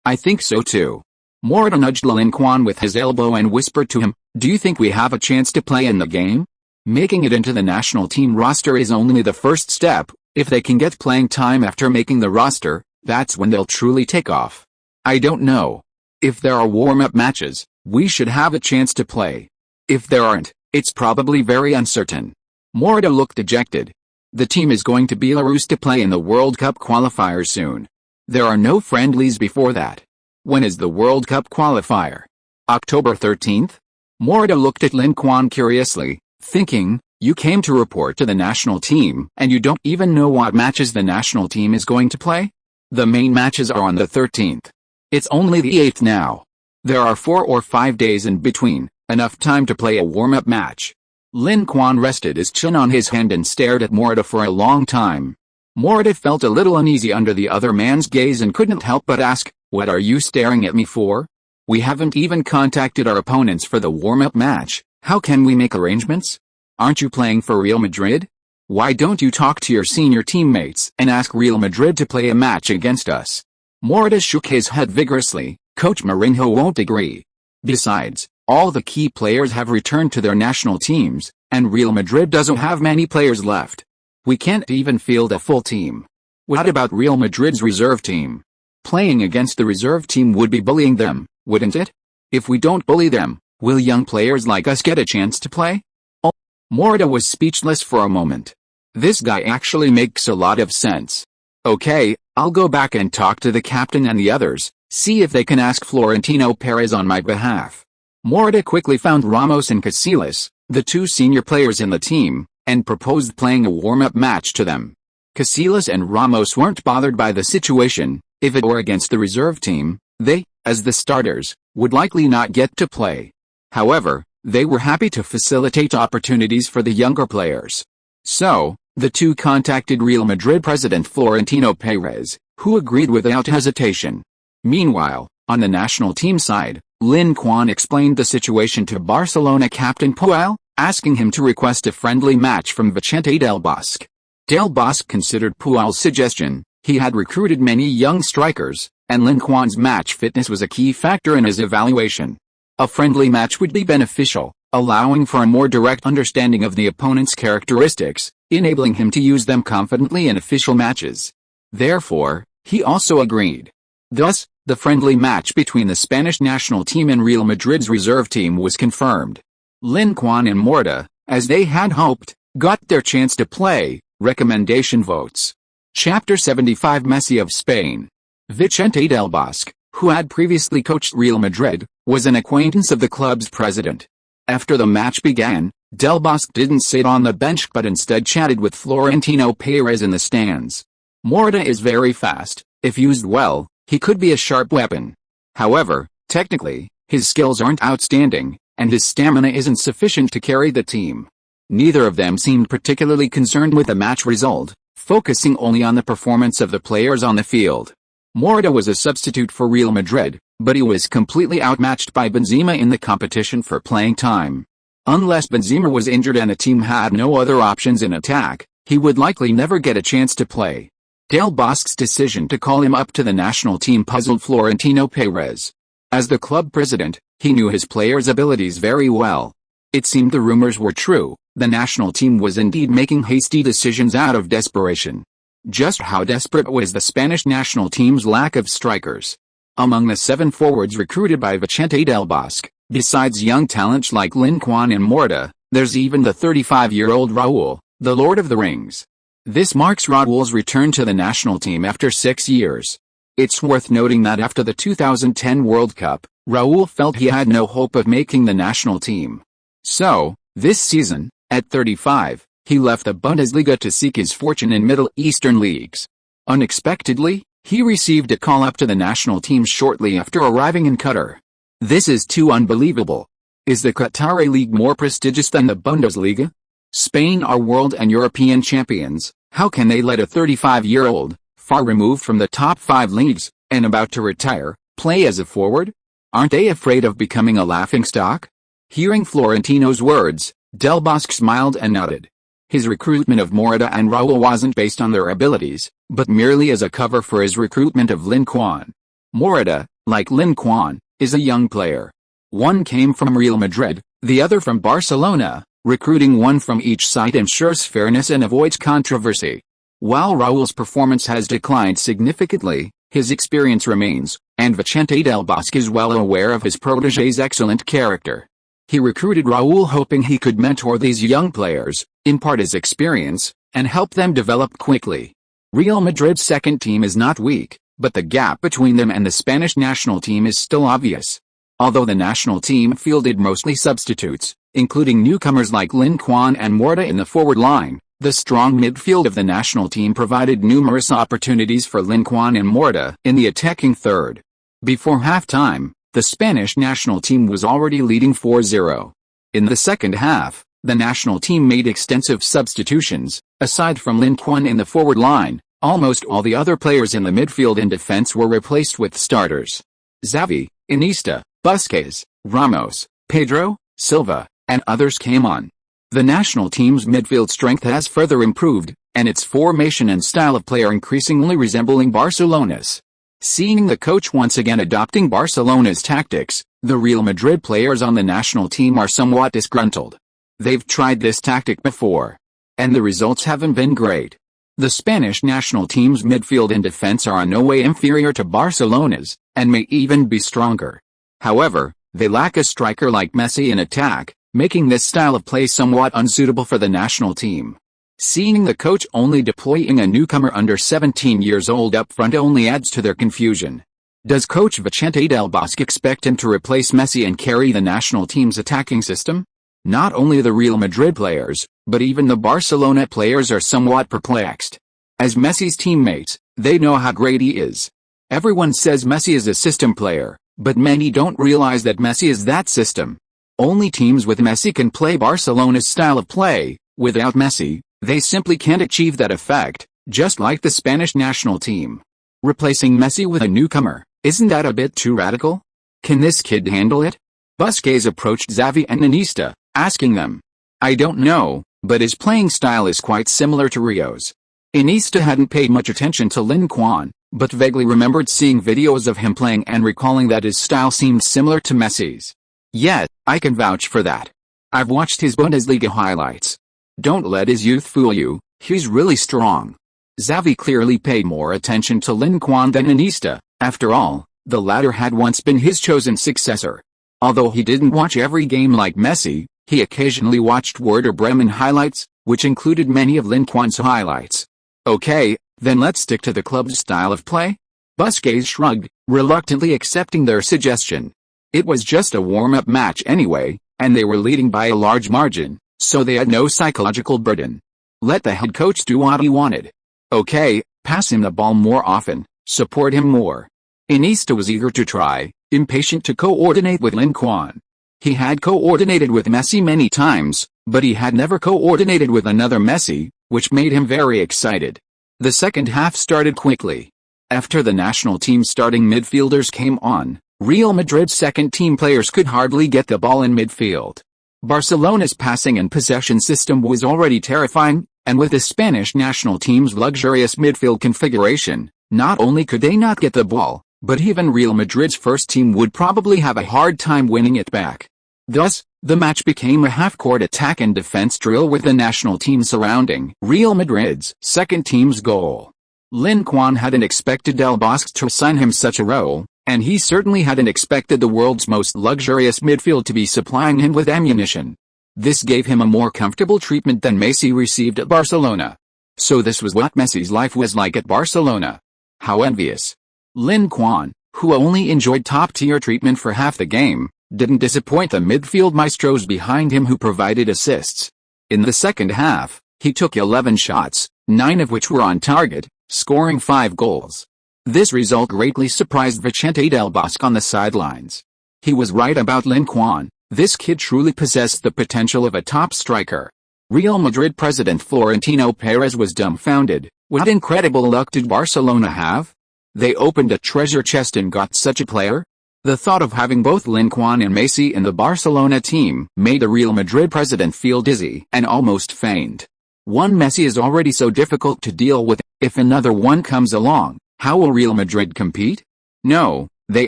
I think so too. Morata nudged Lin Quan with his elbow and whispered to him, "Do you think we have a chance to play in the game?" Making it into the national team roster is only the first step. If they can get playing time after making the roster, that's when they'll truly take off. I don't know. If there are warm-up matches, we should have a chance to play. If there aren't, it's probably very uncertain. Morata looked dejected. The team is going to Belarus to play in the World Cup qualifier soon. There are no friendlies before that. When is the World Cup qualifier? October 13th? Morata looked at Lin Quan curiously, thinking, you came to report to the national team, and you don't even know what matches the national team is going to play? The main matches are on the 13th. It's only the 8th now. There are 4 or 5 days in between, enough time to play a warm-up match. Lin Quan rested his chin on his hand and stared at Morata for a long time. Morata felt a little uneasy under the other man's gaze and couldn't help but ask, "What are you staring at me for? We haven't even contacted our opponents for the warm-up match. How can we make arrangements? Aren't you playing for Real Madrid? Why don't you talk to your senior teammates and ask Real Madrid to play a match against us?" Morata shook his head vigorously. Coach Mourinho won't agree. Besides, all the key players have returned to their national teams, and Real Madrid doesn't have many players left. We can't even field a full team. What about Real Madrid's reserve team? Playing against the reserve team would be bullying them, wouldn't it? If we don't bully them, will young players like us get a chance to play? Oh, Morata was speechless for a moment. This guy actually makes a lot of sense. Okay, I'll go back and talk to the captain and the others, see if they can ask Florentino Perez on my behalf. Morata quickly found Ramos and Casillas, the two senior players in the team, and proposed playing a warm-up match to them. Casillas and Ramos weren't bothered by the situation. If it were against the reserve team, they, as the starters, would likely not get to play. However, they were happy to facilitate opportunities for the younger players. So, the two contacted Real Madrid president Florentino Perez, who agreed without hesitation. Meanwhile, on the national team side, Lin Quan explained the situation to Barcelona captain Puyol, asking him to request a friendly match from Vicente Del Bosque. Del Bosque considered Puyol's suggestion. He had recruited many young strikers, and Lin Quan's match fitness was a key factor in his evaluation. A friendly match would be beneficial, allowing for a more direct understanding of the opponent's characteristics, enabling him to use them confidently in official matches. Therefore, he also agreed. Thus, the friendly match between the Spanish national team and Real Madrid's reserve team was confirmed. Lin Quan and Morata, as they had hoped, got their chance to play. Recommendation votes. Chapter 75 Messi of Spain. Vicente Del Bosque, who had previously coached Real Madrid, was an acquaintance of the club's president. After the match began, Del Bosque didn't sit on the bench but instead chatted with Florentino Perez in the stands. Morata is very fast. If used well, he could be a sharp weapon. However, technically, his skills aren't outstanding, and his stamina isn't sufficient to carry the team. Neither of them seemed particularly concerned with the match result, focusing only on the performance of the players on the field. Morata was a substitute for Real Madrid, but he was completely outmatched by Benzema in the competition for playing time. Unless Benzema was injured and the team had no other options in attack, he would likely never get a chance to play. Del Bosque's decision to call him up to the national team puzzled Florentino Perez. As the club president, he knew his players' abilities very well. It seemed the rumors were true, the national team was indeed making hasty decisions out of desperation. Just how desperate was the Spanish national team's lack of strikers? Among the 7 forwards recruited by Vicente del Bosque, besides young talents like Lin Quan and Morata, there's even the 35-year-old Raúl, the Lord of the Rings. This marks Raúl's return to the national team after 6 years. It's worth noting that after the 2010 World Cup, Raúl felt he had no hope of making the national team. So, this season, at 35, he left the Bundesliga to seek his fortune in Middle Eastern leagues. Unexpectedly, he received a call-up to the national team shortly after arriving in Qatar. This is too unbelievable. Is the Qatari league more prestigious than the Bundesliga? Spain are world and European champions. How can they let a 35-year-old, far removed from the top 5 leagues, and about to retire, play as a forward? Aren't they afraid of becoming a laughingstock? Hearing Florentino's words, Del Bosque smiled and nodded. His recruitment of Morata and Raúl wasn't based on their abilities, but merely as a cover for his recruitment of Lin Quan. Morata, like Lin Quan, is a young player. One came from Real Madrid, the other from Barcelona. Recruiting one from each side ensures fairness and avoids controversy. While Raúl's performance has declined significantly, his experience remains, and Vicente del Bosque is well aware of his protégé's excellent character. He recruited Raúl hoping he could mentor these young players, impart his experience, and help them develop quickly. Real Madrid's second team is not weak, but the gap between them and the Spanish national team is still obvious. Although the national team fielded mostly substitutes, including newcomers like Lin Quan and Morata in the forward line, the strong midfield of the national team provided numerous opportunities for Lin Quan and Morata in the attacking third. Before halftime, the Spanish national team was already leading 4-0. In the second half, the national team made extensive substitutions. Aside from Lin Quan in the forward line, almost all the other players in the midfield and defense were replaced with starters. Xavi, Iniesta, Busquets, Ramos, Pedro, Silva, and others came on. The national team's midfield strength has further improved, and its formation and style of play are increasingly resembling Barcelona's. Seeing the coach once again adopting Barcelona's tactics, the Real Madrid players on the national team are somewhat disgruntled. They've tried this tactic before, and the results haven't been great. The Spanish national team's midfield and defense are in no way inferior to Barcelona's, and may even be stronger. However, they lack a striker like Messi in attack, making this style of play somewhat unsuitable for the national team. Seeing the coach only deploying a newcomer under 17 years old up front only adds to their confusion. Does coach Vicente del Bosque expect him to replace Messi and carry the national team's attacking system? Not only the Real Madrid players, but even the Barcelona players are somewhat perplexed. As Messi's teammates, they know how great he is. Everyone says Messi is a system player, but many don't realize that Messi is that system. Only teams with Messi can play Barcelona's style of play. Without Messi, they simply can't achieve that effect, just like the Spanish national team. Replacing Messi with a newcomer, isn't that a bit too radical? Can this kid handle it? Busquets approached Xavi and Iniesta, asking them. I don't know, but his playing style is quite similar to Rio's. Iniesta hadn't paid much attention to Lin Quan, but vaguely remembered seeing videos of him playing and recalling that his style seemed similar to Messi's. Yet, I can vouch for that. I've watched his Bundesliga highlights. Don't let his youth fool you, he's really strong. Xavi clearly paid more attention to Lin Quan than Iniesta. After all, the latter had once been his chosen successor. Although he didn't watch every game like Messi, he occasionally watched Werder Bremen highlights, which included many of Lin Quan's highlights. Okay, then let's stick to the club's style of play? Busquets shrugged, reluctantly accepting their suggestion. It was just a warm-up match anyway, and they were leading by a large margin, so they had no psychological burden. Let the head coach do what he wanted. Okay, pass him the ball more often, support him more. Iniesta was eager to try, impatient to coordinate with Lin Quan. He had coordinated with Messi many times, but he had never coordinated with another Messi, which made him very excited. The second half started quickly. After the national team starting midfielders came on, Real Madrid's second-team players could hardly get the ball in midfield. Barcelona's passing and possession system was already terrifying, and with the Spanish national team's luxurious midfield configuration, not only could they not get the ball, but even Real Madrid's first team would probably have a hard time winning it back. Thus, the match became a half-court attack and defense drill with the national team surrounding Real Madrid's second team's goal. Lin Quan hadn't expected Del Bosque to assign him such a role, and he certainly hadn't expected the world's most luxurious midfield to be supplying him with ammunition. This gave him a more comfortable treatment than Messi received at Barcelona. So this was what Messi's life was like at Barcelona. How envious. Lin Quan, who only enjoyed top-tier treatment for half the game, didn't disappoint the midfield maestros behind him who provided assists. In the second half, he took 11 shots, 9 of which were on target, scoring 5 goals. This result greatly surprised Vicente Del Bosque on the sidelines. He was right about Lin Quan. This kid truly possessed the potential of a top striker. Real Madrid president Florentino Perez was dumbfounded. What incredible luck did Barcelona have? They opened a treasure chest and got such a player? The thought of having both Lin Quan and Messi in the Barcelona team made the Real Madrid president feel dizzy and almost faint. One Messi is already so difficult to deal with. If another one comes along, how will Real Madrid compete? No, they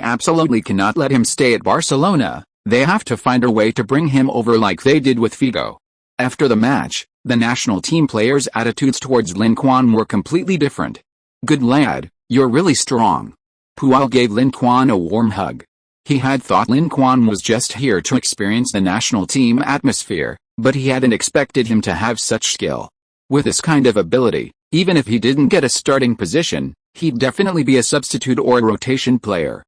absolutely cannot let him stay at Barcelona. They have to find a way to bring him over like they did with Figo. After the match, the national team players' attitudes towards Lin Quan were completely different. "Good lad, you're really strong." Puyol gave Lin Quan a warm hug. He had thought Lin Quan was just here to experience the national team atmosphere, but he hadn't expected him to have such skill. With this kind of ability, even if he didn't get a starting position, he'd definitely be a substitute or a rotation player.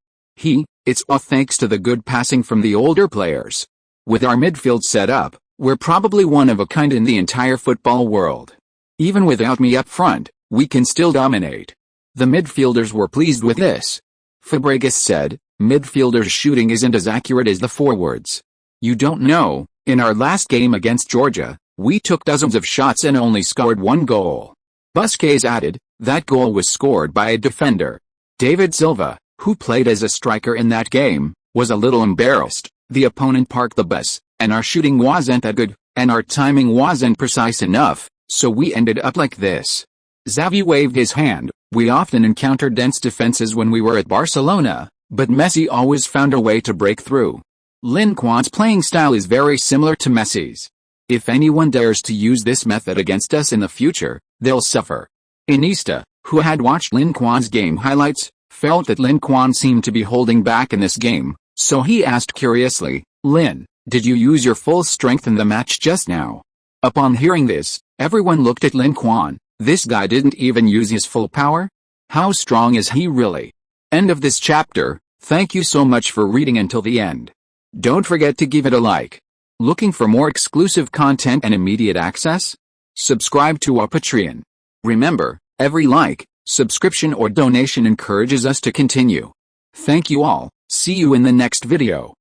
It's all thanks to the good passing from the older players. With our midfield set up, we're probably one of a kind in the entire football world. Even without me up front, we can still dominate. The midfielders were pleased with this. Fabregas said, "Midfielders' shooting isn't as accurate as the forwards. You don't know, in our last game against Georgia, we took dozens of shots and only scored 1 goal." Busquets added, "That goal was scored by a defender." David Silva, who played as a striker in that game, was a little embarrassed. "The opponent parked the bus, and our shooting wasn't that good, and our timing wasn't precise enough, so we ended up like this." Xavi waved his hand. "We often encountered dense defenses when we were at Barcelona, but Messi always found a way to break through." Lin Quan's playing style is very similar to Messi's. If anyone dares to use this method against us in the future, they'll suffer. Iniesta, who had watched Lin Quan's game highlights, felt that Lin Quan seemed to be holding back in this game, so he asked curiously, "Lin, did you use your full strength in the match just now?" Upon hearing this, everyone looked at Lin Quan. This guy didn't even use his full power? How strong is he really? End of this chapter. Thank you so much for reading until the end. Don't forget to give it a like. Looking for more exclusive content and immediate access? Subscribe to our Patreon. Remember, every like, subscription or donation encourages us to continue. Thank you all. See you in the next video.